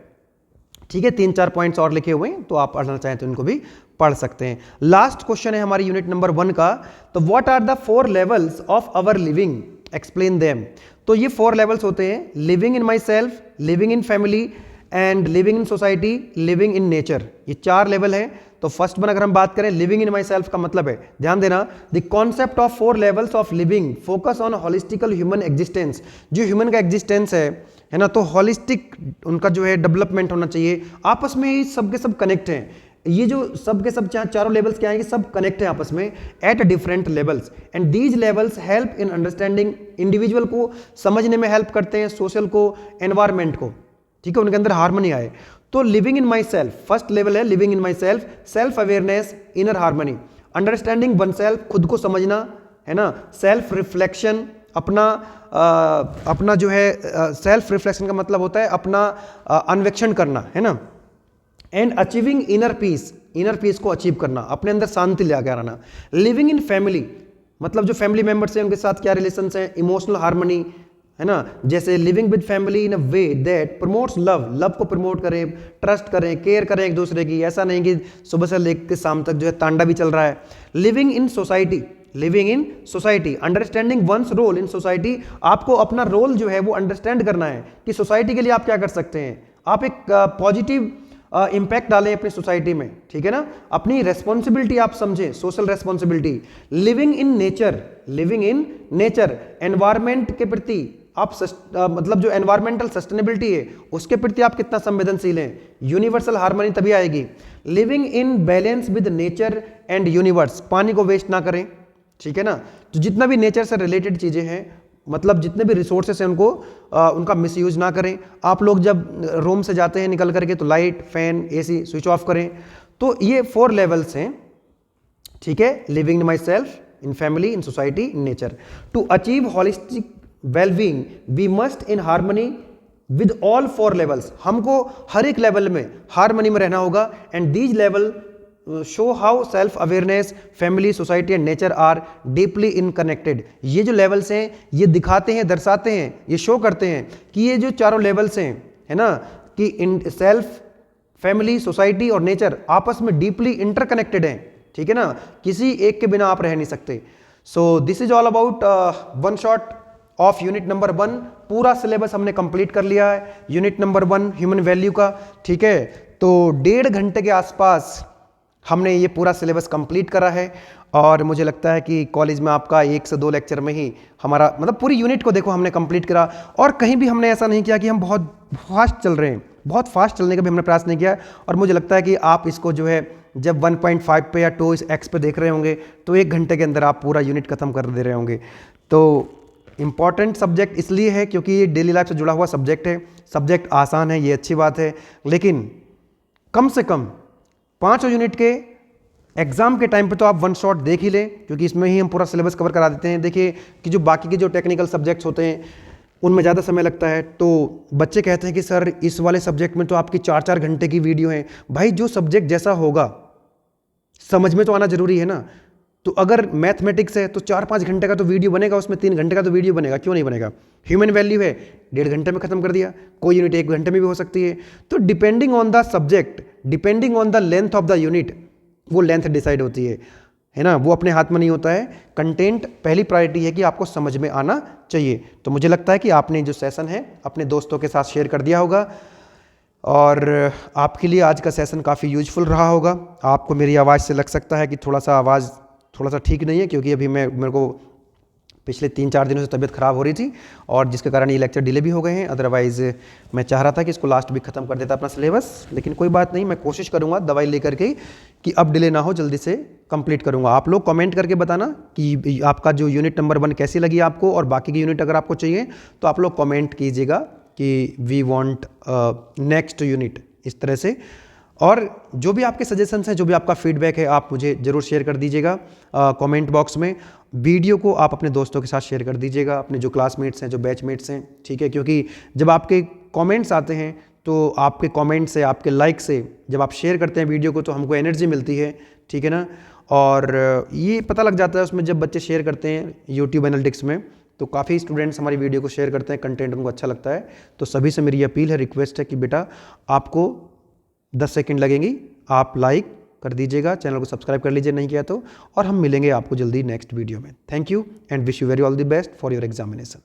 ठीक है, 3-4 पॉइंट्स और लिखे हुए हैं, तो आप पढ़ना चाहें तो इनको भी पढ़ सकते हैं। लास्ट क्वेश्चन है हमारी यूनिट नंबर 1 का, तो what are the 4 levels of our living, explain them. तो ये 4 लेवल्स होते हैं, living in myself, living in family and living in society, living in nature, ये 4 लेवल हैं। तो फर्स्ट वन अगर हम बात करें लिविंग इन माई सेल्फ का मतलब है, ध्यान देना, the concept of 4 levels of living focus on holistical human existence. जो ह्यूमन का एग्जिस्टेंस है ना, तो हॉलिस्टिक उनका जो है डेवलपमेंट होना चाहिए, आपस में ही सब के सब कनेक्ट हैं। ये जो सब के सब चारों लेवल्स क्या हैं, सब कनेक्ट हैं आपस में at different levels, and these levels help in understanding, individual को समझने में हेल्प करते हैं, सोशल को, एनवायरमेंट को, ठीक है, उनके अंदर हार्मनी आए। तो living in myself, first level है living in myself, self awareness, inner harmony, understanding oneself, खुद को समझना, है ना, सेल्फ रिफ्लेक्शन, अपना जो है सेल्फ रिफ्लेक्शन का मतलब होता है अपना अन्वेक्षण करना, है ना, and achieving inner peace, inner peace को अचीव करना, अपने अंदर शांति ले आकर आना। लिविंग इन फैमिली, मतलब जो फैमिली मेंबर्स हैं उनके साथ क्या रिलेशंस हैं, इमोशनल हार्मनी, है ना, जैसे living with family in a way that promotes love, love को प्रमोट करें, ट्रस्ट करें, केयर करें एक दूसरे की, ऐसा नहीं कि सुबह से लेकर शाम तक जो है तांडा भी चल रहा है। Living in society, living in society, understanding one's role in society, आपको अपना रोल जो है वो अंडरस्टैंड करना है कि सोसाइटी के लिए आप क्या कर सकते हैं, आप एक पॉजिटिव इंपैक्ट डालें अपनी सोसाइटी में, ठीक है ना, अपनी रेस्पॉन्सिबिलिटी आप समझें, social responsibility. Living in nature, living in nature, environment के प्रति आप मतलब जो एनवायरमेंटल सस्टेनेबिलिटी है उसके प्रति आप कितना संवेदनशील हैं। यूनिवर्सल हार्मनी तभी आएगी। Living in balance with nature and universe, पानी को वेस्ट ना करें, ठीक है ना। तो जितना भी नेचर से रिलेटेड चीजें हैं, मतलब जितने भी रिसोर्सेस हैं उनको उनका मिसयूज ना करें। आप लोग जब रूम से जाते हैं निकल करके तो light, fan, AC switch off करें। तो ये 4 लेवल्स हैं, ठीक है। Living in myself, in family, in society, in nature. To achieve holistic wellbeing we must in harmony with all 4 levels, हमको हर एक लेवल में हार्मनी में रहना होगा। And these level show how self awareness, family, society and nature are deeply interconnected. ये जो levels हैं ये दिखाते हैं, दर्शाते हैं, ये शो करते हैं कि ये जो चारों लेवल्स हैं, है ना, कि इन सेल्फ, फैमिली, सोसाइटी और नेचर आपस में डीपली इंटरकनेक्टेड हैं, ठीक है ना। किसी एक के बिना आप रह नहीं सकते। So this is all about one shot of unit number 1। पूरा सिलेबस हमने कंप्लीट कर लिया है यूनिट नंबर 1 ह्यूमन वैल्यू का, ठीक है। तो 1.5 घंटे के आसपास हमने ये पूरा सिलेबस कंप्लीट करा है और मुझे लगता है कि कॉलेज में आपका 1 से 2 लेक्चर में ही हमारा मतलब पूरी यूनिट को देखो हमने कंप्लीट करा। और कहीं भी हमने ऐसा नहीं किया कि हम बहुत फास्ट चल रहे हैं, बहुत फास्ट चलने का भी हमने प्रयास नहीं किया। और मुझे लगता है कि आप इसको जो है जब 1.5 पे या 2x पे देख रहे होंगे तो 1 घंटे के अंदर आप पूरा यूनिट खत्म कर दे रहे होंगे। तो इम्पॉर्टेंट सब्जेक्ट इसलिए है क्योंकि ये डेली लाइफ से जुड़ा हुआ सब्जेक्ट है। सब्जेक्ट आसान है, ये अच्छी बात है, लेकिन कम से कम 5 यूनिट के एग्जाम के टाइम पे तो आप 1 शॉट देख ही लें, क्योंकि इसमें ही हम पूरा सिलेबस कवर करा देते हैं। देखिए कि जो बाकी के जो टेक्निकल सब्जेक्ट्स होते हैं उनमें ज़्यादा समय लगता है, तो बच्चे कहते हैं कि सर इस वाले सब्जेक्ट में तो आपकी 4-4 घंटे की वीडियो है। भाई जो सब्जेक्ट जैसा होगा समझ में तो आना जरूरी है ना। तो अगर मैथमेटिक्स है तो 4-5 घंटे का तो वीडियो बनेगा, उसमें 3 घंटे का तो वीडियो बनेगा, क्यों नहीं बनेगा। ह्यूमन वैल्यू है 1.5 घंटे में खत्म कर दिया, कोई यूनिट 1 घंटे में भी हो सकती है। तो depending on the subject, depending on the length of the unit, वो लेंथ डिसाइड होती है ना, वो अपने हाथ में नहीं होता है। कंटेंट पहली प्रायोरिटी है कि आपको समझ में आना चाहिए। तो मुझे लगता है कि आपने जो सेशन है अपने दोस्तों के साथ शेयर कर दिया होगा और आपके लिए आज का सेशन काफ़ी यूजफुल रहा होगा। आपको मेरी आवाज़ से लग सकता है कि आवाज़ थोड़ा सा ठीक नहीं है, क्योंकि अभी मेरे को पिछले 3-4 दिनों से तबीयत ख़राब हो रही थी और जिसके कारण ये लेक्चर डिले भी हो गए हैं। अदरवाइज़ मैं चाह रहा था कि इसको लास्ट वीक ख़त्म कर देता अपना सिलेबस, लेकिन कोई बात नहीं, मैं कोशिश करूँगा दवाई लेकर के कि अब डिले ना हो, जल्दी से कंप्लीट करूँगा। आप लोग कमेंट करके बताना कि आपका जो यूनिट नंबर 1 कैसी लगी आपको, और बाकी की यूनिट अगर आपको चाहिए तो आप लोग कमेंट कीजिएगा कि वी वांट नेक्स्ट यूनिट, इस तरह से। और जो भी आपके सजेशंस हैं, जो भी आपका फीडबैक है, आप मुझे ज़रूर शेयर कर दीजिएगा कमेंट बॉक्स में। वीडियो को आप अपने दोस्तों के साथ शेयर कर दीजिएगा, अपने जो क्लासमेट्स हैं, जो बैचमेट्स हैं, ठीक है। क्योंकि जब आपके कमेंट्स आते हैं तो आपके कमेंट से, आपके लाइक से जब आप शेयर करते हैं वीडियो को तो हमको एनर्जी मिलती है, ठीक है ना। और ये पता लग जाता है उसमें जब बच्चे शेयर करते हैं यूट्यूब एनालिटिक्स में, तो काफ़ी स्टूडेंट्स हमारी वीडियो को शेयर करते हैं, कंटेंट उनको अच्छा लगता है। तो सभी से मेरी अपील है, रिक्वेस्ट है कि बेटा आपको 10 सेकंड लगेंगी, आप लाइक कर दीजिएगा, चैनल को सब्सक्राइब कर लीजिए नहीं किया तो, और हम मिलेंगे आपको जल्दी नेक्स्ट वीडियो में। Thank you and wish you very all the best for your examination.